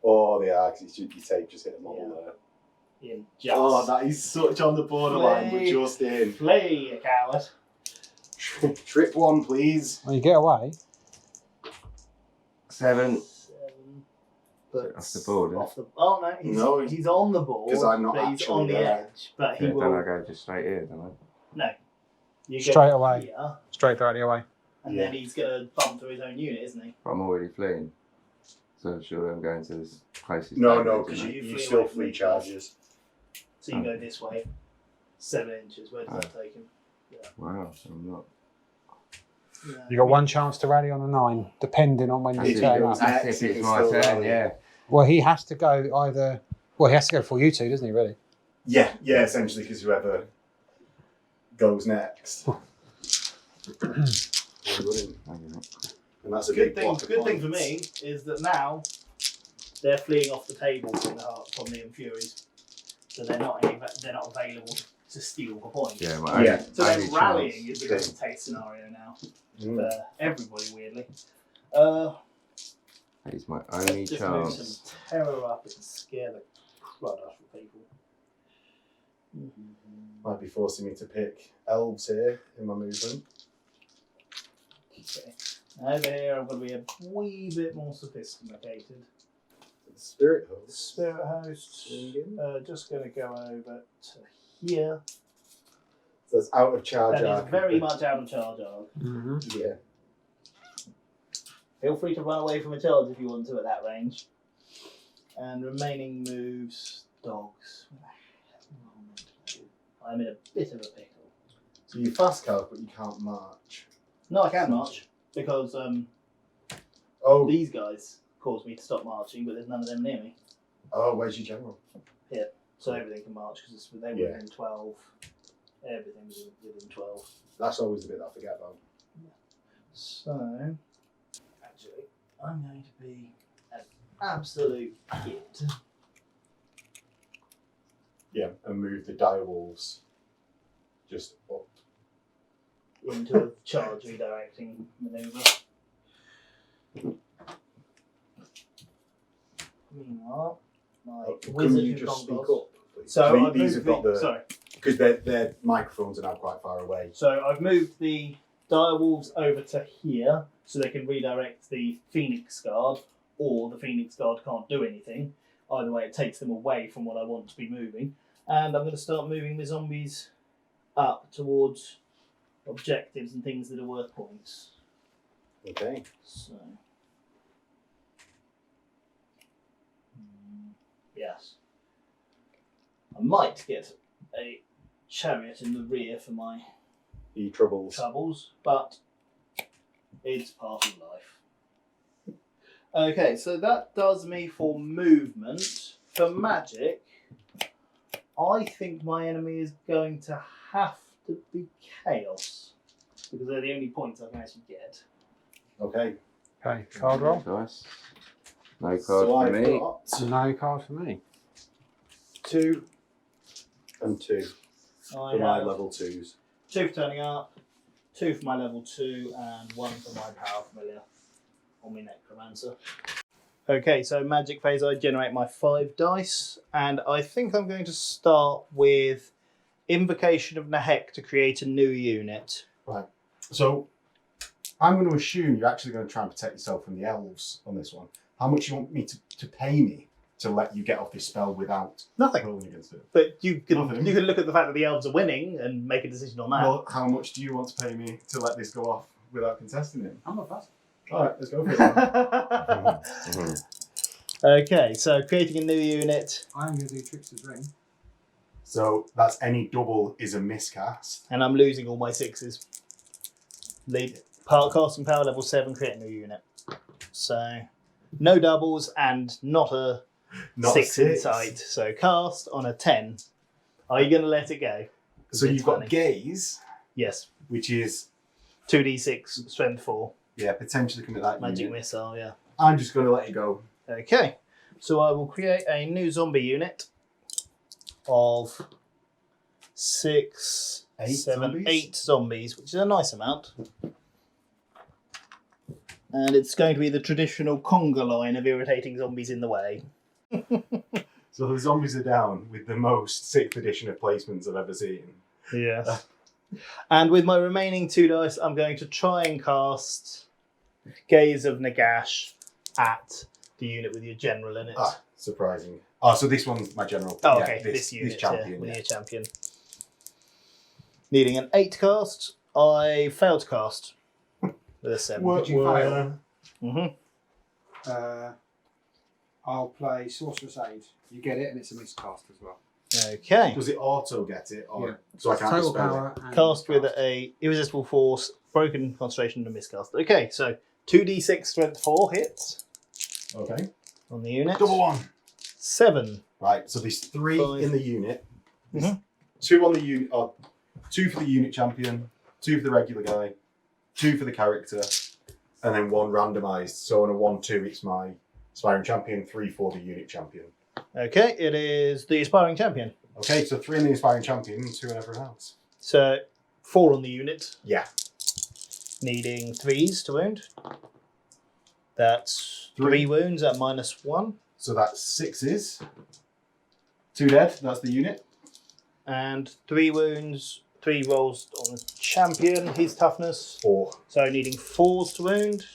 Oh, they are, because your tape just hit a model Yeah. there. In. Just. Oh, that is such on the borderline, but Play. just in. Play, you coward. Trip one, please. When you get away, 7. 7. But Off the board, isn't it? off the, oh no, No, he's on the board. 'cause I'm not but he's actually on the there. edge. But he Yeah, will. don't I go just straight here, don't I? You Straight go away. here, straight directly away. and Yeah. then he's going to bump through his own unit, isn't he? But I'm already fleeing. So surely I'm going to the closest. No, table, because isn't you it? you flee still away from free each other. charges. So you can go this way, 7 inches. Where does that take him? Wow, so I'm not. Yeah. You got one chance to rally on a 9, depending on when That's you If it, turn he up. goes that's next, if he it's can my still turn, rally. yeah. Well, he has to go either. Well, he has to go for you two, doesn't he? Really? Yeah, essentially, because whoever goes next. And that's a Good big thing. block of Good thing for points. me is that now they're fleeing off the table from the Furies, so they're not available to steal the point. Yeah, my Yeah. So only then rallying chance. is the best case scenario now Mm. for everybody. Weirdly, That is my only just move chance. some terror up and scare the crud out of people. Might be forcing me to pick elves here in my movement. Okay. Over here, I'm going to be a wee bit more sophisticated. Spirit host. Spirit host. Just going to go over to here. So that's out of charge. That is arc. very much out of charge arc. Mm-hmm. Yeah. Feel free to run away from a charge if you want to at that range. And remaining moves, dogs. I'm in a bit of a pickle. So you fast card, but you can't march. No, I can march because Oh, these guys caused me to stop marching, but there's none of them near me. where's your general? So everything can march because they were Yeah. within 12. Everything's within 12. That's always the bit that I forget about. So, actually, I'm going to be an absolute kid. Yeah, and move the dire wolves just up. Into a charge redirecting maneuver. Meanwhile, my Can wizard you who's just gone speak gods- up, please? So I've these moved have got the sorry. because their microphones are now quite far away. So I've moved the dire wolves over to here so they can redirect the Phoenix Guard, or the Phoenix Guard can't do anything. Either way, it takes them away from what I want to be moving. And I'm going to start moving the zombies up towards objectives and things that are worth points. Okay. So, yes. I might get a chariot in the rear for my The troubles. troubles, but it's part of life. Okay, so that does me for movement. for magic, I think my enemy is going to have to be chaos because they're the only points I can actually get. Okay. Okay, card roll. Dice. No card So for I've me. got No card for me. 2 and 2 I for my have level 2s. 2 for turning up, 2 for my level 2, and 1 for my power familiar on my necromancer. Okay, so magic phase, I generate my 5 dice, and I think I'm going to start with Invocation of Nahek to create a new unit. Right. So I'm going to assume you're actually going to try and protect yourself from the elves on this one. How much you want me to pay me to let you get off this spell without Nothing. rolling against it? But you can Nothing. look at the fact that the elves are winning and make a decision on that. Well, how much do you want to pay me to let this go off without contesting it? I'm not fast. All right, let's go for it. Then. Okay, so creating a new unit, I'm going to do Trickster's Ring. So that's any double is a miscast. and I'm losing all my 6s. Lead casting power level 7, create a new unit. So no doubles and not a Not 6 in 6. sight. So cast on a 10. Are you going to let it go? So It's you've got funny. gaze, Yes. which is 2d6, strength 4, potentially commit that magic unit. missile, yeah. I'm just going to let it go. Okay, so I will create a new zombie unit of 6, 8 7, zombies? 8 zombies, which is a nice amount. And it's going to be the traditional conga line of irritating zombies in the way. So the zombies are down with the most 6th edition of placements I've ever seen. Yes. And with my remaining 2 dice, I'm going to try and cast Gaze of Nagash at the unit with your general in it. Ah, surprising. Oh, so this one's my general. Oh, Yeah, okay, this unit this champion. with Yeah. your champion. Needing an 8 cast, I failed to cast with a 7. What- Did you what- fail? Mm-hmm. I'll play Sorcerer's Aid. You get it, and it's a miscast as well. Okay. Does it auto get it? Or, Yeah. So I can't Total dispel power it? and Cast with miscast. a irresistible force, broken concentration, and a miscast. Okay, so 2d6 strength 4 hits Okay. on the unit. Double 1. 7. Right, so there's 3 5. in the unit. There's Mhm. 2 on the unit, 2 for the unit champion, 2 for the regular guy, 2 for the character, and then 1 randomised. So on a 1-2, it's my aspiring champion, 3 for the unit champion. Okay, it is the aspiring champion. Okay, so 3 in the aspiring champion and 2 in everyone else. So 4 on the unit, Yeah. needing 3s to wound. That's 3 3. wounds at -1. So that's 6s. 2 dead, that's the unit. And 3 wounds, 3 rolls on the champion, his toughness. 4. So needing 4s to wound.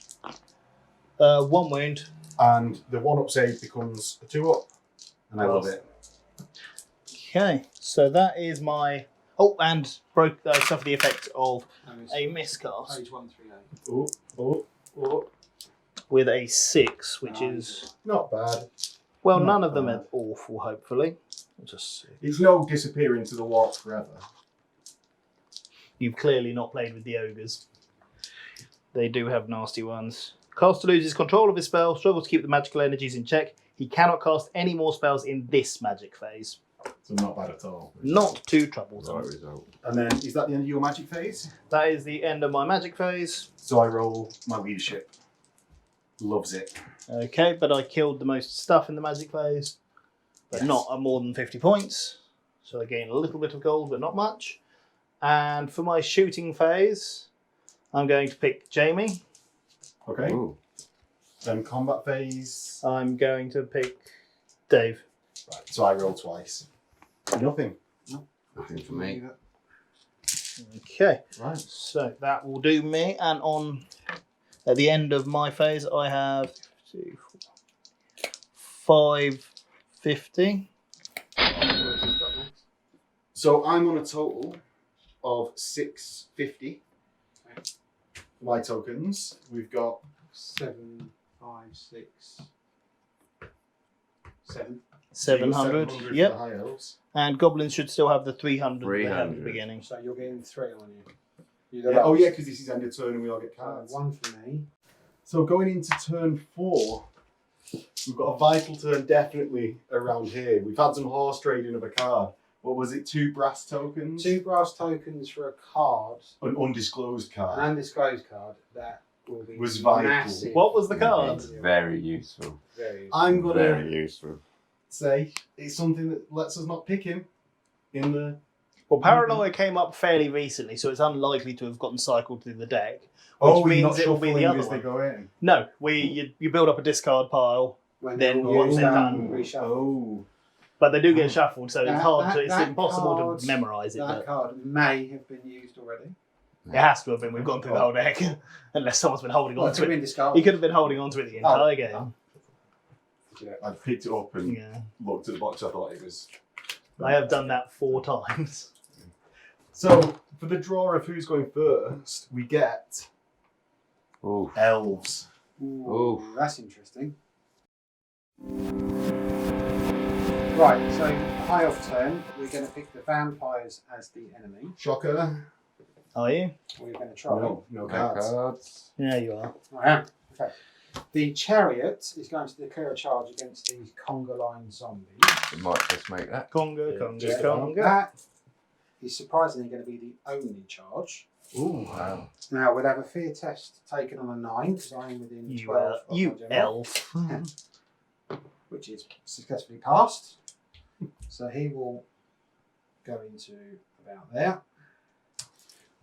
1 wound. And the 1-up save becomes a 2-up. And I love it. Okay, so that is my... Oh, and suffer the effect of And it's a miscast page 138. Oh, oh, oh. with a 6, which Nice. is... Not bad. Well, Not none of them bad. are awful, hopefully. Just It's no disappear into the warp forever. You've clearly not played with the ogres. They do have nasty ones. Caster loses control of his spell, struggles to keep the magical energies in check. He cannot cast any more spells in this magic phase. So not bad at all. Not too troublesome. Right result. And then, is that the end of your magic phase? That is the end of my magic phase. So I roll my leadership. Loves it. Okay, but I killed the most stuff in the magic phase. But Yes. not at more than 50 points. So I gain a little bit of gold, but not much. And for my shooting phase, I'm going to pick Jamie. Okay. Ooh. Then combat phase. I'm going to pick Dave. Right. So I roll twice. Nothing. Nothing for me. Okay. Right. So that will do me. And at the end of my phase, I have 550. So I'm on a total of 650 for my tokens. We've got 7, 5, 6, 7. 700. for the Yep. high elves. And goblins should still have the 300 they had at the 300. beginning. So you're getting 3 on you. Yeah. Oh yeah, because this is end of turn and we all get cards. 1 for me. So going into turn 4, We've got a vital turn definitely around here. We've had some horse trading of a card. What was it? 2 brass tokens? 2 brass tokens for a card, An undisclosed card. an undisclosed card that will be Was vital. massive. What was the card? It's very useful. Very I'm going to Very useful. say it's something that lets us not pick him in the... Well, Paranoia came up fairly recently, so it's unlikely to have gotten cycled through the deck. Oh, means you're not it will be the shuffling other as they one. go in? No, you build up a discard pile, When Then they're once used, they're done, done- reshuffle. Oh. but they do get shuffled, so it's That- hard that- to. It's that impossible card- to memorise it. That But card may have been used already. it has to have been. We've gone through the whole deck, unless someone's been holding on to it. Discard. He could have been holding on to it the entire game. Oh. I picked it up and Yeah, looked at the box. I thought it was... I have done that 4 times. So, for the draw of who's going first, we get Ooh. elves. Ooh, that's interesting. Right, so high off turn, we're going to pick the vampires as the enemy. Shocker. Are you? We're going to try. No No cards. cards. Yeah, you are. I am. Okay. The chariot is going to declare a charge against these conga line zombies. We might just make that. Conga, Yeah, conga, just conga. That is surprisingly going to be the only charge. Ooh. Wow. Now we'll have a fear test taken on a 9 because I am within You, 12 of you my general, elf. which is successfully passed. So he will go into about there.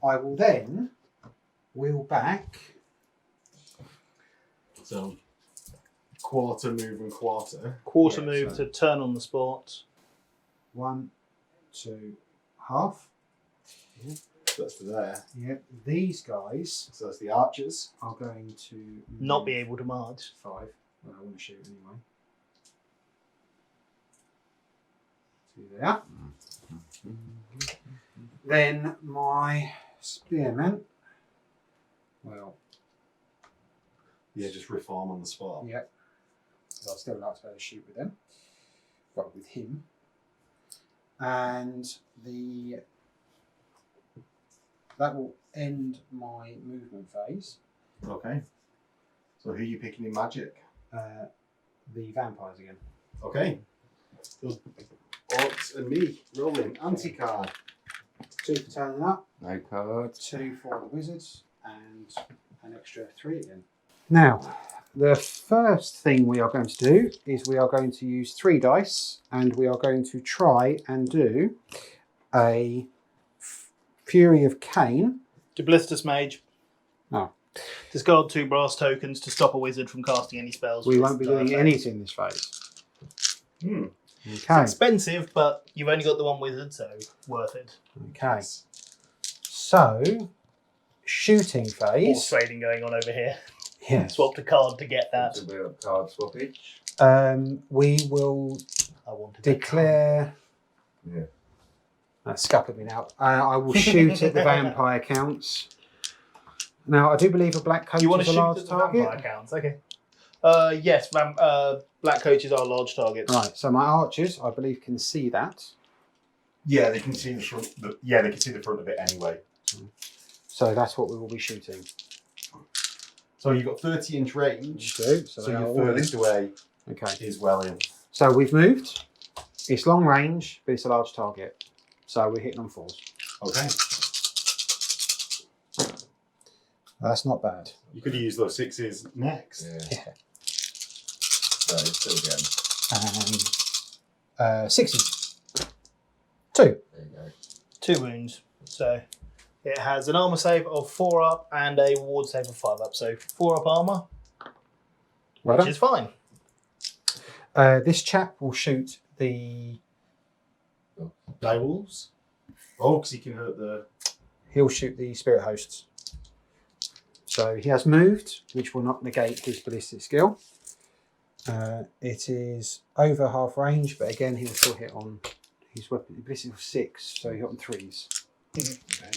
I will then wheel back. So, quarter move and quarter. Quarter Yeah, move so- to turn on the spot. 1, 2, half. So that's to there. Yep. These guys So that's the archers. are going to Not move be able to march. 5. Well, I want to shoot anyway. To there. Then my spearmen. Well, Yeah, just reform on the spot. yep. I'd still like to be able to shoot with them. But with him. And that will end my movement phase. Okay. So who are you picking in magic? The vampires again. Okay. So, Orcs and me rolling anti-card. 2 for turning up. No cards. 2 for the wizards, and an extra 3 again. Now, the first thing we are going to do is we are going to use 3 dice, and we are going to try and do a Fury of Cain. Duplicitous Mage. No. Discard 2 brass tokens to stop a wizard from casting any spells. We with won't be its doing effect. anything this phase. It's Okay. expensive, but you've only got the 1 wizard, so worth it. Okay. So, shooting Horse phase. trading going on over here. Yes. Swapped a card to get that. It's a bit of card swappage. We will I wanted that declare. Yeah. That scuppered me now. I will shoot at the vampire counts. Now, I do believe a black coach You want is to a shoot large at the target. vampire counts? Okay. Yes, black coaches are large targets. Right, so my archers, I believe, can see that. Yeah, they can see the front. They can see the front of it anyway. So that's what we will be shooting. So you've got 30-inch range. So So they are your all in. furthest away Okay. is well in. So we've moved. It's long range, but it's a large target. So we're hitting on 4s. Okay. That's not bad. You could use those 6s next. Yeah. Yeah. So it's still again. And 6s. 2. There you go. 2 wounds. So it has an armor save of 4 up and a ward save of 5 up. So 4 up armor, Well which done. is fine. This chap will shoot the. Direwolves? Oh, because he can hurt the... He'll shoot the spirit hosts. So he has moved, which will not negate his ballistic skill. It is over half range, but again, he'll still hit on his weapon. Ballistic of 6, so he hit on 3s. Okay.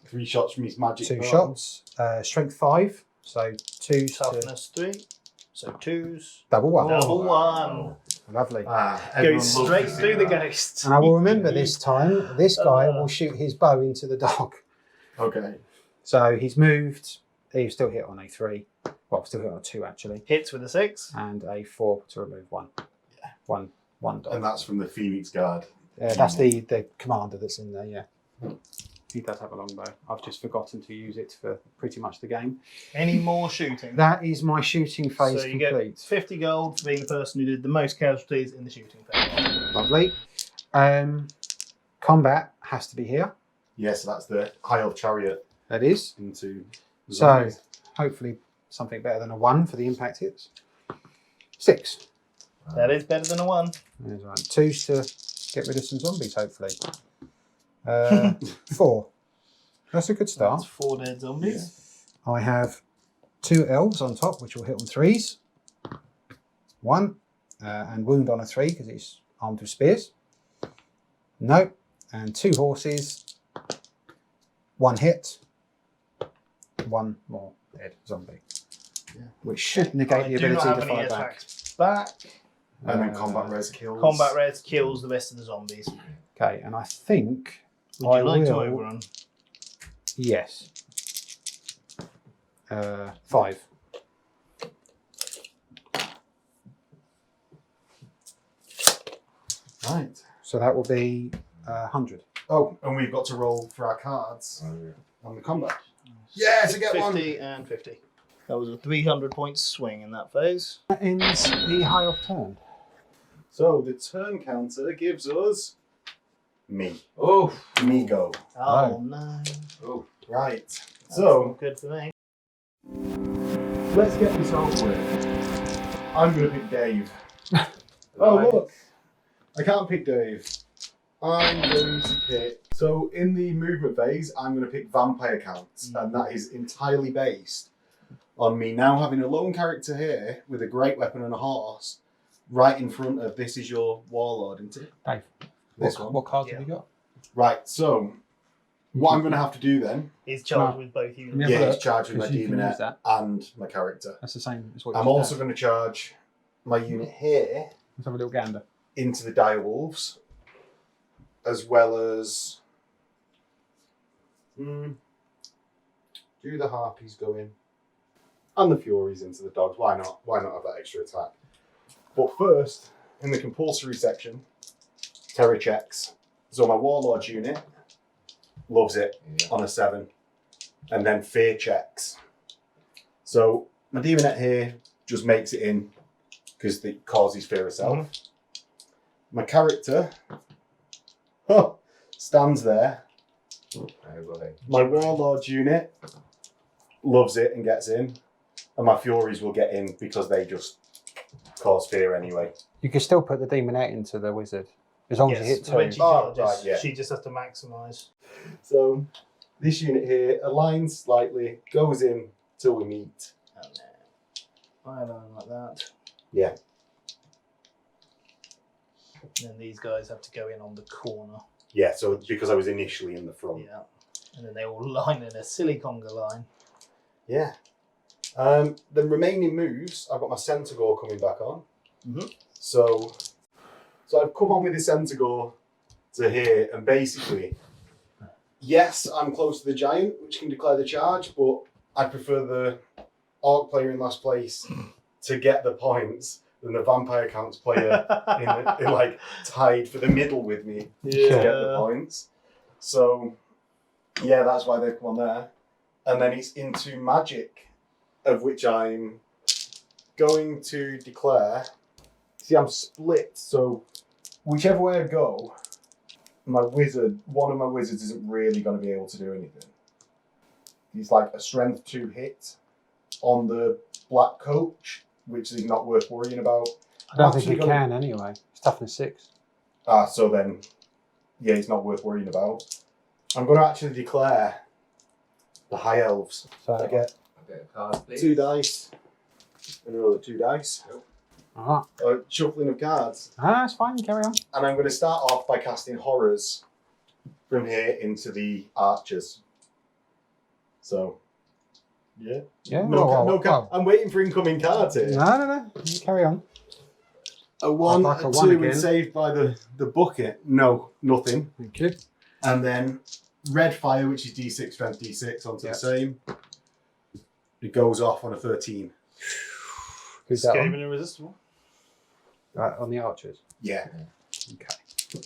3 shots from his magic 2 bow. shots. Strength 5, so 2 to Toughness 3. So 2s. double 1. Double 1. Lovely. Everyone Goes loves straight to see through the that. ghost. And I will remember this time, this guy will shoot his bow into the dog. Okay. So he's moved You still hit on a 3. Well, still hit on a 2 actually, Hits with a 6. and a 4 to remove 1. Yeah. One dog. And that's from the Phoenix Guard. That's the commander that's in there. Yeah. He does have a longbow. I've just forgotten to use it for pretty much the game. Any more shooting? That is my shooting phase So you complete. get 50 gold for being the person who did the most casualties in the shooting phase. Lovely. Combat has to be here. Yes, that's the High Elf Chariot That is. into the So zombies. hopefully something better than a 1 for the impact hits. 6. That is better than a 1. There's right. 2's to get rid of some zombies, hopefully. 4. That's a good start. That's 4 dead zombies. I have 2 elves on top, which will hit on 3s. 1. And wound on a 3 because he's armed with spears. No. And 2 horses. 1 hit. 1 more dead zombie. Yeah. Which should negate I the do not ability have to any fire back. attacks back. And then combat res kills. Combat res kills the rest of the zombies. Okay, and I think Would you like to will- overrun? Yes. 5. Right. So that will be 100. Oh, and we've got to roll for our cards Oh, yeah. on the combat. Yes, I get 50 one. and 50. That was a 300 point swing in that phase. That ends the high off turn. So the turn counter gives us me. Oh, Me go. Oh no. oh. Right. That's So not good for me. let's get this over with. I'm going to pick Dave. Oh, look. I can't pick Dave. I'm going to pick... So in the movement phase, I'm going to pick Vampire Counts. And that is entirely based on me now having a lone character here with a great weapon and a horse right in front of this is your warlord, isn't it? Dave, This one. what cards Yeah. have you got? Right, so what I'm going to have to do then... He's charged No. with both units. Yeah, Yeah, but- it's charged with my 'cause you can use demonette that. and my character. That's the same as what I'm you also said. going to charge my unit here Let's have a little gander. into the dire wolves, as well as do the harpies go in, and the furies into the dogs. Why not? Why not have that extra attack? But first, in the compulsory section, terror checks. So my warlord unit loves it Yeah. on a 7, and then fear checks. So my demonette here just makes it in because it causes fear itself. My character stands there. Oh, boy. My warlord unit loves it and gets in, and my furies will get in because they just cause fear anyway. You can still put the demonette into the wizard as long as you hit so when 2. she Oh, charges, right, yeah. she just has to maximise. So this unit here aligns slightly, goes in till we meet. Oh no. I don't like that. Yeah. And then these guys have to go in on the corner. Yeah, so it's because I was initially in the front. Yeah. And then they all line in a silly conga line. Yeah. The remaining moves, I've got my Centaur coming back on. Mhm. So I've come on with the Centaur to here, and basically, yes, I'm close to the giant, which can declare the charge, but I prefer the Orc player in last place to get the points than the Vampire Counts player in like tied for the middle with me to get the points. So yeah, that's why they've come on there. And then it's into magic, of which I'm going to declare. See, I'm split, so whichever way I go, my wizard, one of my wizards isn't really going to be able to do anything. He's like a strength 2 hit on the black coach, which is not worth worrying about. I don't think Actually you gonna- can anyway. It's toughness 6. So then, yeah, it's not worth worrying about. I'm going to actually declare the high elves. So I get A bit of cards, please. 2 dice, and another 2 dice. ah, Shuffling of cards. that's fine. Carry on. And I'm going to start off by casting horrors from here into the archers. So, yeah. Yeah. No, well, no, well, I'm waiting for incoming cards here. no. You carry on. A 1, I'd like a a 2, 1 and again. saved by the bucket. No, nothing. Thank you. And then red fire, which is D6 strength D6 onto Yeah. the same. It goes off on a 13. Who's that Escape on? and irresistible. On the archers. Yeah. Okay.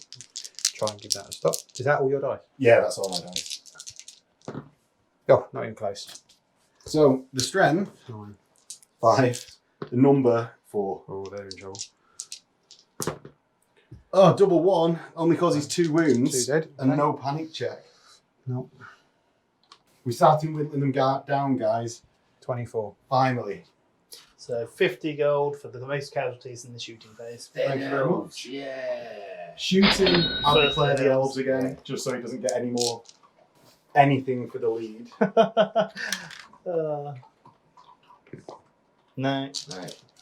Try and give that a stop. Is that all your dice? Yeah, that's all my dice. Oh, not even close. So the strength, 9. 5. The number, 4. Oh, they're in trouble. Oh, double 1, only causes 2 wounds. 2 dead. And Okay. no panic check. No. We're starting whittling them down, guys. 24. Finally. So 50 gold for the most casualties in the shooting phase. Thank you very much. Yeah. Shooting, I'll First declare the elves. elves again, just so he doesn't get any more anything for the lead. No.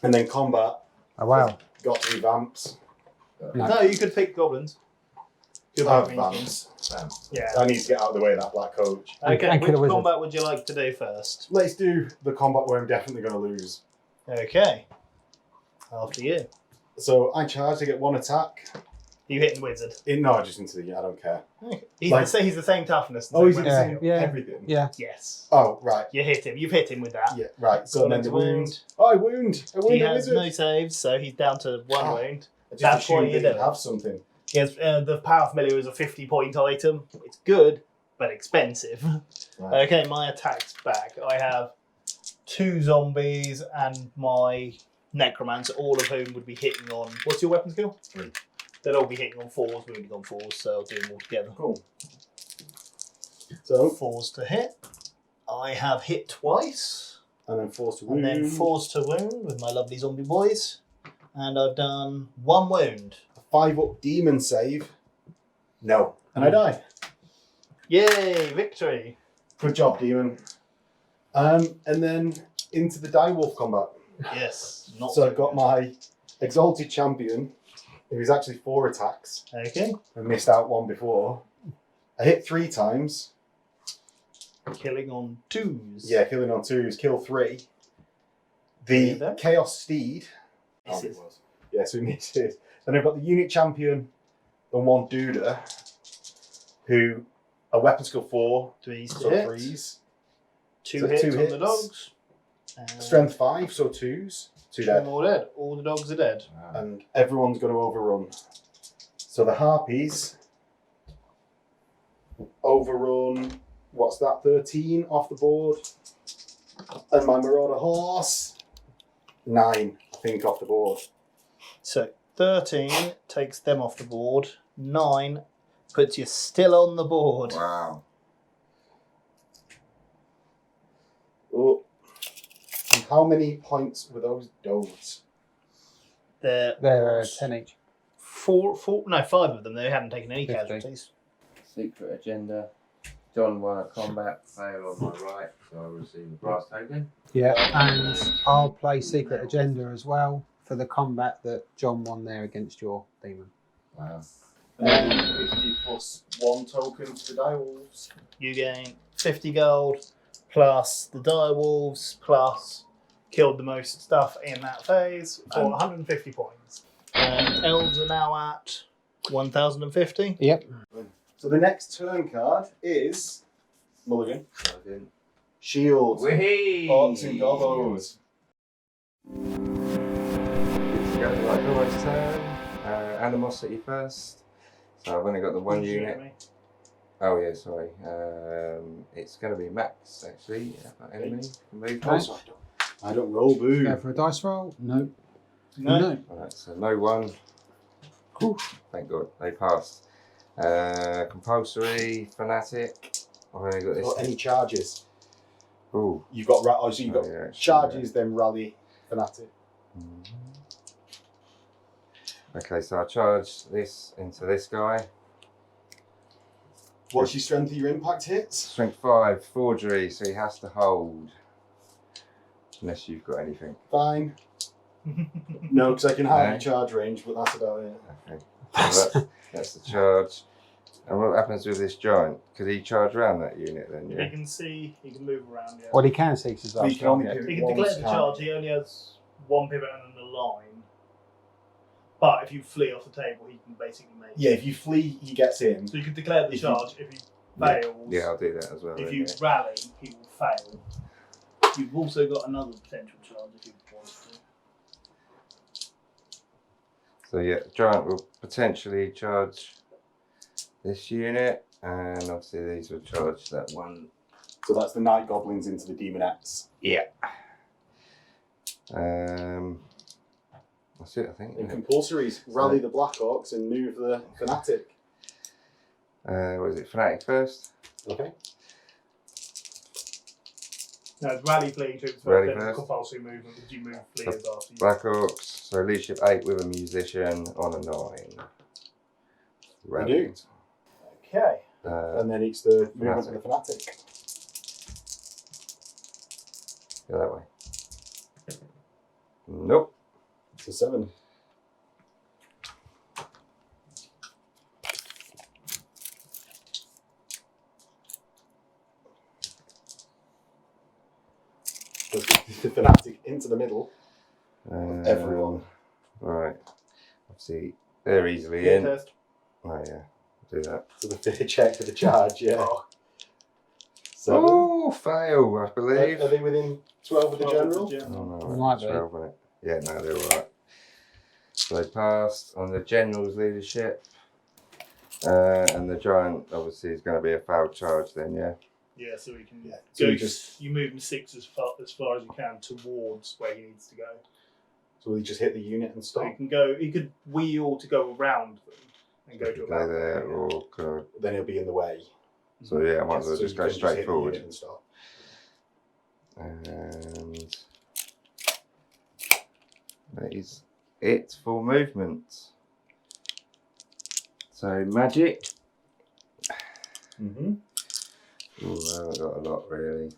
And then combat, Oh, wow. got 3 vamps. No, you could pick goblins. Good Oh, pick vamps. Yeah. I need to get out of the way of that black coach. Okay, And which kill a wizard. combat would you like to do first? Let's do the combat where I'm definitely going to lose. Okay. After you. So I charge to get 1 attack. You hit the wizard. No, just into the, I don't care. Okay. He's, Like- he's the same toughness. and Oh, he's same in the weapon same Yeah. everything? Yeah. Yes. Oh, right. You hit him. You've hit him with that. Yeah, right. So Got then him the to wound. Oh, I wound. I wound He a has wizard. no saves, so he's down to 1 Ah. wound. I just That's why assumed you that did he'd it. have something. Yes, the power familiar is a 50-point item. It's good, but expensive. Right. Okay, my attack's back. I have 2 zombies and my necromancer, all of whom would be hitting on. What's your weapon skill? 3. They'll all be hitting on 4s, wounding on 4s, so I'll do them all together. Cool. So, 4s to hit. I have hit twice, and then force to wound. and then 4s to wound with my lovely zombie boys. And I've done 1 wound. A 5-up demon save. No. And I die. Yay, victory! Good job, demon. And then into the direwolf combat. Yes, not So I've got my exalted champion, who's actually 4 attacks. Okay, I missed out 1 before. I hit 3 times. killing on 2s. Yeah, killing on 2s, kill 3. Three of The them? Chaos Steed. Misses. Yeah, so he misses. Then I've got the unit champion, the 1 Duda, who a weapon skill 4, 3s to so hit. 3s. 2 So hits 2 on hits. the dogs. Strength 5, so 2s. 2 dead. All dead. All the dogs are dead. And everyone's going to overrun. So the harpies overrun, what's that, 13 off the board. And my marauder horse, 9, I think, off the board. So 13 takes them off the board. 9 puts you still on the board. Wow. Oh. And how many points were those dogs? There They're was 10 each. 5 of them. They hadn't taken any 50. casualties. Secret agenda. John won a combat fail on my right, so I receive a brass token. Yeah, and I'll play Secret Agenda as well for the combat that John won there against your demon. Wow. And then 50 plus 1 token to the direwolves. You gain 50 gold plus the direwolves plus killed the most stuff in that phase for 150 points. And elves are now at 1050. Yep. So the next turn card is Mulligan. I didn't. Shield. Whee! Orcs and Goblins. Right, almost turn. Animosity first. So I've only got the 1 unit. Oh yeah, sorry. It's going to be max actually. Enemy movement. Right. I don't roll, boo. Go for a dice roll? No. No. Alright, so no 1. Whew, thank God, they passed. Compulsory, fanatic. I've only got this. Or any charges. Ooh. You've got so you've got yeah, charges, then rally, fanatic. Okay, so I charge this into this guy. What's your strength of your impact hits? Strength 5, forgery, so he has to hold. Unless you've got anything. Fine. No, because I can have No. a charge range, but that's about it. Okay. So that's the charge. And what happens with this giant? Could he charge around that unit then? You Yeah. can see, he can move around. Yeah. Well, he can see his But you can only yeah. pivot He can once, declare the can't charge. you? He only has 1 pivot and then a line. But if you flee off the table, he can basically make. Yeah, if you flee, he gets in. So you can declare the If you- charge. If he fails, Yeah, I'll do that as well. if then, you yeah. rally, he will fail. You've also got another potential charge if you want to. So yeah, giant will potentially charge this unit, and obviously these will charge that one. So that's the Night Goblins into the Demonettes. Yeah. That's it, I think. And compulsories, rally the Black Orcs and move the Fanatic. What is it, Fanatic first? Okay. No, it's rally fleeing troops Rally first, then first. compulsory movement, because you move fleers after you. Black Orcs, so leadership 8 with a musician on a 9. We do. Okay. And then it's the movement of the Fanatic. Go that way. Nope. So 7. The Fanatic into the middle. Everyone. Right. Obviously, they're easily Yeah, in. first. Oh yeah, do that. So the fear check for the charge, yeah. Oh. 7. Oh, fail, I believe. Are they within 12 of the 12 general? of the general. Oh, no, Might it's be. 12, isn't it? Yeah, no, they're alright. So they passed on the general's leadership. And the giant obviously is going to be a failed charge then, yeah. Yeah, so we can Yeah, so go. you just- You move him 6 as far as you can towards where he needs to go. So will he just hit the unit and So stop? he can go. He could wheel to go around them and go to Go about there or could. Then he'll be in the way. So yeah, I might as well So just you go can straight hit the forward. unit and stop. And that is it for movement. So magic. Mm-hmm. Ooh, I haven't got a lot really.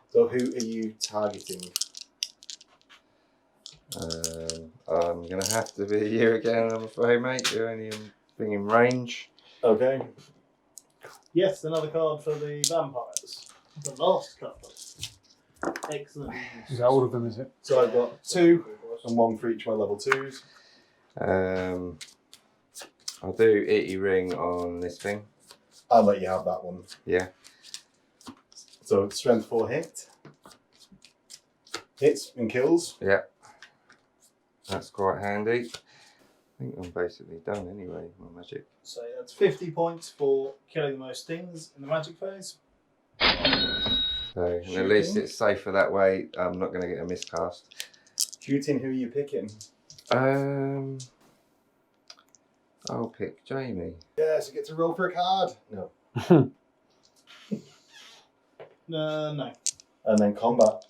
So who are you targeting? I'm gonna have to be you again, I'm afraid, mate. You're only thing in range. Okay. Yes, another card for the vampires. The last card. Excellent. Is that all of them, is it? So I've got 2 and 1 for each of my level 2s. I'll do Itty Ring on this thing. I'll let you have that one. Yeah. So strength 4 hit. Hits and kills. Yeah. That's quite handy. I think I'm basically done anyway, my magic. So that's 50 points for killing the most things in the magic phase. So and at least it's safer that way. I'm not going to get a miscast. Shooting, who are you picking? I'll pick Jamie. Yes, you get to roll for a card. No. No. And then combat.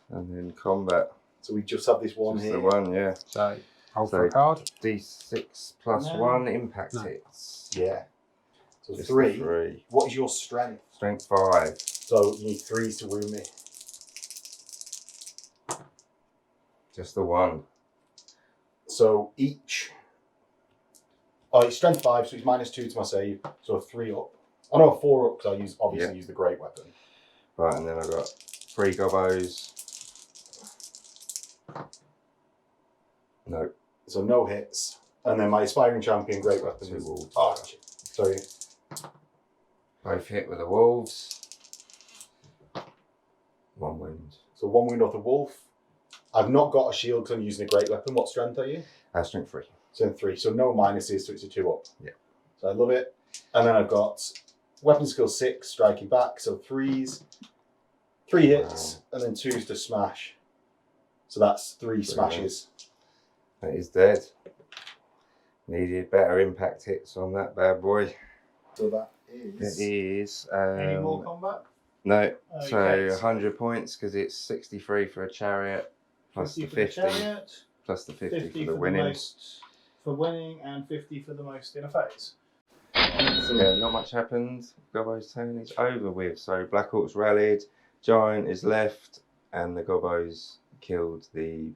And then combat. So we just have this one Just here. the one, yeah. So, hold So- for a card. D6 plus No. 1 impact No. hits. Yeah. So Just 3. the 3. What is your strength? Strength 5. So you need 3 to wound me. Just the 1. So each. Oh, it's strength 5, so it's -2 to my save. So 3 up. Oh no, 4 up because I obviously use the great weapon. Right, and then I've got 3 gobos. No. So no hits. And then my aspiring champion, great weapon. 2 wolves. Oh, sorry. Both hit with the wolves. 1 wound. So 1 wound off the wolf. I've not got a shield because I'm using a great weapon. What strength are you? Strength 3. Strength 3. So no minuses, so it's a 2 up. Yeah. So I love it. And then I've got weapon skill 6, striking back. So 3s. 3 hits, and then 2s to smash. So that's 3 smashes. That is dead. Needed better impact hits on that bad boy. So that It is. is. Any more combat? No. So Okay. 100 points because it's 63 for a chariot, plus 50 the for the 50, chariot, plus the 50, 50 for the winning. most for winning, and 50 for the most in a phase. So yeah, not much happened. Gobbo's turn is over with. So Black Orcs rallied, Giant is left, and the Gobbos killed the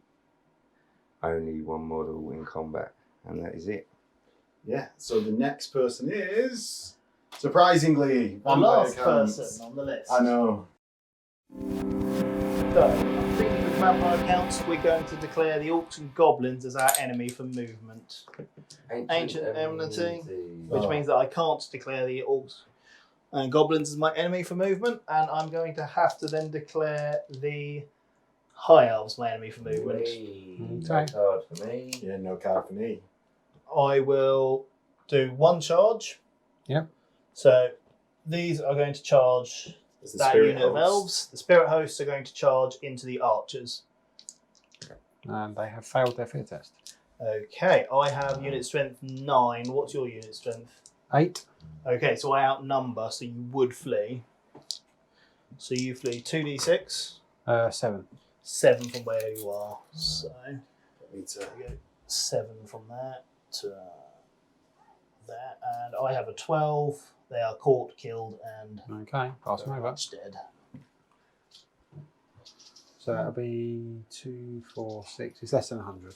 only one model in combat, and that is it. Yeah, so the next person is. Surprisingly, The Vampire last Counts. person on the list. I know. So, I think with vampire counts, we're going to declare the Orcs and Goblins as our enemy for movement. Ancient enmity, which Oh. means that I can't declare the Orcs. And Goblins is my enemy for movement, and I'm going to have to then declare the High Elves my enemy for movement. No card for me. Yeah, no card for me. I will do one charge. Yep. So these are going to charge There's the that spirit unit of host. elves. The spirit hosts are going to charge into the archers. And they have failed their fear test. Okay, I have unit strength 9. What's your unit strength? 8. Okay, so I outnumber, so you would flee. So you flee 2d6, 7. 7 from where you are. So Me too. there we go. 7 from that to that. And I have a 12. They are caught, killed, and Okay, pass them very over. much dead. So that'll be 2, 4, 6. It's less than 100.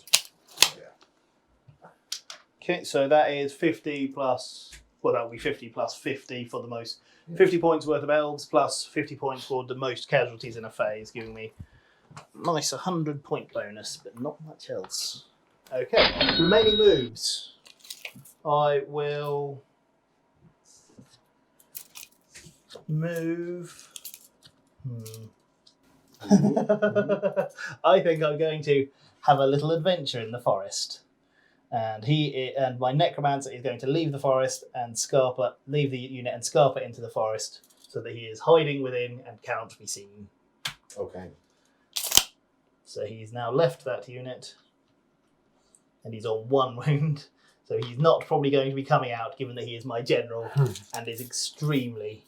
Okay, so that is 50 plus, well, that will be 50 plus 50 for the most, 50 points worth of elves plus 50 points for the most casualties in a phase, giving me a nice 100 point bonus, but not much else. Okay, remaining moves. I will move. I think I'm going to have a little adventure in the forest. And my necromancer is going to leave the forest and leave the unit and Scarpa into the forest so that he is hiding within and cannot be seen. Okay. So he's now left that unit and he's on 1 wound. So he's not probably going to be coming out given that he is my general and is extremely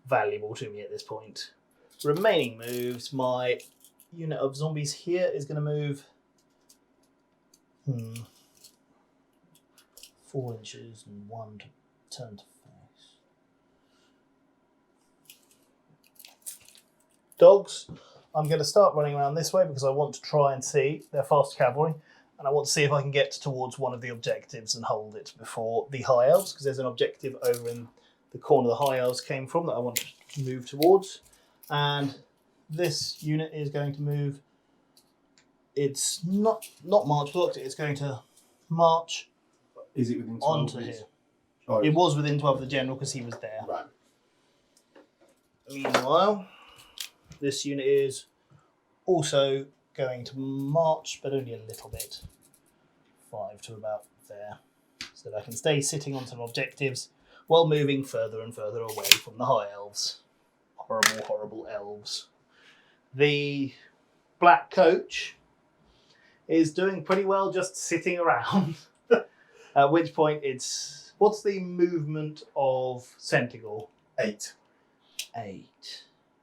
valuable to me at this point. Remaining moves, my unit of zombies here is going to move 4 inches and 1 to turn to face. Dogs, I'm going to start running around this way because I want to try and see. They're fast cavalry, and I want to see if I can get towards one of the objectives and hold it before the High Elves, because there's an objective over in the corner the High Elves came from that I want to move towards. And this unit is going to move. It's not march blocked, it's going to march Is it within 12 onto meters? here. Oh, It was within 12 of the general because he was there. right. Meanwhile, this unit is also going to march, but only a little bit. 5 to about there. So that I can stay sitting on some objectives while moving further and further away from the High Elves. Horrible, horrible elves. The black coach is doing pretty well just sitting around. At which point it's... What's the movement of Centaur? 8. 8.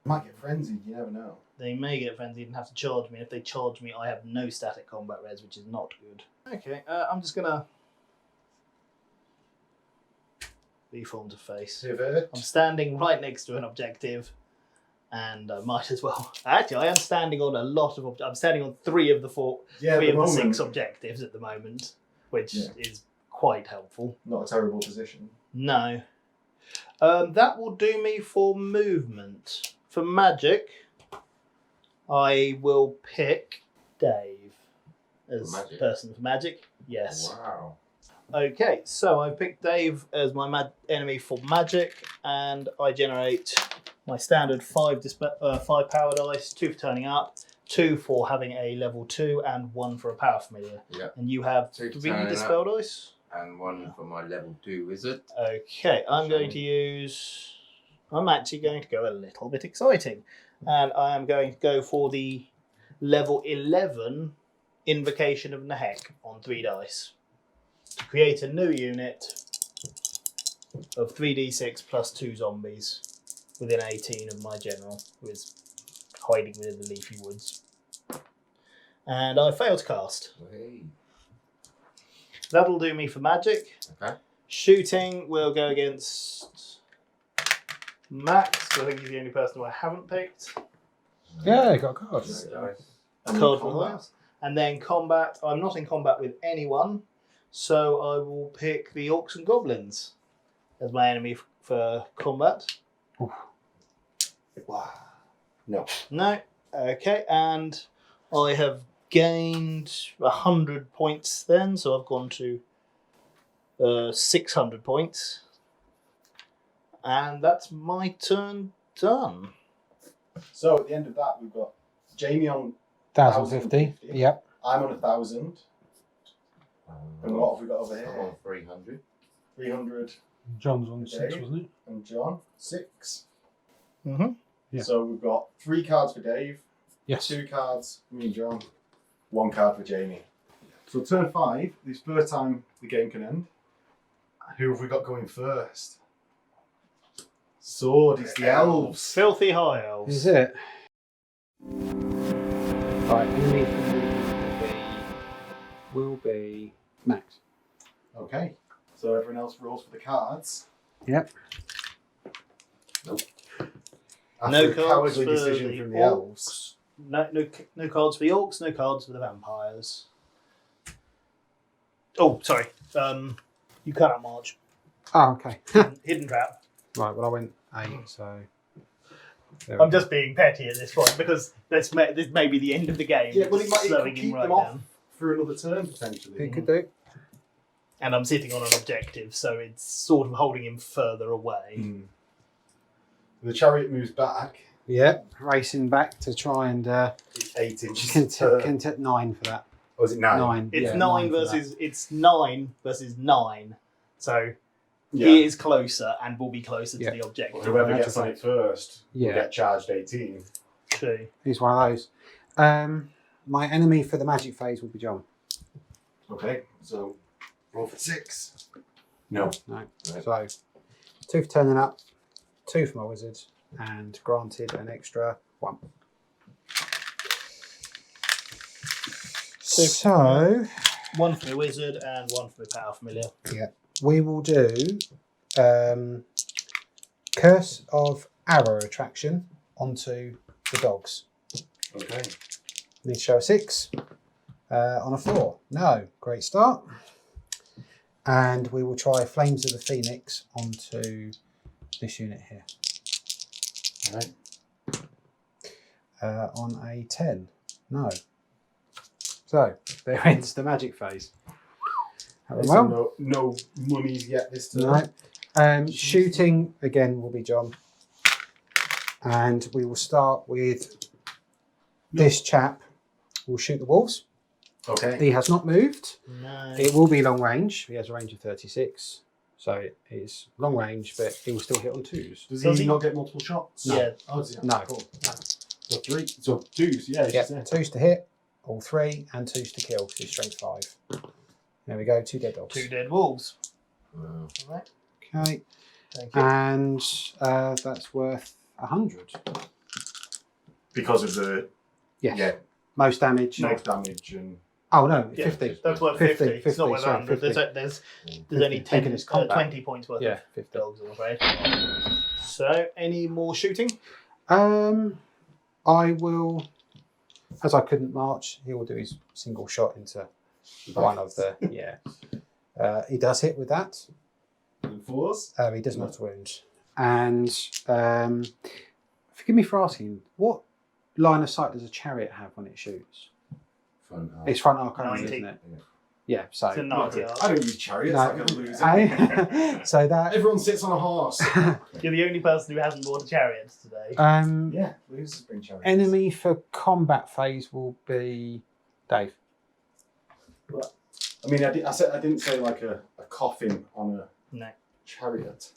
Might get frenzied, you never know. They may get frenzied and have to charge me. If they charge me, I have no static combat res, which is not good. Okay, I'm just going to... reform to face. Pivot. I'm standing right next to an objective, and I might as well. Actually, I am standing on a lot of. I'm standing on 3 of the 4, Yeah, 3 at of the the moment, 6 objectives at the moment, which Yeah. is quite helpful. not a terrible position. No, that will do me for movement. For magic, I will pick Dave as For magic? person for magic. Yes. Wow. Okay, so I picked Dave as my enemy for magic, and I generate my standard 5 power dice, 2 for turning up, 2 for having a level 2, and 1 for a power familiar. Yeah. And you have 2 for 3 turning dispel dice? And 1 for my level 2 wizard. Okay, I'm going to use... I'm actually going to go a little bit exciting. And I am going to go for the level 11 Invocation of Nehek on 3 dice. To create a new unit of 3d6 plus 2 zombies within 18 of my general, who is hiding within the leafy woods. And I failed to cast. Hey. That'll do me for magic. Okay. Shooting will go against Max, I think he's the only person who I haven't picked. Yeah, I got a card. Nice. Card for Miles. And then combat, I'm not in combat with anyone, so I will pick the Orcs and Goblins as my enemy for combat. Oof. Wow. No. No. Okay, and I have gained 100 points then, so I've gone to 600 points. And that's my turn done. So at the end of that, we've got Jamie on 1,050. 1,050. Yep. I'm on 1,000. And what have we got over I'm here? on 300. 300. John's on 6, Dave. wasn't it? And John, 6. Mm-hmm. Yeah. So we've got 3 cards for Dave, Yes. 2 cards for me and John, 1 card for Jamie. So turn 5, this first time the game can end. Who have we got going first? Sword, it's the elves. Filthy high elves. Is it? Right, enemy will be Max. Okay, so everyone else rolls for the cards. Yep. After No a cards cowardly for decision the from the orcs. elves. No cards for the orcs, no cards for the vampires. Oh, sorry. You can't out March. Oh, okay. Hidden trap. Right, well, I went 8, so. there I'm we go. just being petty at this point because this may be the end of the game. Yeah, well, it slowing could him keep right them off down. for another turn potentially. It could do. And I'm sitting on an objective, so it's sort of holding him further away. Hmm. The chariot moves back. Yep, racing back to try and It's 8 inches. per- contest 9 for that. Or is it 9? 9. It's yeah, 9 for versus it's 9 versus 9. So Yeah. he is closer and will be closer Yeah. to the objective. Whoever That's gets a on it first will Yeah. get charged 18. True. that. He's one of those. My enemy for the magic phase will be John. Okay, so roll for 6. No. No. Right. So 2 for turning up, 2 for my wizard, and granted an extra 1. So 1 for the wizard and 1 for the power familiar. we will do Curse of Arrow Attraction onto the dogs. Okay. Need to show a 6 on a 4. No, great start. And we will try Flames of the Phoenix onto this unit here. Right. On a 10. No. So, there ends the magic phase. Well, No mummies yet this turn. no. Shooting, again, will be John. And we will start with this chap. We'll shoot the wolves. Okay. He has not moved. No. It will be long range. He has a range of 36. So it is long range, but he will still hit on 2s. Does Does he he- not get multiple shots? No. Yeah. Oh, does he? No. Cool. So 3. So 2s, yeah. Yep, Yeah. 2s to hit, all 3, and 2s to kill, so strength 5. There we go, 2 dead dogs. 2 dead wolves. Wow. Alright. Okay, Thank you. and that's worth 100. Because of the Yes. Most damage. most damage and... Oh no, Yeah, 50. That's worth 50, 50. It's not 50, worth sorry, 100. 50. There's 50, only taking 10, his combat. 20 points worth Yeah, of 50. dogs, I'm afraid. So, any more shooting? I will, as I couldn't march, he will do his single shot into one of the, yeah. He does hit with that. and 4s. He does not wound. And forgive me for asking, what line of sight does a chariot have when it shoots? Front half. It's front arc only, 90. isn't it? Yeah. Yeah, so. It's a 90 I don't use chariots No. like a loser. So that. Everyone sits on a horse. You're the only person who hasn't bought a chariot today. Yeah, losers bring chariots. Enemy for combat phase will be Dave. I mean, I didn't say like a coffin on a No. chariot.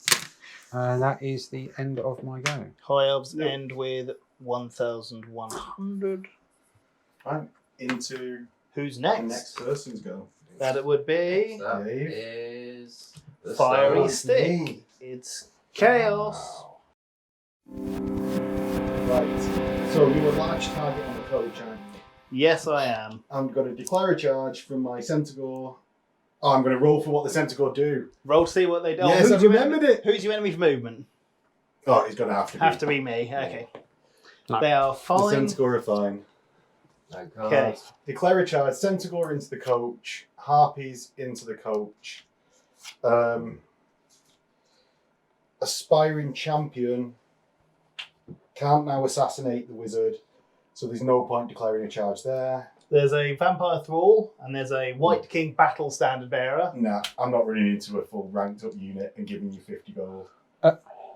That is the end of my go. High elves Yep. end with 1,100. Right, into Who's the next? next person's go. That it would be That Dave. is the Fiery start. Stick. Me. It's chaos. Right, so you're a large target on the coach, aren't you? Yes, I am. I'm going to declare a charge from my Centaur. Oh, I'm going to roll for what the Centaur do. Roll to see what they do. Yes, who's I've your remembered enemy? it. Who's your enemy for movement? Oh, he's going to have to be. Have to be me. Okay. No. They are The fine. Centaur are fine. No Okay. cards. Declare a charge. Centaur into the coach. Harpies into the coach. Aspiring champion can't now assassinate the wizard, so there's no point declaring a charge there. There's a vampire thrall and there's a white king battle standard bearer. Nah, I'm not running into a full ranked up unit and giving you 50 gold.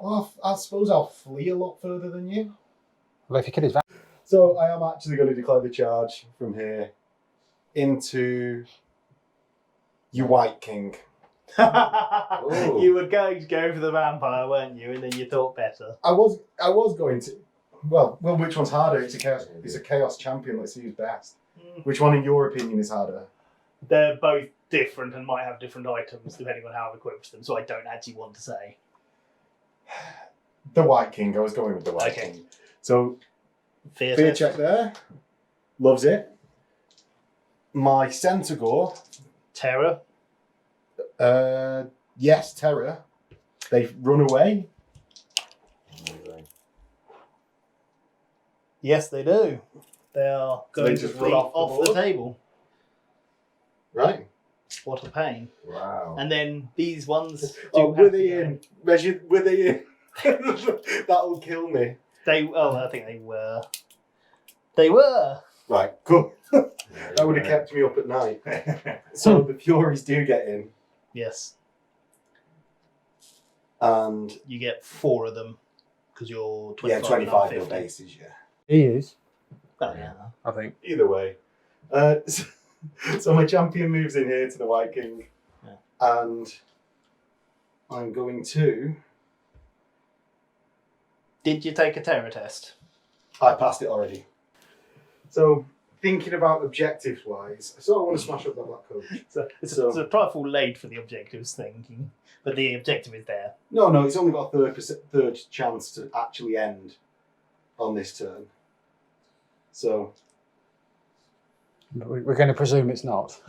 Well, I suppose I'll flee a lot further than you. Well, if you kill his van. So I am actually going to declare the charge from here into your White King. You were going to go for the vampire, weren't you? And then you thought better. I was going to. Well, which one's harder? It's a chaos champion. Let's see who's best. Which one, in your opinion, is harder? They're both different and might have different items depending on how I've equipped them, so I don't actually want to say. The White King. I was going with the White Okay. King. So Fear fear test. check there. Loves it. My Centaur. Terror. Yes, terror. They've run away. Yes, they do. They are So going they to just flee run off the off the board? table. Right. What a pain. Wow. And then these ones. Oh, do were have they to go. in? Measured? Were they in? That'll kill me. I think they were. They were. Right, cool. That would have kept me up at night. So the Furies do get in, Yes. and You get 4 of them because you're 25. yeah, and I'm 25 mil 50. bases. Yeah. He is, Oh, yeah. I think. Either way. So my champion moves in here to the White King, Yeah. and I'm going to. Did you take a terror test? I passed it already. So thinking about objectives wise, I sort of want to smash up that black coach. It's So- a trifle late for the objectives thinking, but the objective is there. No, it's only got a third chance to actually end on this turn. So We're going to presume it's not.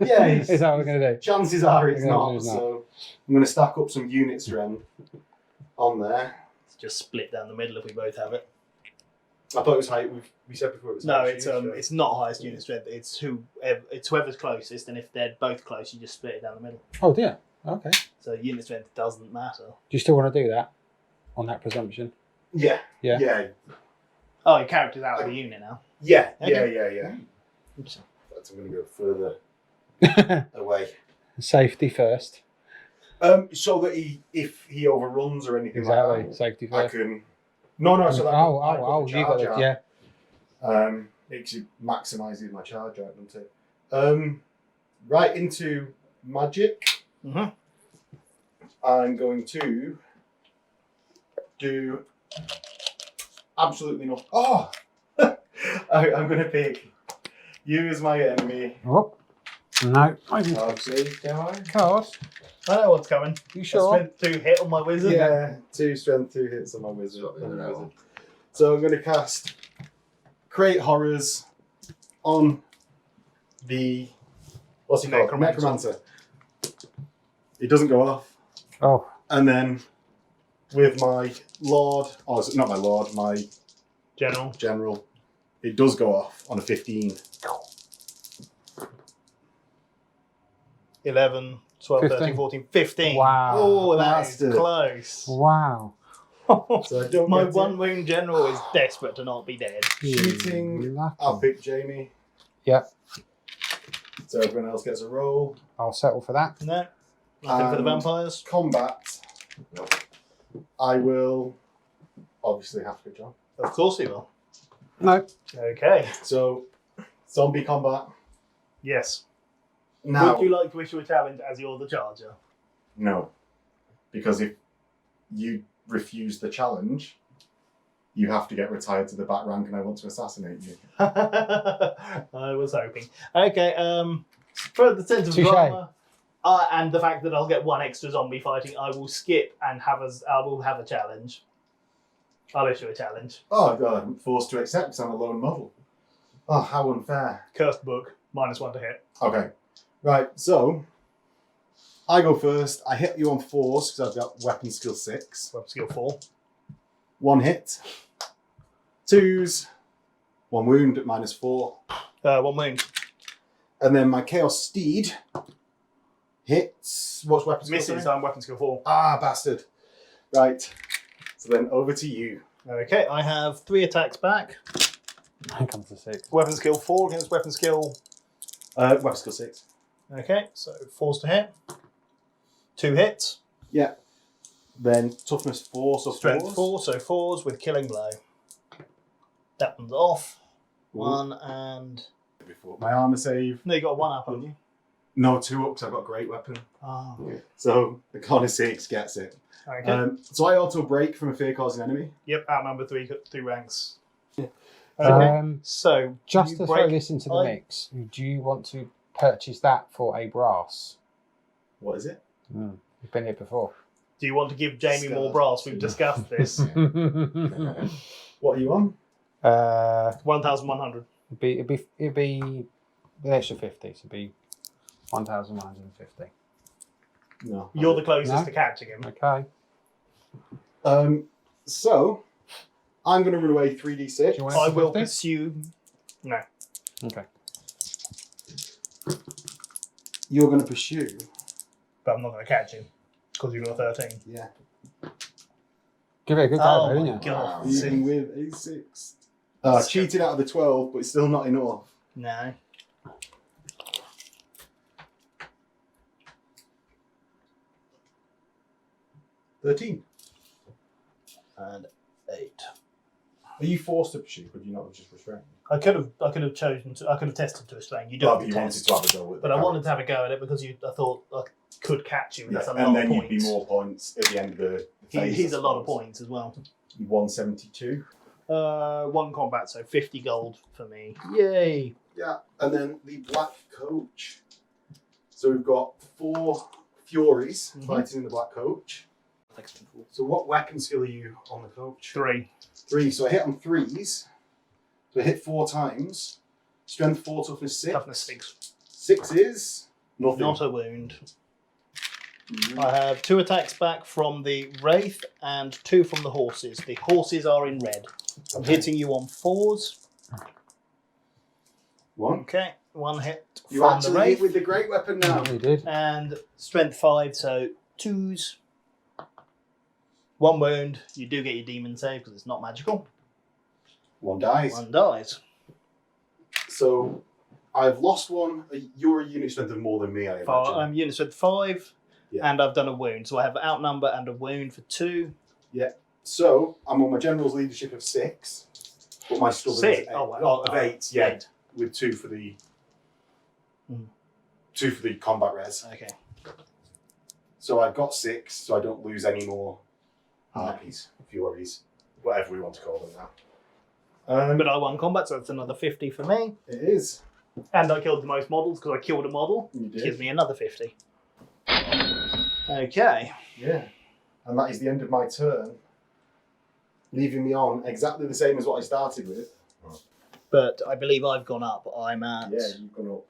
yeah, Is that what we're going to do? chances are it's Yeah, not. it's not. So I'm going to stack up some unit strength on there. It's just split down the middle if we both have it. I thought it was high. We said before it was. No, highest it's unit strength. it's not highest unit strength. It's whoever's closest, and if they're both close, you just split it down the middle. Oh, dear. Okay. Do So unit strength doesn't matter. you still want to do that on that presumption? Yeah. Yeah. Yeah. Oh, your character's out of the unit now. Yeah. Okay. Yeah. Oops. But I'm going to go further away. Safety first. So that if he overruns or anything Exactly. like Safety that, I first. can. No. So that You got it. Yeah. It maximises my charge out, doesn't it? Right into magic. Mhm. I'm going to do absolutely nothing. Oh, I'm going to pick you as my enemy. Oh. No. Card. I know what's coming. You sure? Strength 2 hit on my wizard. Yeah, 2 strength, 2 hits on my wizard. So I'm going to cast Create Horrors on the what's he called? Necromancer. It doesn't go off, Oh. and then with my Lord, not my Lord, my General. General, it does go off on a 15. 11, 12, 13, 15. 14, 15. Wow. Oh, that's Bastard. close. Wow. So I don't My get one it. wound general is desperate to not be dead. Shooting. Lucky. I'll pick Jamie. Yep. So everyone else gets a roll. I'll settle for that. No. Nothing for the And vampires. Combat. I will obviously have to jump. Of course he will. No. Okay. So zombie combat. Yes. Now, Would you like to issue a challenge as you're the charger? no, because if you refuse the challenge, you have to get retired to the back rank, and I want to assassinate you. I was hoping. Okay, for the sense of Touche. drama, and the fact that I'll get 1 extra zombie fighting, I will skip and I will have a challenge. I'll issue a challenge. Oh God, I'm forced to accept because I'm a lone model. Oh, how unfair. Cursed book, -1 to hit. Okay, right. So I go first. I hit you on force because I've got weapon skill 6. Weapon skill 4. 1 hit. 2s. 1 wound at -4. 1 wound. And then my Chaos Steed hits. What's weapon skill? Misses, sorry? I'm weapon skill 4. Ah, bastard. Right. So then over to you. Okay, I have 3 attacks back. Here comes the 6. Weapon skill 4 against weapon skill. Weapon skill 6. Okay, so 4's to hit. 2 hits. Yeah. Then toughness 4, so Strength 4s. 4, so 4s with killing blow. That one's off. Ooh. 1 and... My armor save. No, you got 1 up, haven't you? No, 2 up because I've got a great weapon. Oh. So the con of 6 gets it. Okay. So I auto break from a fear causing enemy. Yep, outnumber 3 ranks. Yeah. Okay. So, Just you to break... throw this into the mix, do you want to purchase that for a brass? What is it? You've been here before. Do you want to give Jamie more brass? We've discussed this. What are you on? 1,100. It'd be the extra 50, so it'd be 1,150. No. You're the closest No? to catching him. Okay. So I'm going to run away 3d6. Do you want I extra will 50? pursue... No. Okay. You're going to pursue. But I'm not going to catch him. Because you've got a 13. Yeah. Give it a good go, Oh though, my didn't you? God. Even with a 6. Cheated out of the 12, but it's still not enough. No. $13. And 8. Are you forced to pursue? Could you not have just restrained? I could have chosen to. I could have tested to restrain. You don't. But you wanted to have a go with it. But I wanted to have a go at it because I thought I could catch you. And that's a lot and of then points. you'd be more points at the end of the phase. He's I a lot of suppose. points as well. 172. 1 combat, so 50 gold for me. Yay! Yeah, and then the black coach. So we've got 4 Furies fighting in the black coach. So what weapon skill are you on the coach? 3. 3. So I hit on 3s. So I hit 4 times. Strength 4, toughness 6. Toughness 6. 6 is nothing. Not a wound. I have 2 attacks back from the Wraith and 2 from the horses. The horses are in red. I'm hitting you on 4s. 1. Okay, 1 hit You from the actually hit Wraith. with the great weapon now. You did. And strength 5, so 2s. 1 wound. You do get your demon save because it's not magical. 1 dies. 1 dies. So I've lost 1. You're a unit strength of more than me, I imagine. I'm unit strength 5, Yeah. and I've done a wound. So I have outnumber and a wound for 2. So I'm on my general's leadership of 6, but my stubborn is 6? 8. Oh, wow. Oh, of 8, yeah. 8. With 2 for the Mm. 2 for the combat res. Okay. So I've got 6, so I don't lose any more harpies, furies, whatever we want to call them now. But I won combat, so that's another 50 for me. It is. And I killed the most models because I killed a model. You did. Gives me another 50. Okay. Yeah. And that is the end of my turn, leaving me on exactly the same as what I started with. But I believe I've gone up. I'm at Yeah, you've gone up.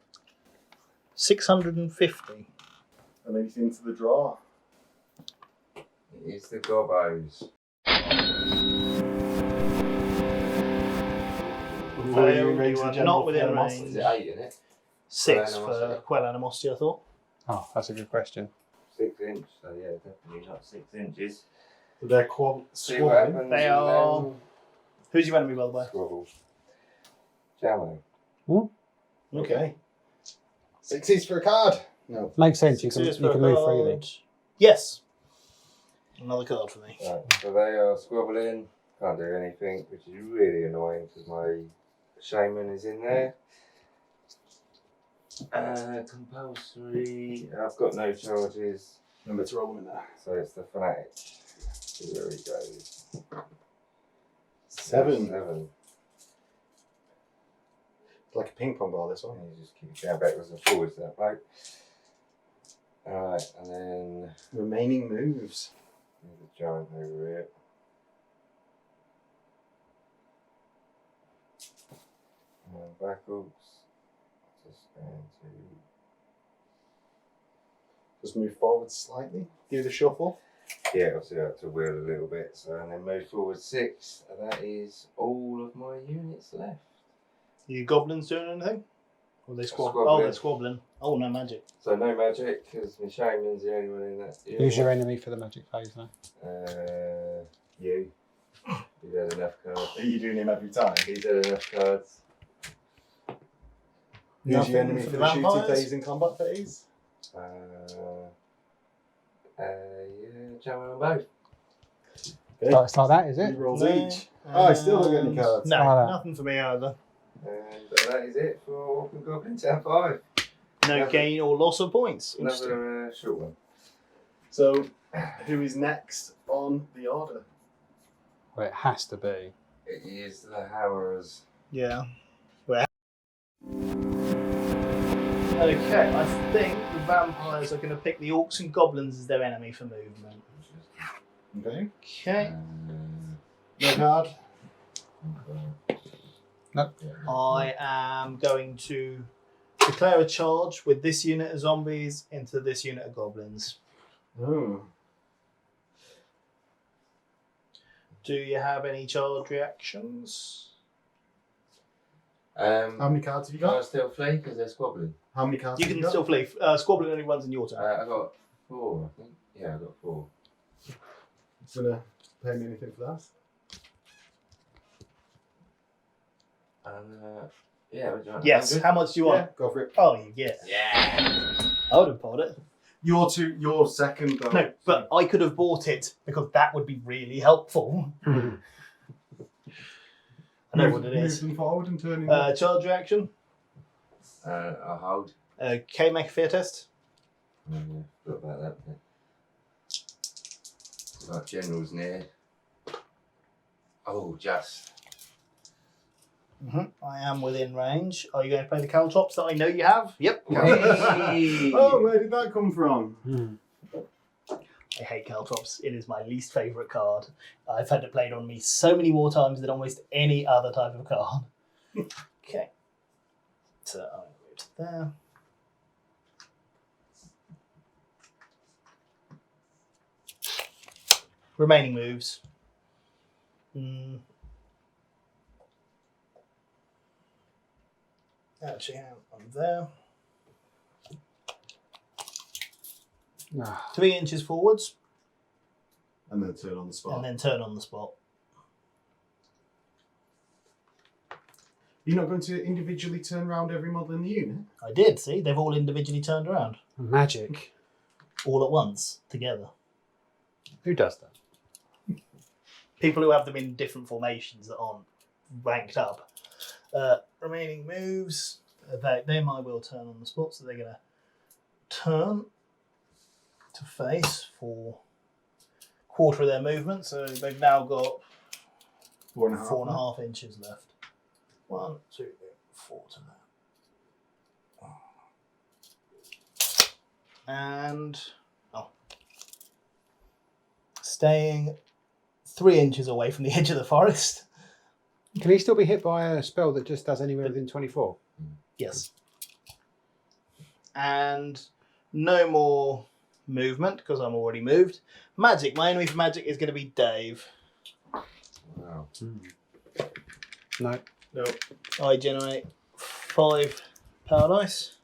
650. And anything to the draw. It's the gobos. Failed, you are not within Is range. it 8 in it? 6 Quell for animosity. Quell Animosity, I thought. Oh, that's a good question. 6 inch, so yeah, definitely not 6 inches. So they're quad See what squabbling. happens. They and are- then Who's your enemy, by the way? Squabbles. Jammo. Okay. 6s for a card. No. Makes sense. You 6 can, for you a can move card. freely. Yes. Another card for me. Right, so they are squabbling. Can't do anything, which is really annoying because my shaman is in there. Compulsory. I've got no charges, Remember to roll them in there. so it's the fanatic. See where he goes. 7. 7. Like a ping pong ball, this one. And you just keep going backwards and forwards that bloke. Alright, and then Remaining moves. there's a giant over here. And Black Orcs. Just going to. Just move forward slightly. Give it a shuffle. Yeah, obviously I have to wheel a little bit, so and then move forward 6, and that is all of my units left. Are you goblins doing anything? Or are they Squabbling. Oh, they're squabbling. Oh, no magic. So no magic, because my shaman's the only one in that unit. Who's your enemy for the magic phase now? You. You've had enough cards. Are you doing him every time? He's had enough cards. Who's Nothing your enemy for for the the shooting vampires? phase and combat phase? Yeah, Jammer and both. Okay. It's like that, is Three it? rolls No, each. Oh, I still don't get any and- cards. No, Oh, no. nothing for me either. And that is it for Goblin T5. No Another- gain or loss of points. Interesting. Another short one. So, who is next on the order? Well, it has to be. It is the Howers. Yeah. Okay, I think the vampires are going to pick the orcs and goblins as their enemy for movement. Okay. Okay, No card. I am going to declare a charge with this unit of zombies into this unit of goblins. Oh. Do you have any charge reactions? How many cards have you Can I got? still flee because they're squabbling? How many cards You have can you got? still flee. Squabbling only runs in your turn. I got 4, I think. Yeah, I got 4. Gonna pay me anything for that? And yeah, would you want Yes. 100? How much do you want? Yeah, go for it. Oh, you get. Yeah. I would have bought it. Your second though. No, but I could have bought it because that would be really helpful. I know what it is. Move them forward and turning. Charge reaction. I'll hold. Okay, make a fear test. Oh, yeah, forgot about that bit. Like general's near. Oh, just. I am within range. Are you going to play the caltrops that I know you have? Yep. Hey! Oh, where did that come from? I hate caltrops. It is my least favourite card. I've had it played on me so many more times than almost any other type of card. Okay. So I'll move to there. Remaining moves. Actually, I'm there. 3 inches forwards And then turn on the spot. and then turn on the spot. You're not going to individually turn around every model in the unit? I did, see? They've all individually turned around. Magic. All at once, together. Who does that? People who have them in different formations that aren't ranked up. Remaining moves. Them I will turn on the spot, so they're going to turn to face for quarter of their movement. So they've now got 4.5. 4.5 inches left. 1, 2, 3, 4 to that. And staying 3 inches away from the edge of the forest. Can he still be hit by a spell that just does anywhere within 24? Yes. And no more movement because I'm already moved. Magic. My enemy for magic is going to be Dave. Wow. No. No. I generate 5 power dice.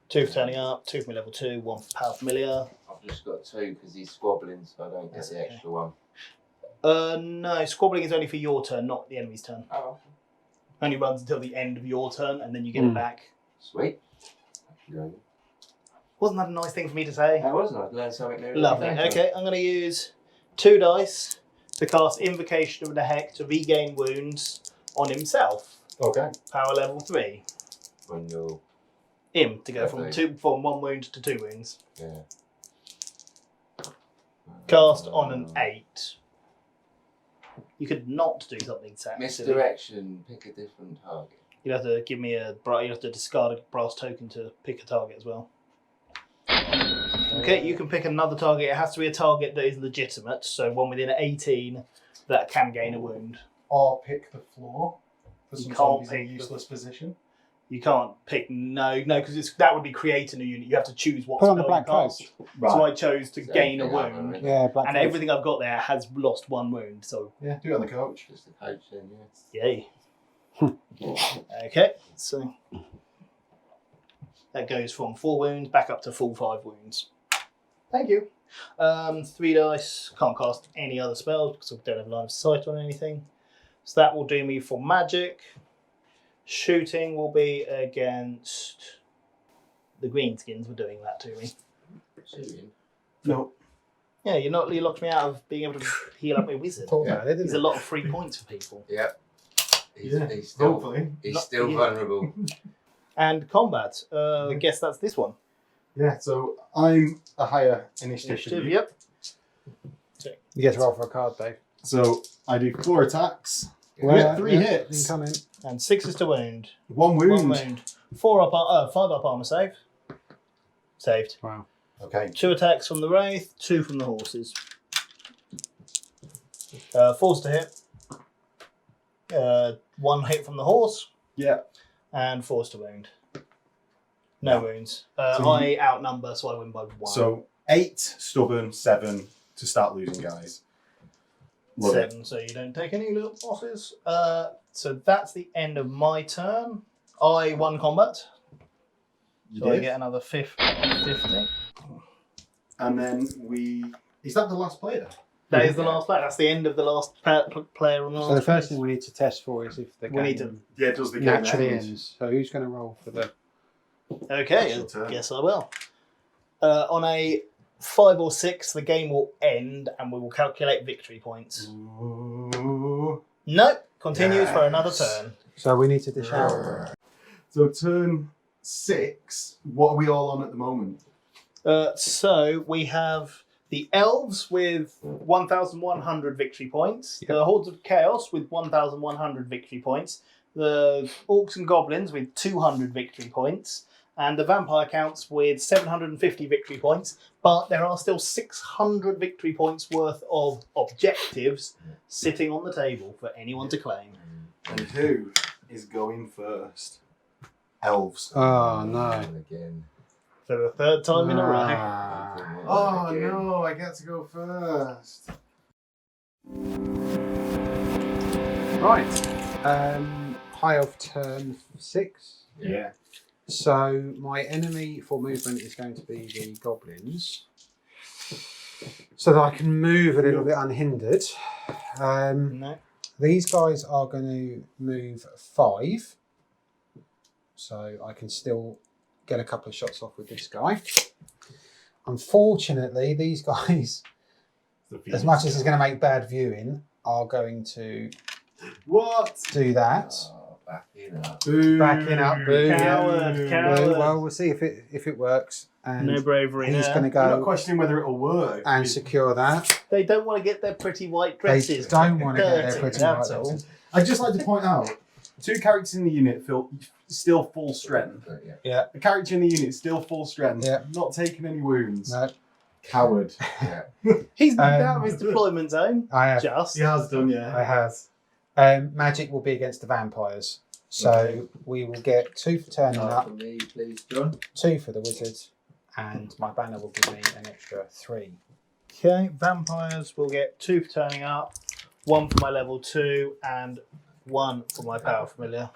2 for turning up, 2 for my level 2, 1 for power familiar. I've just got 2 because he's squabbling, so I don't get That's the okay. extra one. No, squabbling is only for your turn, not the enemy's turn. Oh, Only runs until the end of your turn, and then you get it back. sweet. Wasn't that a nice thing for me to say? That was nice. Learn something new. Lovely. Okay, I'm going to use 2 dice to cast Invocation of the Heck to regain wounds on himself. Okay. Power level 3. When you're, Him to go Lovely. from 1 wound to 2 wounds. yeah. Cast on an 8. You could not do something silly. Misdirection. Pick a different target. You'd have to give me you have to discard a brass token to pick a target as well. Okay, you can pick another target. It has to be a target that is legitimate, so one within 18 that can gain a wound. Or pick the floor for You some can't zombies in a pick the- useless position. You can't pick no, because that would be creating a unit. You have to choose what Put on the spell black you cast. coat. So I chose to Same gain a thing, haven't wound, we? Yeah, black and coat. everything I've got there has lost 1 wound. So Do it on the coach. Just the coach then, yeah. yay. Okay, so that goes from 4 wounds back up to full 5 wounds. Thank you. 3 dice. Can't cast any other spells because I don't have line of sight on anything. So that will do me for magic. Shooting will be against the greenskins. Were doing that to me. Shooting. No. Yeah, you locked me out of being able to heal up my wizard. Thought about it, There's didn't a it? lot of free points for people. Yep. Yeah, He's still, hopefully. he's Not still for you. vulnerable. And combat. I guess that's this one. Yeah, so I'm a higher initiative. than you. Yep. You get to roll for a card, Dave. So I do 4 attacks. Well, Yeah, 3 hits. Incoming. And 6 is to wound. 1 wound. 1 wound. 5 up armor save. Saved. Wow. Okay. 2 attacks from the wraith. 2 from the horses. Force to hit. 1 hit from the horse. Yeah. And force to wound. No wounds. So I outnumber, so I win by 1. So 8 stubborn, 7 to start losing guys. Love it. 7, so you don't take any little losses. So that's the end of my turn. I won combat. You So I did. get another 50. And then is that the last player? That is the last player. That's the end of the last player on the So the last first place. thing we need to test for is if the We game need to- Yeah, does the game naturally end? ends. So who's going to roll for the... Okay, That's your turn. I guess I will. On a 5 or 6, the game will end and we will calculate victory points. Ooh. Nope, continues for another Yes. turn. So we need to dish out. So turn 6. What are we all on at the moment? So we have the Elves with 1,100 victory points, Yep. the Hordes of Chaos with 1,100 victory points, the Orcs and Goblins with 200 victory points, and the Vampire Counts with 750 victory points. But there are still 600 victory points worth of objectives sitting on the table for anyone to claim. And who is going first? Elves. Oh, no. Again. For the 3rd time in a row. Ah. Oh Again. no, I get to go first. Right. High elf turn 6. Yeah. So my enemy for movement is going to be the goblins, so that I can move a little bit unhindered. No. These guys are going to move 5, so I can still get a couple of shots off with this guy. Unfortunately, these guys, as much as it's going to make bad viewing, are going to What? do that. Oh, back in up. Boo. Backing up, boo. Coward, Boo. coward. Well, we'll see if it works. And No bravery he's there. going to I'm not go questioning whether it'll work. and secure that. They don't want to get their pretty white They dresses. don't want to get their dirty, pretty that's white all. dresses. I'd just like to point out, 2 characters in the unit feel still full strength. But yeah. Yeah, A character in the unit still full strength. Yeah. Not taking any wounds. no, Coward. Yeah. He's moved out of his deployment zone. I have. Just. He has done, yeah. I have. Magic will be against the vampires. So Okay. we will get 2 for turning Start up, for me, please, John. 2 for the wizards, and my banner will give me an extra 3. Okay, vampires will get 2 for turning up, 1 for my level 2, and 1 for my power familiar.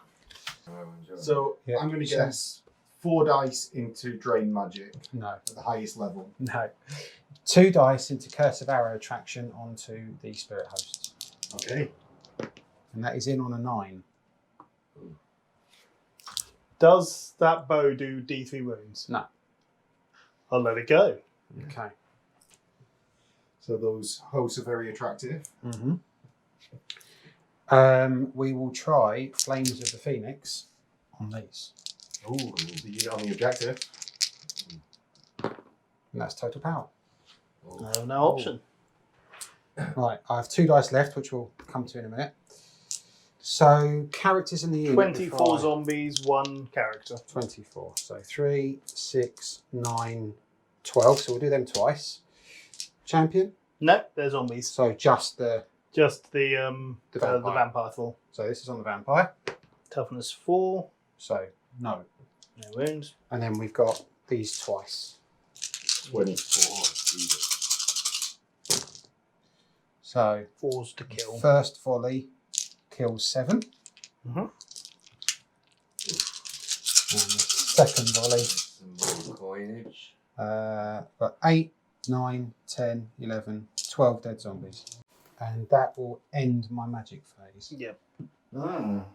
So Yeah. I'm going to guess 4 dice into drain magic No, at the highest level. no. 2 dice into Curse of Arrow attraction onto the spirit host. Okay. And that is in on a 9. Does that bow do D3 wounds? No. I'll let it go. Okay. So those hosts are very attractive. Mm-hmm. We will try Flames of the Phoenix on these. Ooh, the unit on the objective. And that's total power. I have no option. Right, I have 2 dice left, which we'll come to in a minute. So, characters in the unit. 24 before I- zombies, 1 character. 24. So 3, 6, 9, 12. So we'll do them twice. Champion. No, they're zombies. So just the. Just the vampire. vampire fall. So this is on the vampire. Toughness 4, So no. no wounds. And then we've got these twice. 24. So 4's to kill. first volley kills 7. Mhm. And the second volley Some more coinage. got 8, 9, 10, 11, 12 dead zombies. And that will end my magic phase. Yep. Ah.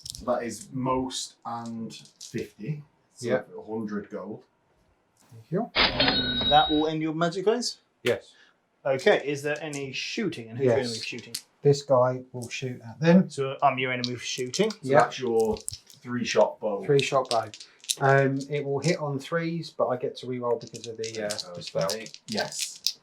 So that is most and 50. So Yeah. 100 gold. Thank you. That will end your magic phase. Yes. Okay, is there any shooting? And who's your Yes. enemy for shooting? This guy will shoot at them. So I'm your enemy for shooting. So Yeah. that's your 3-shot bow. 3-shot bow. It will hit on 3s, but I get to reroll because of the spell. Yes.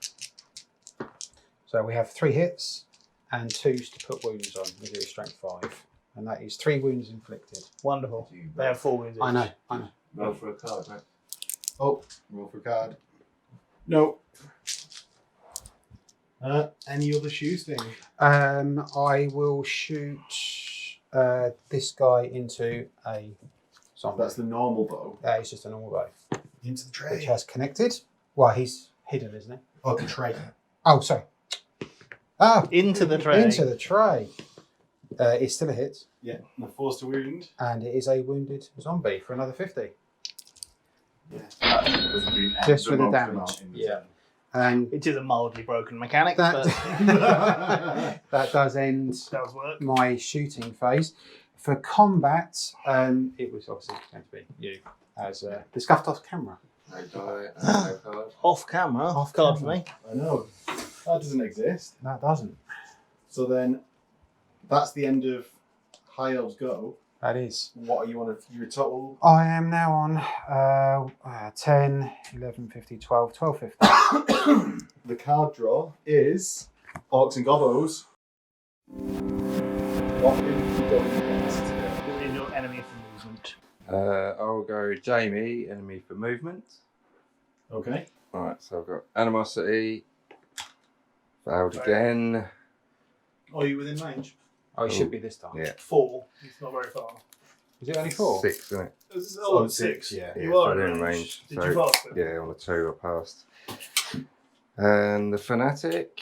So we have 3 hits and 2s to put wounds on. We do strength 5. And that is 3 wounds inflicted. Wonderful. They have 4 wounds each. I know. Roll for a card, mate. Oh, roll for card. No. Any other shooting? I will shoot this guy into a zombie. That's the normal bow. It's just a normal bow. Into the Which tray. has connected. Well, he's hidden, isn't he? Oh, the tray. Oh, sorry. Ah, Into the tray. into the tray. It's still a hit, Yeah. And the force to wound. and it is a wounded zombie for another 50. Yeah. Just with the damage. Yeah. And It is a mildly broken mechanic, that but that does end does work. my shooting phase. For combat, it was obviously going to be you as the scuffed off camera. No die, no card. Off camera. Off Card camera. for me. I know. That doesn't exist. That doesn't. So then, that's the end of High Elves Go. That is. What are you on? Your total? I am now on 10, 11, 50, 12, 12, 50. The card draw is Orcs and Gobos. What are you going against? Who is your enemy for movement? I'll go Jamie, enemy for movement. Okay. Alright, so I've got animosity. Failed again. Are you within range? Oh, it should be this time. Yeah. 4. It's not very far. Is it only 4? 6, isn't it? Oh, 6, yeah. Yeah, You so are they're in in range. range. Did So, you pass it? yeah, on a 2 I passed. And the fanatic.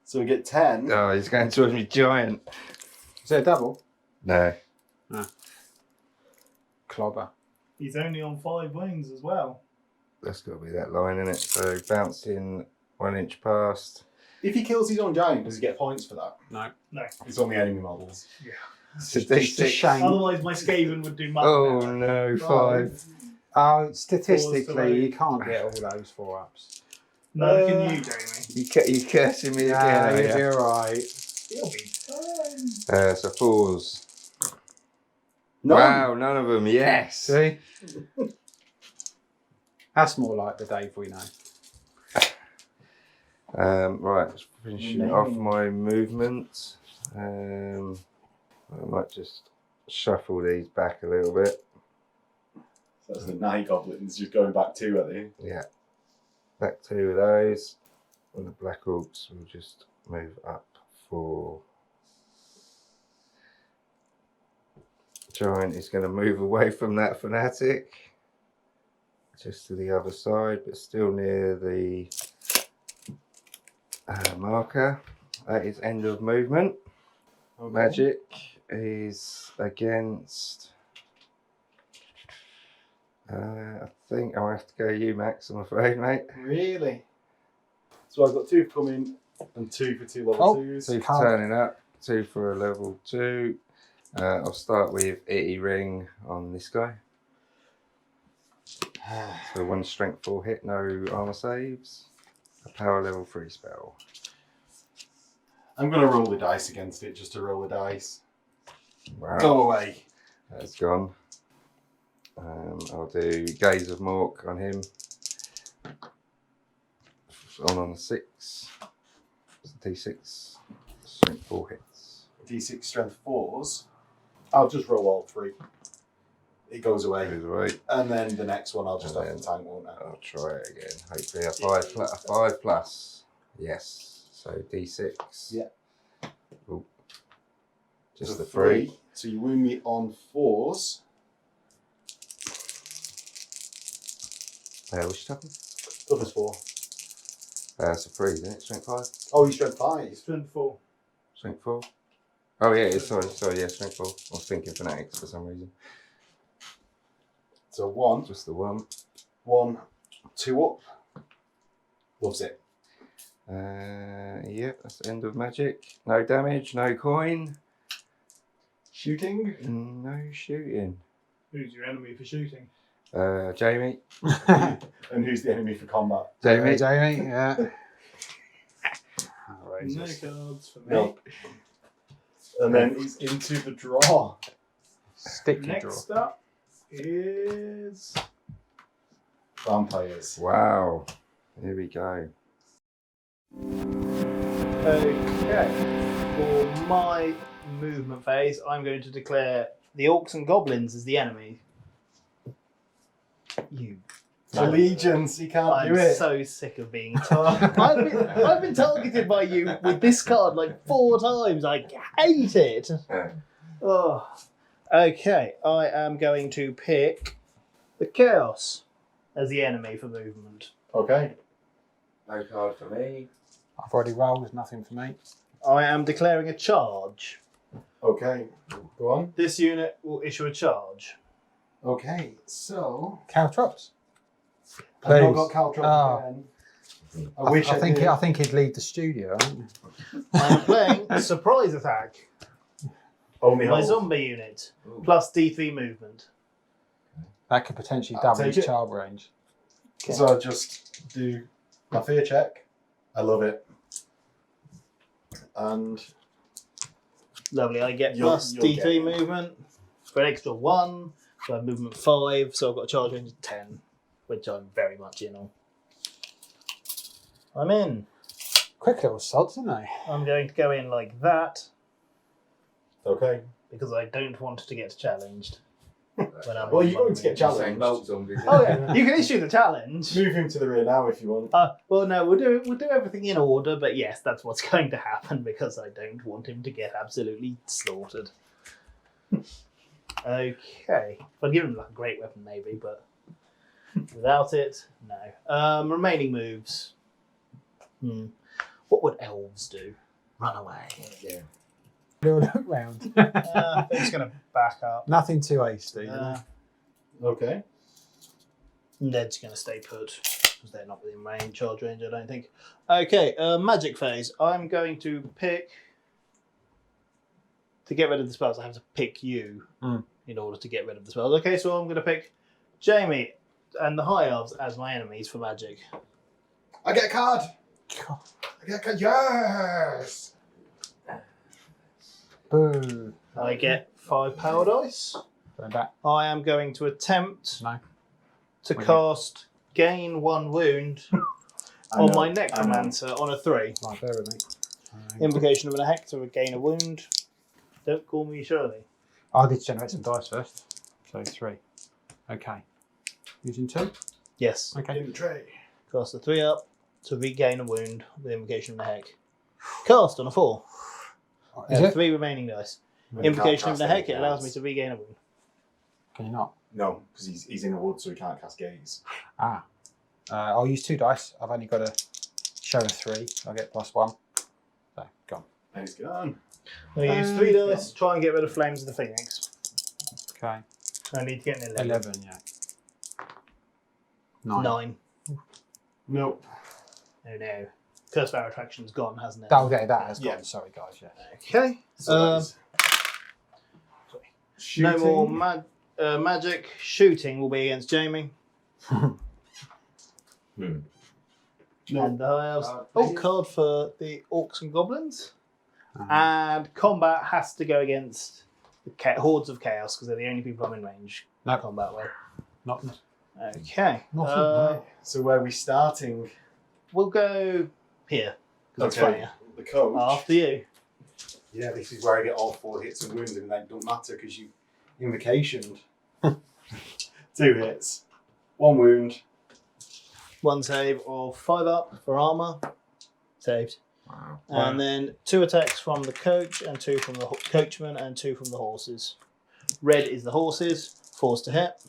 So we get 10. Oh, he's going towards me giant. Is it a double? No. Clobber. He's only on 5 wounds as well. That's got to be that line, isn't it? So bouncing 1 inch past. If he kills his own giant, does he get points for that? No. No. It's on the enemy models. It's a Just a D6. shame. Otherwise, my Skaven would do much Oh better. no, 5. Oh, statistically, Fours you to can't get all those 4-ups. No, can you, Jamie? You cursing me Yeah, again, are you'll be you? alright. He'll be fine. So 4s. No. Wow, none of them. Yes. See? That's more like the Dave we know. Right, just finishing off my movement. I might just shuffle these back a little bit. So that's the Night Goblins just going back 2, are they? Yeah. Back 2 of those. And the Black Orcs will just move up 4. Giant is going to move away from that fanatic. Just to the other side, but still near the marker. That is end of movement. Okay. Magic is against. I think I'll have to go you, Max, I'm afraid, mate. Really? So I've got 2 coming and 2 for 2 level Oh, 2s. 2 for turning up, 2 for a level 2. I'll start with Itty Ring on this guy. So 1 strength 4 hit, no armor saves. A power level 3 spell. I'm going to roll the dice against it just to roll the dice. Wow. Go away. That's gone. I'll do Gaze of Mork on him. On a 6. It's a D6. Strength 4 hits. D6 strength 4s. I'll just roll all 3. It goes away. Goes away. And then the next one I'll just And have the tank, won't I? I'll try it again. Hopefully a 5 plus. Yes. So D6. Yeah. Ooh. Just So the 3. So you wound me on 4s. What's your toughness? Toughness 4. It's a 3, isn't it? Strength 5? Oh, you strength 5. Strength 4. Strength 4? Oh yeah, it's sorry, yeah, strength 4. I was thinking fanatics for some reason. So 1, Just the 1. 1, 2 up. Loves it. Yeah, that's the end of magic. No damage, no coin. Shooting. No shooting. Who's your enemy for shooting? Jamie. And who's the enemy for combat? Jamie. Jamie, yeah. No Outrageous. cards for me. No. And then he's into the draw. Stick your draw. Next up is Vampires. Wow. Here we go. okay. For my movement phase, I'm going to declare the Orcs and Goblins as the enemy. You. Allegiance, you can't I'm do it. so sick of being targeted. I've been targeted by you with this card like 4 times. I hate it. Oh. Okay, I am going to pick the Chaos as the enemy for movement. Okay. No card for me. I've already rolled, there's nothing for me. I am declaring a charge. Okay. Go on. This unit will issue a charge. Okay, so Caltrops. I've not Please. got Caltrop Oh. again. I wish I did. I think he'd leave the studio. I think. I am playing a surprise attack. Only My hold. zombie unit plus D3 movement. That could potentially I'll double take his it. child range. So I'll just do my fear check. I love it. And Lovely. I get You'll- plus you'll D3 get it. movement for an extra 1. So I have movement 5. So I've got a charge range of 10, which I'm very much in on. I'm in. Quick little sods, aren't they? I'm going to go in like that okay. because I don't want to get challenged. When I'm Well, in you're going to get movement. Same challenged. bolt zombies. Oh yeah, you can issue the challenge. Move him to the rear now if you want. Well, no, we'll do everything in order, but yes, that's what's going to happen because I don't want him to get absolutely slaughtered. Okay, if I'd give him like a great weapon, maybe, but without it, no. Remaining moves. What would elves do? Run away. Yeah. Little look round. They're just going to back up. Nothing too hasty. Okay. They're just going to stay put because they're not within range, charge range, I don't think. Okay, magic phase. I'm going to pick. To get rid of the spells, I have to pick you in order to get rid of the spells. Okay, so I'm going to pick Jamie and the High Elves as my enemies for magic. I get a card. I get a card. Yes. Boo. I get 5 power dice. Going back. I am going to attempt No. to Wait. cast gain 1 wound I on know, my I know. Necromancer on a 3. Right, bear with me. Invocation of an hex to gain a wound. Don't call me Shirley. I need to generate some dice first. So 3. Okay. Using 2? Yes. Okay. In the tray. Cast a 3 up to regain a wound with Invocation of the Heck. Cast on a 4. Is it? 3 remaining dice. You can't Invocation of cast the Heck, it anything allows else. me to regain a wound. Can you not? No, because he's in the wood, so he can't cast gaze. Ah. I'll use 2 dice. I've only got to show a 3. I'll get +1. So, gone. And he's gone. I use 3 dice to try and get rid of Flames of the Phoenix. Okay. I need to get an 11. 11, yeah. 9. 9. Nope. Oh no. Curse of Our Attraction's gone, hasn't it? Oh, yeah, that has gone. Yeah. Sorry, guys. Yeah. Okay. So No shooting. more magic. Shooting will be against Jamie. No. And the High Elves. Card for the Orcs and Goblins. Uh-huh. And combat has to go against the Hordes of Chaos because they're the only people I'm in range No. combat with. Not. Okay. Nothing, So where are we starting? We'll go here because it's Okay. funnier. The coach. After you. Yeah, this is where I get all 4 hits and wounds, and that don't matter because you invocationed. 2 hits, 1 wound. 1 save of 5 up for armor. Saved. Wow. And then 2 attacks from the coach and 2 from the coachman and 2 from the horses. Red is the horses. 4s to hit.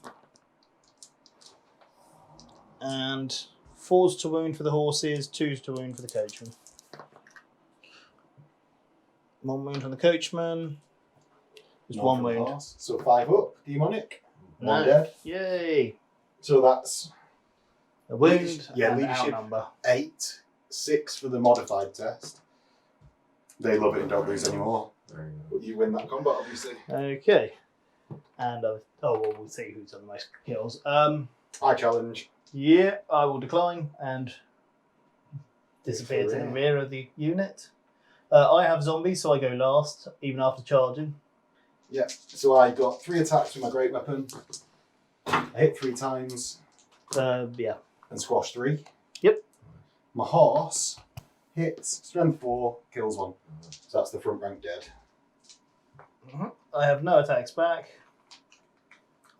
And 4s to wound for the horses, 2s to wound for the coachman. 1 wound from the coachman. Just None 1 from the wound. horse. So 5 up, demonic. 1 No. dead. Yay! So that's A wound Yeah, and leadership. outnumber. 8, 6 for the modified test. They love it and don't lose anymore. Very nice. But you win that combat, obviously. Okay. And we'll see who's done the most kills. I challenge. Yeah, I will decline and disappear to the Rear. rear of the unit. I have zombies, so I go last, even after charging. Yeah. So I got 3 attacks with my great weapon. I hit 3 times Yeah. and squash 3. Yep. My horse hits strength 4, kills 1. So that's the front rank dead. I have no attacks back.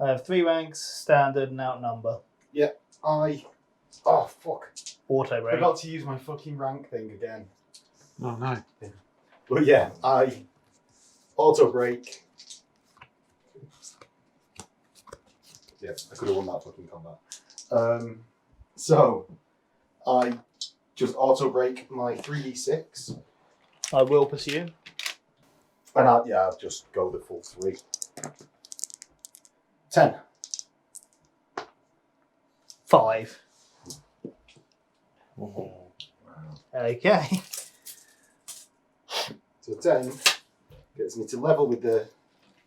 I have 3 ranks, standard and outnumber. Oh fuck! Auto break. Forgot to use my fucking rank thing again. Oh no. But yeah, I auto break. Yeah, I could have won that fucking combat. So I just auto break my 3d6, I will pursue. and I'll just go the full 3. 10. 5. Okay. So 10 gets me to level with the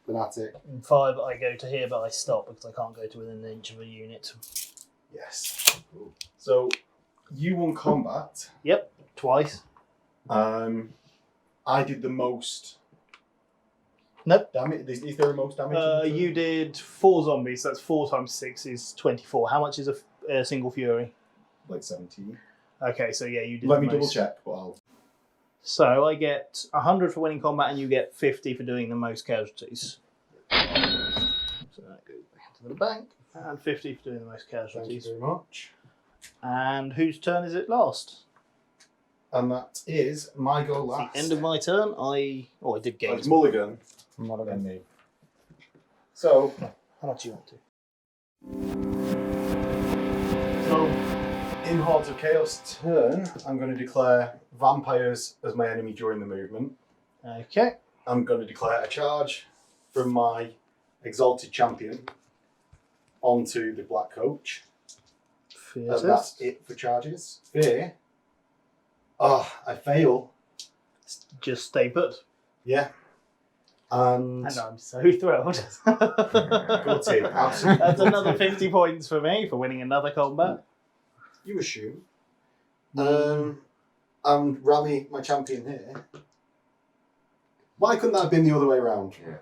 fanatic. And 5, I go to here, but I stop because I can't go to within an inch of a unit. Yes. So you won combat. Yep, twice. I did the most. Nope. Damage. Is there a most damage? in the turn? You did 4 zombies, so that's 4 times 6 is 24. How much is a single fury? Like 17. Okay, so yeah, you did Let the me double most. check, but I'll. So I get 100 for winning combat, and you get 50 for doing the most casualties. So that goes back into the bank, and 50 for doing the most Thank you casualties. very much. And whose turn is it last? And that is my go At last. the end of my turn, I did Oh, gain. it's Mulligan. Mulligan. Me. So, How much do you want to? so in Hordes of Chaos turn, I'm going to declare vampires as my enemy during the movement. Okay. I'm going to declare a charge from my exalted champion onto the black coach. And that's it for charges. Fear. Oh, I fail. Just stay put. Yeah. And And I'm so thrilled. good team. Absolutely. That's another 50 points for me for winning another combat. You assume. And rally my champion here. Why couldn't that have been the other way around? Yeah.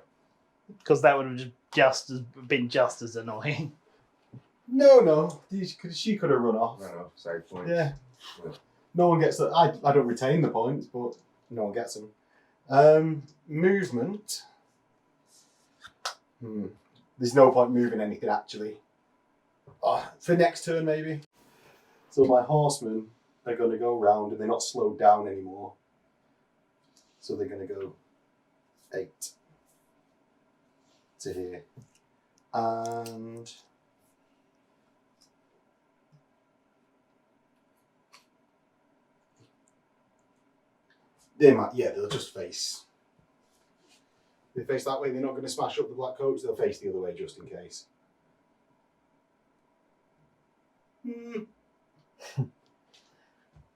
Because that would have been just as annoying. No. She could have run off. No, save points. Yeah. No one gets the. I don't retain the points, but no one gets them. Movement. There's no point moving anything actually. For next turn maybe. So my horsemen are going to go round and they're not slowed down anymore. So they're going to go 8 to here. And they'll just face. They face that way, they're not going to smash up the black coach, they'll face the other way just in case.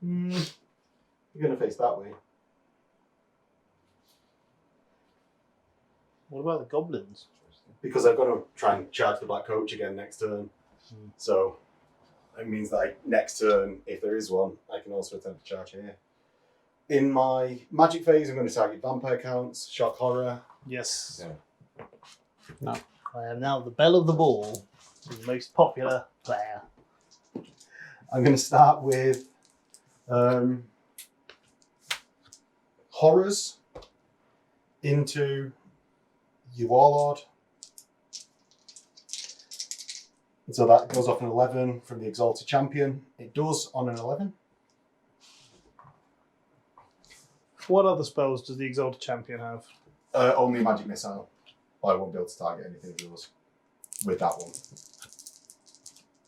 You're going to face that way. What about the goblins? Because I'm going to try and charge the black coach again next turn. So it means that next turn, if there is one, I can also attempt to charge here. In my magic phase, I'm going to target vampire counts, shock horror. Yes. Yeah. No. I am now the belle of the ball, the most popular player. I'm going to start with horrors into your warlord. So that goes off an 11 from the exalted champion. It does on an 11. What other spells does the Exalted Champion have? Only a magic missile. But I won't be able to target anything of yours with that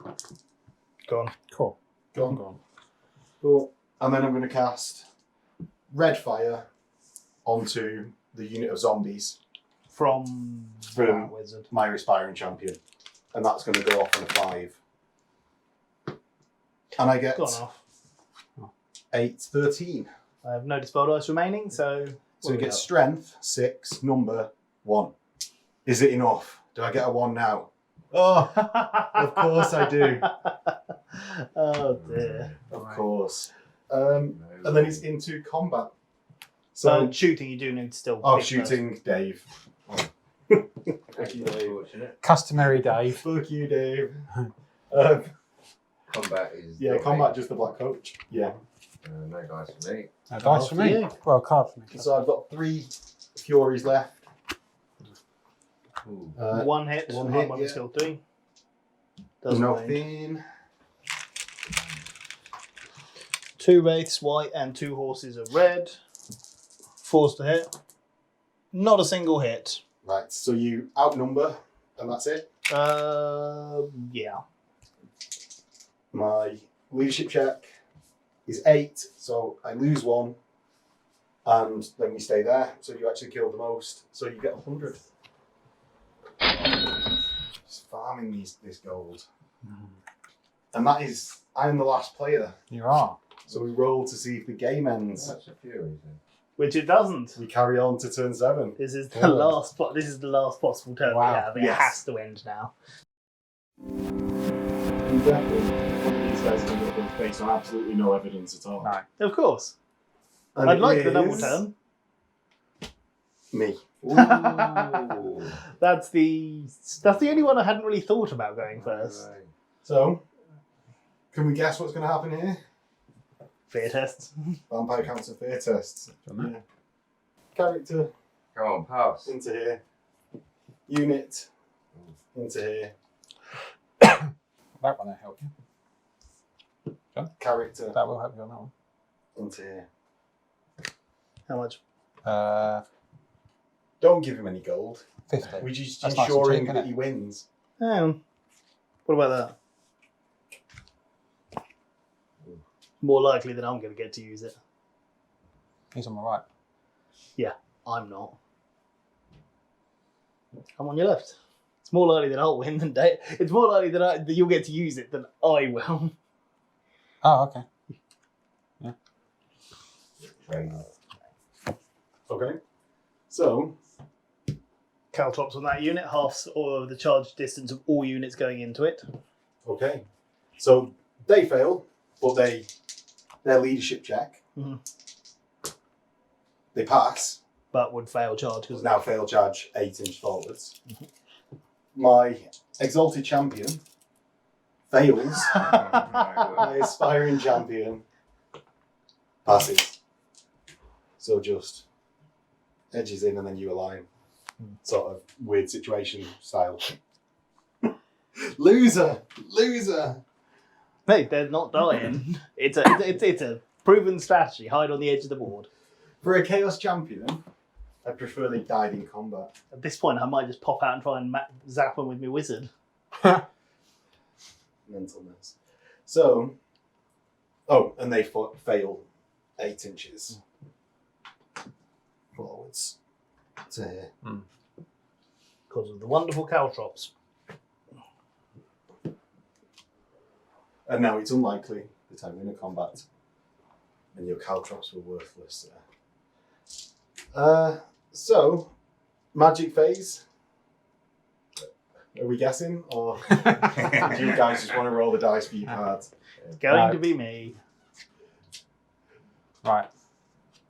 one. Go on. Cool. Go on. Go on. Cool. And then I'm going to cast Red Fire onto the unit of zombies, From From- Wizard. my Respiring Champion. And that's going to go off on a 5. And I get Gone off. 8, 13. I have no dispel dice remaining, so. So you get strength, 6, number 1. Is it enough? Do I get a 1 now? Oh, of course I do. Oh dear. Of course. And then it's into combat. So, Shooting, you do need to still. oh, pick shooting, Dave. That's unfortunate. Customary Dave. Fuck you, Dave. Combat is. Yeah, combat, just the black coach. Yeah. No dice for me. No dice for me. you. Well, a card for me. So I've got 3 Furies left. Ooh. first. One hit. one I'm hit, on yeah. skill 3. Doesn't range. Nothing. 2 wraiths white and 2 horses are red. 4's to hit. Not a single hit. Right, so you outnumber, and that's it. Yeah. My leadership check is 8, so I lose 1, and then we stay there. So you actually kill the most, so you get 100. Just farming this gold, and that is I'm the last player. You are. So we roll to see if the game ends. That's a Fury then. Which it doesn't. We carry on to turn 7. This is the Yeah. last. This is the last possible turn Wow. we have. It Yes. has to end now. Exactly. These guys can get them based on absolutely no evidence at all. No. Of course. And I'd it like the double is turn. Me. Ooh. That's the only one I hadn't really thought about going first. Right. So, can we guess what's going to happen here? Fear tests. Vampire counts and fear tests. Done that. Yeah. Character Come on, pass. into here. Unit into here. That one will help you. Character That will help you on that one. into here. How much? Don't give him any gold. 50. We're just That's nice and ensuring cheap, that isn't he it? wins. What about that? More likely that I'm going to get to use it. He's on my right. I'm not. I'm on your left. It's more likely that I'll win than Dave. It's more likely that you'll get to use it than I will. Oh, okay. Right. Okay. So, Caltrops on that unit, half or the charge distance of all units going into it. okay. So they fail, but their leadership check. Mhm. They pass. But would fail charge because Now fail charge 8 inch forwards. My exalted champion fails. My aspiring champion passes. So just edges in and then you align. Sort of weird situation style. Loser! Loser! Hey, they're not dying. It's a proven strategy. Hide on the edge of the board. For a chaos champion, I prefer they died in combat. At this point, I might just pop out and try and zap them with my wizard. Mentalness. So, and they fail 8 inches forwards to here. Because of the wonderful caltrops. And now it's unlikely that I'm in a combat, and your caltrops were worthless there. So, magic phase. Are we guessing, or do you guys just want to roll the dice for your cards? It's going Right. to be me. Right.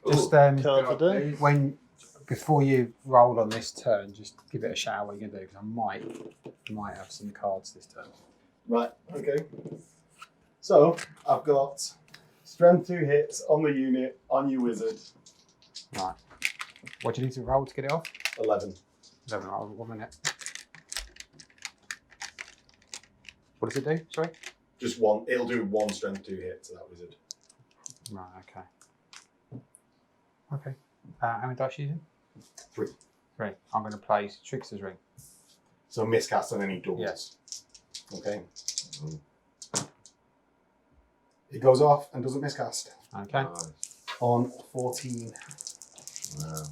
Just Card for turn. before you roll on this turn, just give it a shout what you're gonna do because I might have some cards this turn. Right. Okay. So I've got strength 2 hits on the unit on your wizard. Right. What do you need to roll to get it off? 11. 11. Right, 1 minute. What does it do? Sorry. Just one. It'll do 1 strength 2 hit to that wizard. Right. Okay. Okay. How many dice are you using? 3. 3. I'm going to play Trickster's Ring. So miscast on any doubles. Yes. Okay. It goes off and doesn't miscast Okay. Nice. on 14. Wow.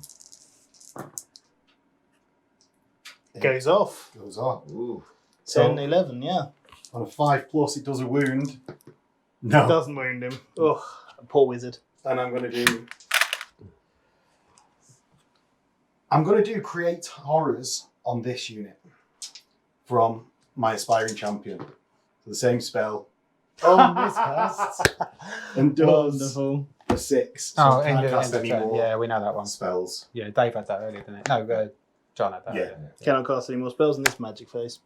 Goes off. Goes off. Ooh. 10, So 11, yeah. on a 5+, it does a wound. It No. doesn't wound him. Ugh, poor wizard. And I'm going to do create horrors on this unit from my aspiring champion. So the same spell on this cast and does Wonderful. a 6. So I can't cast any more Yeah, we know that one. spells. Yeah, Dave had that earlier, didn't it? No, John had that. Yeah. Earlier. Cannot cast any more spells in this magic phase.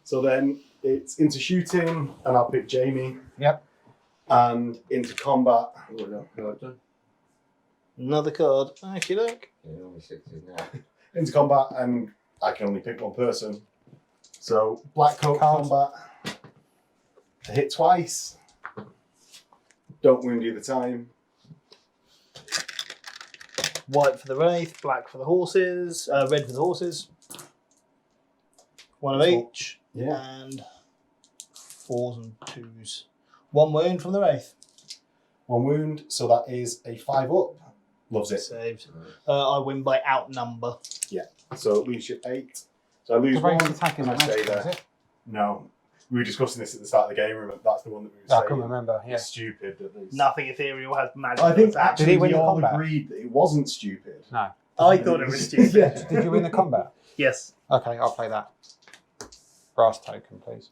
So then it's into shooting, and I'll pick Jamie. Yep. And into combat. Oh, no, card done. Another card. Okie doke. Yeah, only 16 now. Into combat, and I can only pick one person. So black coat Card. combat. I hit twice. Don't wound either time. White for the wraith, black for the horses, red for the horses. One of each. Yeah. And 4s and 2s. 1 wound from the wraith. 1 wound, so that is a 5 up. Loves it. Saved. I win by outnumber. So leadership 8. So I lose The 1. range attack is and I stay magic, is there. it? No. We were discussing this at the start of the game room. That's the one that we were I saying. couldn't remember. Yeah. It's stupid that there's... Nothing ethereal has magic. I think attack. Did actually he win we the all combat? agreed that it wasn't stupid. No. I thought it was stupid. Yeah. Did you win the combat? Yes. Okay, I'll play that. Brass token, please.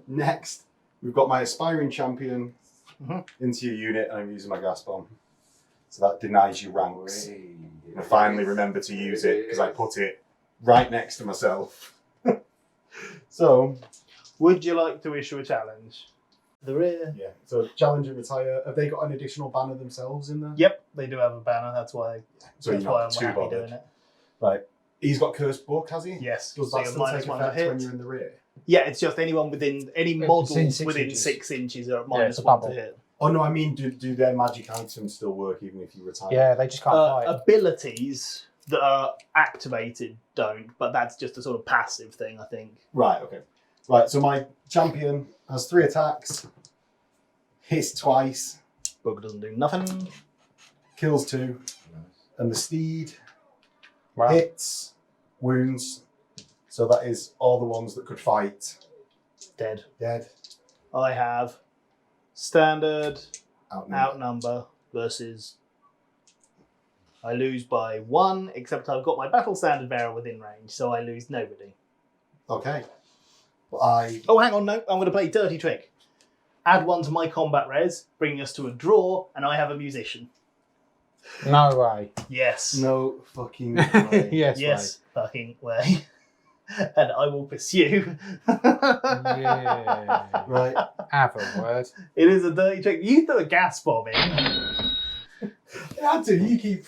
Next, we've got my aspiring champion Mhm. into your unit, and I'm using my gas bomb. So that denies you ranks. And I finally remembered to use it because I put it right next to myself. So, Would you like to issue a challenge? The rear. yeah. So challenge and retire. Have they got an additional banner themselves in there? Yep, they do have a banner. That's why. So you're that's why not I'm too happy bothered. doing it. Right. He's got cursed book, has he? Yes. Does so that you're still minus take 1 to effect hit. when you're in the rear? Yeah, it's just anyone within any Within models 6 within inches. 6 inches are at Yeah, minus it's a 1 to bubble. hit. Oh no, I mean, do their magic items still work even if you retire? Yeah, they just can't fight. Abilities that are activated don't, but that's just a sort of passive thing, I think. Right, okay. Right, so my champion has 3 attacks, hits twice, Bugger doesn't do nothing. kills 2, and the steed Wow. hits, wounds. So that is all the ones that could fight. Dead. Dead. I have standard Outnumbered. outnumber versus. I lose by 1, except I've got my battle standard bearer within range, so I lose nobody. Okay. Well, I Oh, hang on, no, I'm going to play Dirty Trick. Add 1 to my combat res, bringing us to a draw, and I have a musician. No way. Yes. no fucking way. Yes, Yes, fucking way. And I will pursue. way. Yeah. Right. Have a word. It is a dirty trick. You threw a gas bomb in. You had to. You keep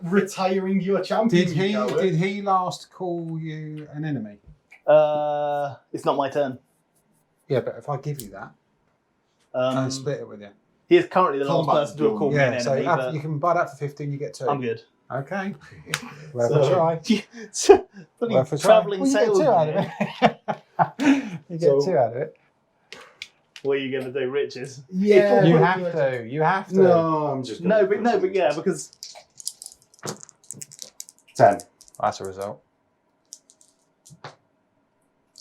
retiring your champion. Did you coward. he last call you an enemy? It's not my turn. Yeah, but if I give you that, I'll Um, split it with you. he is currently the last Combat person to have called me Yeah, an so enemy, but you can buy that for 15, you get 2. I'm good. Okay. Worth So- a try. Bloody Worth a try. travelling Well, you get 2 out of salesman. it. You get So- 2 out of it. What are you going to do, Riches? Yeah. You have to. You have to. No, I'm just. No, but yeah, because 10. That's a result.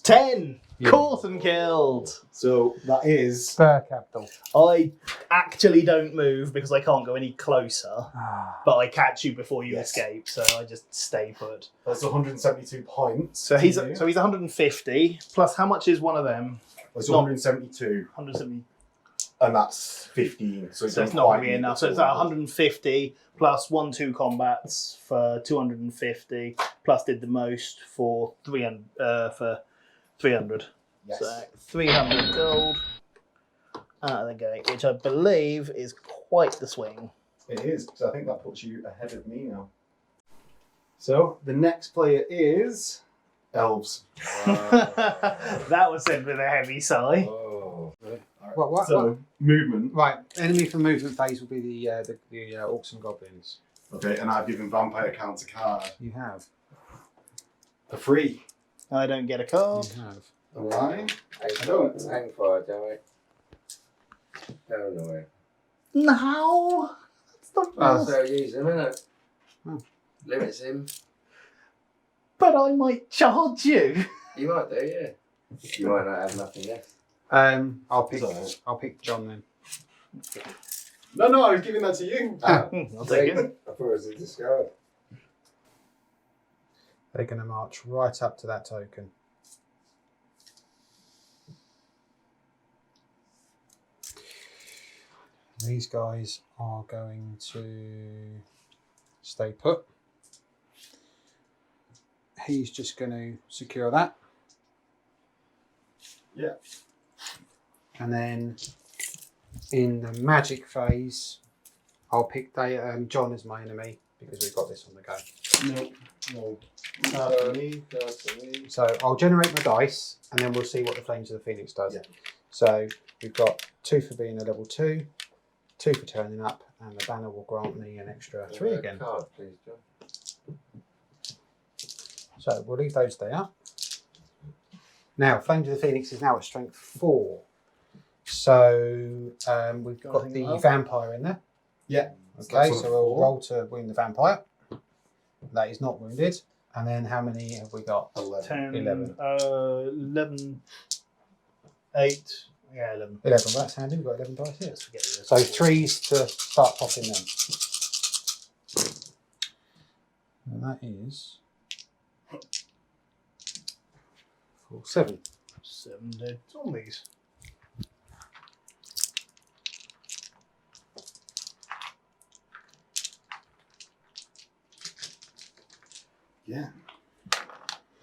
10 Yeah. caught and killed. So that is. Spur capital. I actually don't move because I can't go any closer, Ah. but I catch you before you Yes. escape, so I just stay put. That's 172 points. So he's to you. 150 plus how much is one of them? It's not- 172, 170. and that's 15. So, So it's not going to be enough. So it's 150 plus 1-2 combats for 250 plus did the most for 300 for 300. Yes. So 300 gold out of the gate, which I believe is quite the swing. It is. So I think that puts you ahead of me now. So the next player is Elves. That was said with a heavy sigh. Oh. What? So movement. Right. Enemy for movement phase will be the Orcs and Goblins. Okay, and I've given Vampire counter card You have. for free. I don't get a card. You have. Alright. Hang hang fire, damn it. Paranoia. No, that's not Oh, fair. so use him, innit? Oh. Limits him. But I might charge you. You might do, yeah. You might not have nothing left. I'll pick John then. No, I was giving that to you. Ah, I'll take it. I thought it was a discard. They're going to march right up to that token. These guys are going to stay put. He's just going to secure that. Yeah. And then in the magic phase, I'll pick John as my enemy because we've got this on the go. No. So I'll generate my dice and then we'll see what the Flames of the Phoenix does. Yeah. So we've got 2 for being a level 2, 2 for turning up, and the banner will grant me an extra 3 again. Card, please, John. So we'll leave those there. Now, Flames of the Phoenix is now at strength 4. So we've got the vampire in there. Yeah. Okay, so we'll roll to wound the vampire. That is not wounded. And then how many have we got? 10, 11. 11, 8. Yeah, 11. 11, well, that's handy. We've got 11 dice here. Let's forget the rest. So 3s to start popping them. And that is 7. 7 dead zombies. Yeah.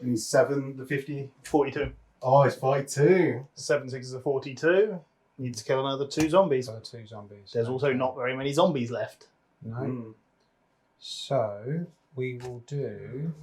And he's 7, the 50. 42. Oh, it's 42. 7 6s are 42. Need to kill another 2 zombies. So 2 zombies. There's also not very many zombies left. No. Mm. So we will do.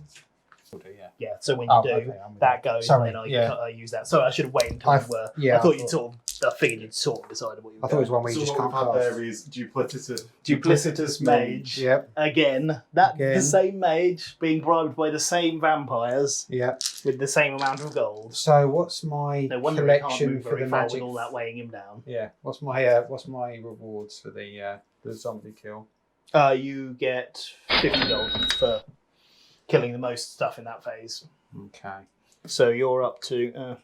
We'll do, yeah. Yeah, so when you Oh, do, okay, I'm with that you. goes, Sorry, and then yeah. I use that. Sorry, I should have waited until I've- you were. yeah, I thought I you'd thought- I figured you'd sort of decided what you were I thought it was doing. one where you So just what can't we've had cast. there is duplicitous Duplicitous mage. Yep. Again, the Again. same mage being bribed by the same vampires Yep. with the same amount of gold. So what's my No wonder he can't collection move for very the far magic? with all that weighing him down. Yeah. What's my rewards for the zombie kill? You get 50 gold for killing the most stuff in that phase. Okay. So you're up to.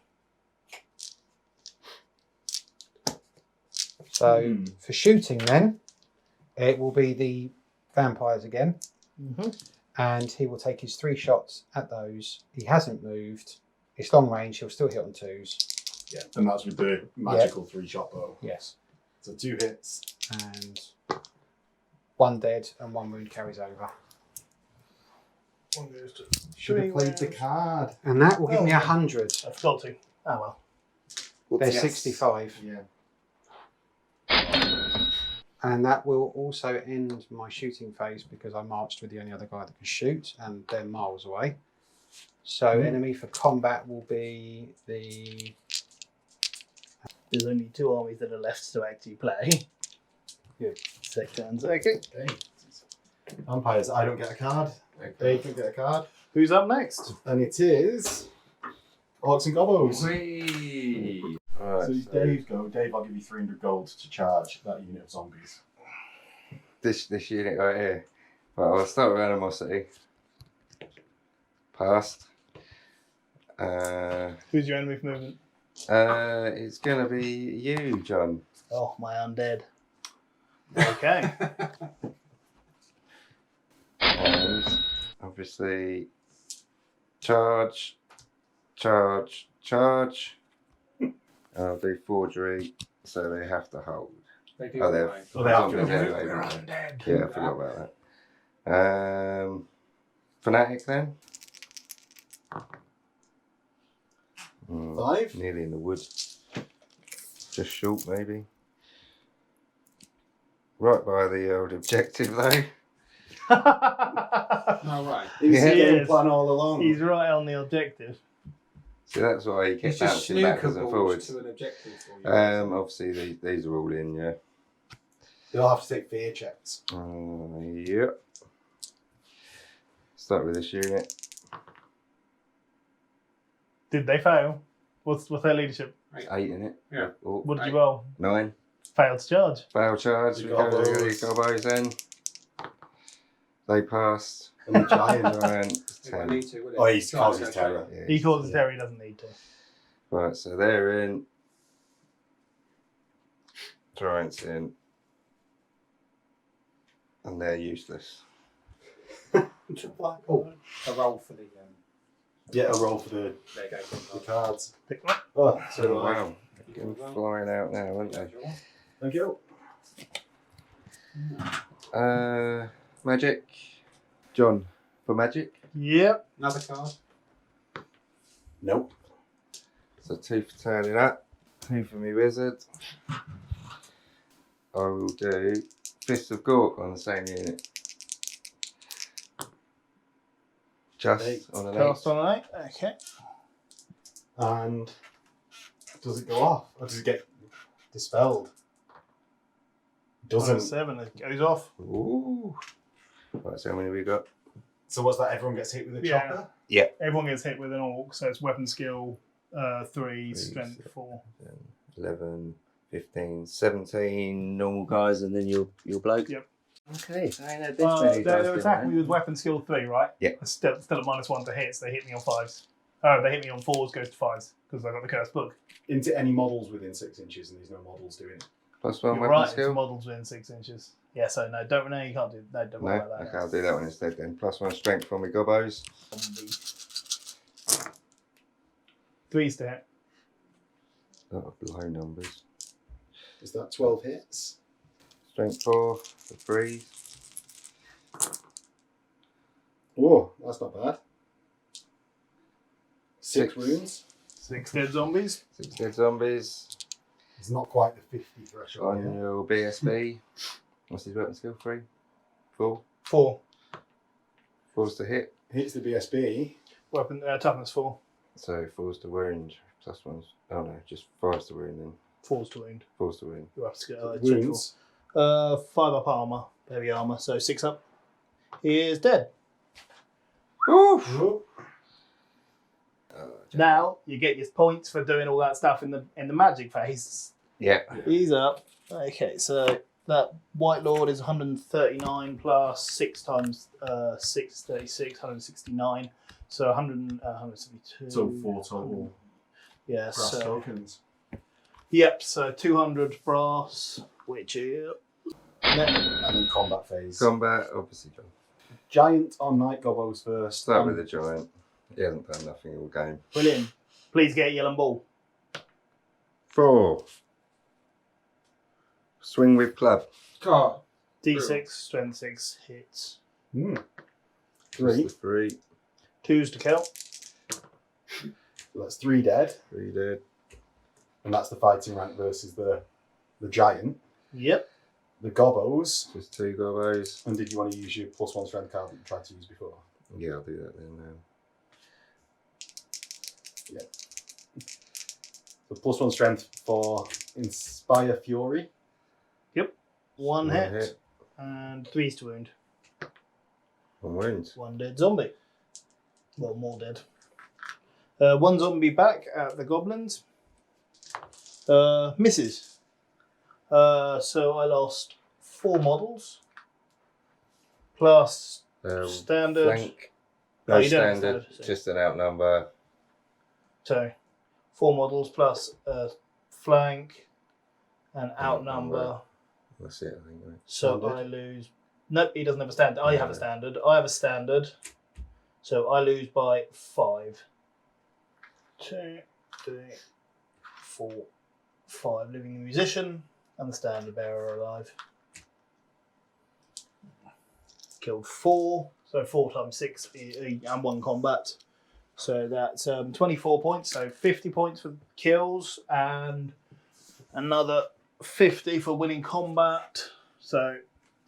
So for shooting, then it will be the vampires again, and he will take his 3 shots at those. He hasn't moved. It's long range. He'll still hit on 2s. Yeah, and that's with the magical 3-shot bow. Yes. So 2 hits. And 1 dead and 1 wound carries over. One goes to Should have 3 played the rounds. card. And that will give me Oh. 100. I forgot to. Oh well. There's Yes. 65. Yeah. And that will also end my shooting phase because I marched with the only other guy that can shoot and they're miles away. So enemy for combat will be the... There's only 2 armies that are left to actually play. Good. Second. Okay. Okay. Vampires, I don't get a card. Dave don't get a card. Who's up next? And it is Orcs and Goblins. Whee! Alright, So so Dave go. Dave, I'll give you 300 gold to charge that unit of zombies. this unit right here. Right, I'll start with animosity. Passed. Who's your enemy for movement? It's gonna be you, John. Oh, my undead. Okay. And obviously charge. I'll do forgery, so they have to hold. They do Oh, they're anyway. Well, they have zombies to. anyway. We're don't they? undead. Yeah, I forgot about that. Fanatic then. 5. Nearly in the wood. Just short, maybe. Right by the old objective, though. No way. It was Yeah. the game Yes. plan all along. He's right on the objective. See, that's why he It's kept just bouncing backwards snooker and balls forwards. to an objective for you. Obviously, these are all in, yeah. You'll have to take fear checks. Yep. Start with this unit. Did they fail? What's their leadership? 8 in it. Yeah. Oh, What did you roll? 9. Failed to charge. Fail charge. The We go to Gobos. the Gobos then. They passed. And the giant. Giant, You won't 10. need to, will it? Oh, he's Right, causes okay. terror. Yeah. He causes terror, he doesn't need to. Right, so they're in. Giants in. And they're useless. Oh, a roll for the. Yeah, a roll for the There you go. the cards. Pick one. Oh, So so wow, they're flying out now, aren't they? thank you. Magic. John, for magic. Yep. Another card. Nope. So 2 for turning up, 2 for me wizard. I will do Fist of Gork on the same unit. Just Eight. on an Cast 8. on an 8. Okay. And does it go off, or does it get dispelled? On a Doesn't. 7, it goes off. Ooh. Right, so how many we got? So what's that? Everyone gets hit with a Yeah. chopper. Everyone gets hit with an orc, so it's weapon skill 3, Three, strength six. 4. 11, 15, 17 normal guys, and then your bloke. Yep. Okay, so I ain't had this many They're dice attacking in me with weapon skill 3, right? Yeah. It's still at -1 to hit, so they hit me on 5s. Oh, they hit me on 4s, goes to 5s, because I got the cursed book. Into any models within 6 inches, and there's no models doing it. Plus 1 You're weapon right, it's skill. models within 6 inches. Yeah, so no, you can't do no, don't No, worry about that. okay, I'll do that one instead then. Plus 1 strength for me gobbos. 3s to hit. Lot of low numbers. Is that 12 hits? Strength 4 for 3. Oh, that's not bad. 6 Six. wounds. 6 dead zombies. 6 dead zombies. It's not quite the 50 threshold. On yet. your BSB. What's his weapon skill? 3? 4? 4. 4's to hit. Hits the BSB. Weapon toughness 4. So 4's to wound. Plus 1's. Oh no, just 5's to wound then. 4's to wound. 4's to wound. You have to get Wounds. 5 up armor, heavy armor, so 6 up. He is dead. Oh. Now you get your points for doing all that stuff in the magic phase. Yeah. He's up. Okay, so that White Lord is 139 plus 6 times 6, 36, 169. So 172. So 4 total Yeah, brass so. tokens. Yep, so 200 brass, which is. And then combat phase. Combat, obviously, John. Giant on night gobos first. Start with the giant. He hasn't done nothing all game. Brilliant. Please get a yellow ball. 4. Swing with club. God. D6, strength 6 hits. 3. Just the 3. 2s to kill. So that's 3 dead. 3 dead. And that's the fighting rank versus the giant. Yep. The gobos. Just 2 gobbos. And did you want to use your +1 strength card that you tried to use before? Yeah, I'll do that then now. So +1 strength for Inspire Fury. One hit, hit. and 3s to wound. 1 wound. 1 dead zombie. Well, more dead. 1 zombie back at the goblins. Misses. So I lost 4 models. Plus standard. Flank. Oh, No you don't have standard, standard, so- just an outnumber. So 4 models plus flank and outnumber. That's it, I think. Right? So Standard. I lose. Nope, he doesn't have a standard. I have a standard. I have a standard. So I lose by 5. 2, 3, 4, 5. Living the musician and the standard bearer are alive. Killed 4. So 4 times 6 and 1 combat. So that's 24 points. So 50 points for kills and another 50 for winning combat. So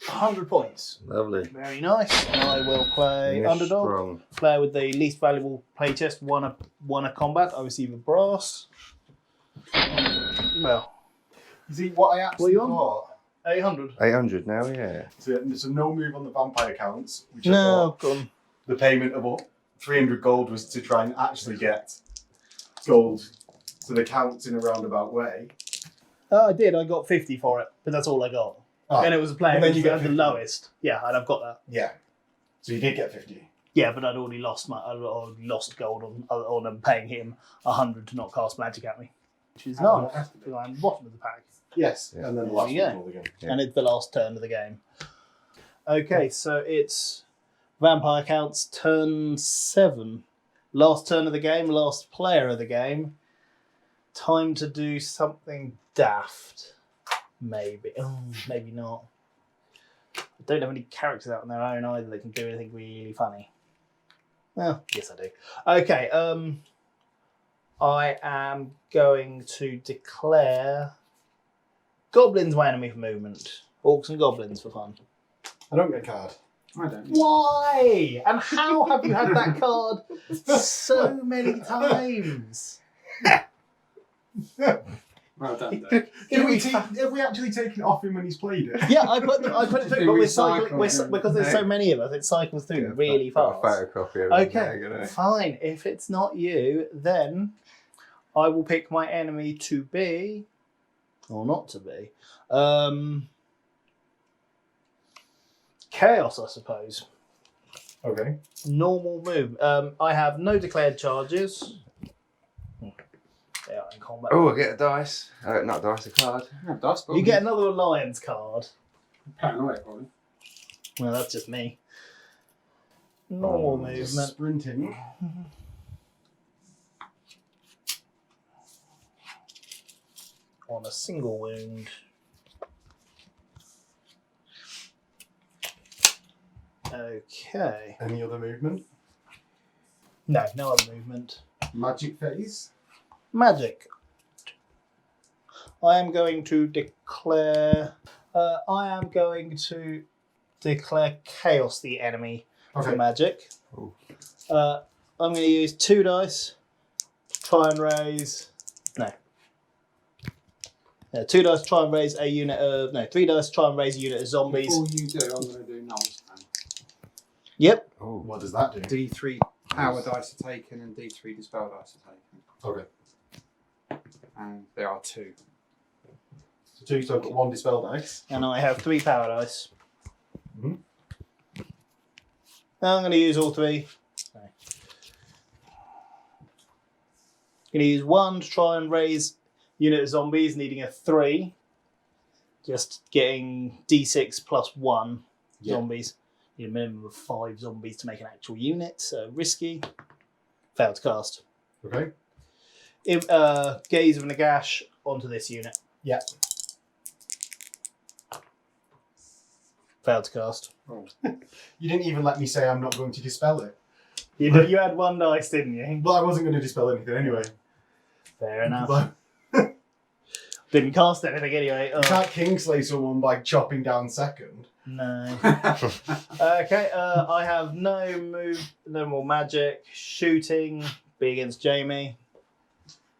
100 points. Lovely. Very nice. I will play Finish underdog. strong. Player with the least valuable playtest won a combat. I receive a brass. Well, You see, what I What actually you on? thought. 800. 800 now, yeah. So there's a no move on the vampire counts, which I No, thought gone. the payment of 300 gold was to try and actually get gold to the counts in a roundabout way. Oh, I did. I got 50 for it, but that's all I got. Ah, And it was a player and then who you get was the 50. lowest. Yeah, and I've got that. Yeah. So you did get 50. Yeah, but I'd already lost gold on them paying him 100 to not cast magic at me, which is Oh, nice because I'm bottom of the pack. Yes. Yeah. And then the There last you one go. rolled again. Yeah. And it's the last turn of the game. Okay, so it's Vampire counts turn 7. Last turn of the game, last player of the game. Time to do something daft. Maybe. Oh, maybe not. I don't have any characters out on their own either that can do anything really funny. Well, yes I do. Okay, I am going to declare Goblins my enemy for movement. Orcs and Goblins for fun. I don't get a card. I don't. Why? And how have you had that card so many times? Well done, Dave. Have we actually taken it off him when he's played it? Yeah, I put it through, Do but we we're cycle? cycling because there's so many of us. It cycles through really got fast. a photocopy of Okay, fine. If it's not you, then I will pick my enemy to be, or not to be, Chaos, I suppose. Okay. Normal move. I have no declared charges. They are in combat. Oh, I get a dice. Not a dice, a card. Yeah, dice You get another Alliance card. paranoid, probably. Well, that's just me. Normal movement. Sprinting. On a single wound. Okay. Any other movement? No, no other movement. Magic phase. Magic. I am going to declare. I am going to declare Chaos the enemy for magic. Ooh. I'm going to use 2 dice to try and raise. No. 2 dice to try and raise a unit of. No, 3 dice to try and raise a unit of zombies. Before you do, I'm going to do Null's turn. Yep. Oh, What does that do? D3 power dice are taken and D3 dispel dice are taken. Okay. And there are 2. So 2, so I've got 1 dispel dice. And I have 3 power dice. Mhm. Now I'm going to use all 3. No. Going to use 1 to try and raise unit of zombies, needing a 3. Just getting D6 plus 1 zombies. Need a minimum of 5 zombies to make an actual unit, so risky. Failed to cast. Okay. Gaze of Nagash onto this unit. Yeah. Failed to cast. You didn't even let me say I'm not going to dispel it. You had 1 dice, didn't you? Well, I wasn't going to dispel anything anyway. Fair enough. But Didn't cast anything anyway. you can't Kingslay someone by chopping down second. No. Okay, I have no more magic. Shooting, be against Jamie.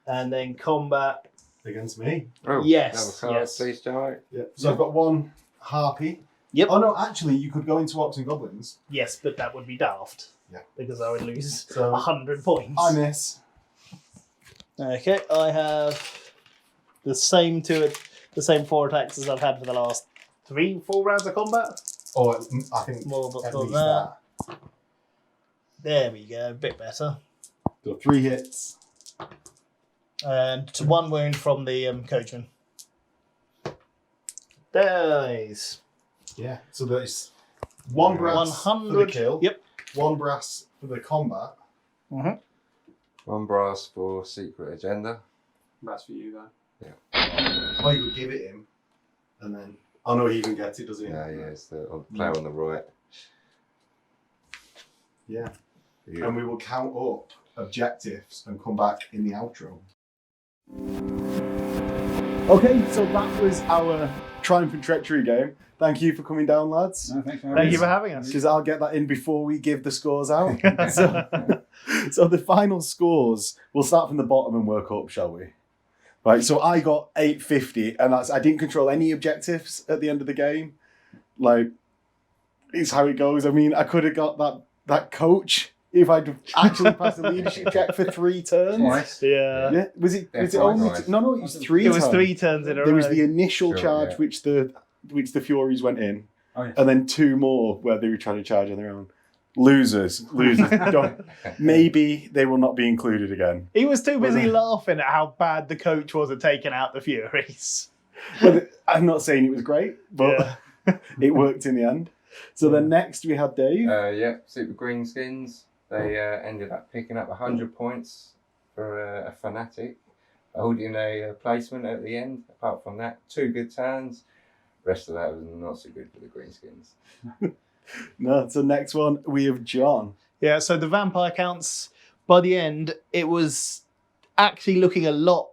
And then combat. Against me. oh Yes, another card, yes. please, Joey. Yeah. So I've got 1 harpy. Yep. Oh no, actually, you could go into Orcs and Goblins. Yes, but that would be daft. Yeah. Because I would lose So 100 points. I miss. Okay, I have the same 4 attacks as I've had for the last 3-4 rounds of combat. Or I think More at than least that. that. There we go, a bit better. So 3 hits. And 1 wound from the coachman. Dies. Yeah. So there's 1 brass for the 100. kill. Yep. 1 brass for the combat. Mm-hmm. 1 brass for secret agenda. That's for you, though. Or you could give it him, and then. Oh no, he even gets it, doesn't he? Yeah, it's the player on the right. Yeah. Yeah. And we will count up objectives and come back in the outro. Okay, so that was our Triumph and Treachery game. Thank you for coming down, lads. No, thanks Thank you for having us. Because I'll get that in before we give the scores out. So the final scores, we'll start from the bottom and work up, shall we? Right, so I got 850, and I didn't control any objectives at the end of the game. Like, it's how it goes. I mean, I could have got that coach if I'd actually passed the leadership check for 3 turns. Twice. Yeah. Yeah, was it Yeah, only twice. no, it was 3 It was turns. 3 turns in a row. There was the initial Sure, charge yeah. which the Furies went in, Oh, yeah. and then 2 more where they were trying to charge on their own. Losers. Don't, maybe they will not be included again. He was too busy laughing at how bad the coach was at taking out the Furies. Well, I'm not saying it was great, but Yeah. it worked in the end. So then next we had Dave. Yeah, Super Green Skins. They ended up picking up 100 points for a fanatic, holding a placement at the end. Apart from that, 2 good turns. Rest of that was not so good for the Green Skins. No, so next one we have John. Yeah, so the vampire counts, by the end, it was actually looking a lot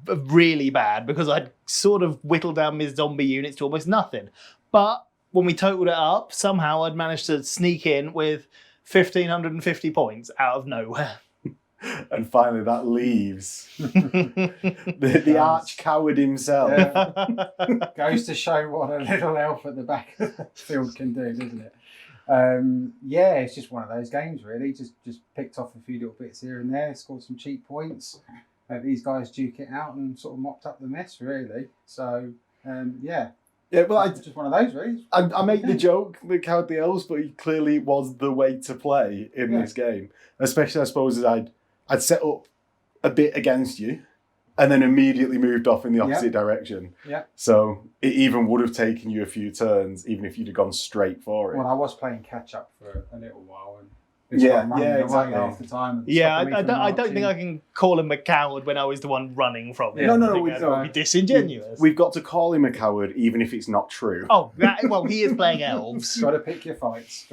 really bad because I'd sort of whittled down my zombie units to almost nothing. But when we totaled it up, somehow I'd managed to sneak in with 1,550 points out of nowhere. And finally that leaves the arch coward himself. Yeah. Goes to show what a little elf at the back of the field can do, doesn't it? Yeah, it's just one of those games really. Just picked off a few little bits here and there, scored some cheap points. These guys duke it out and sort of mopped up the mess really. So yeah. Yeah, well, it's just one of those really. I make the joke, the Cowardly Elves, but he clearly was the way to play in this game. Especially, I suppose, as I'd set up a bit against you and then immediately moved off in the opposite direction. Yeah. So it even would have taken you a few turns, even if you'd have gone straight for it. Well, I was playing catch up for a little while and exactly. half the time. Yeah, I don't think I can call him a coward when I was the one running from him. No, I think that would be disingenuous. We've got to call him a coward, even if it's not true. Oh, well, he is playing elves. Got to pick your fights.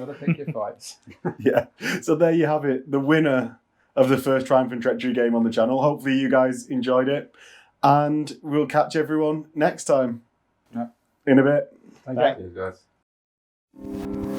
Yeah. So there you have it. The winner of the first Triumph and Treachery game on the channel. Hopefully you guys enjoyed it. And we'll catch everyone next time. Yeah. In a bit. Thank you. Cheers, guys.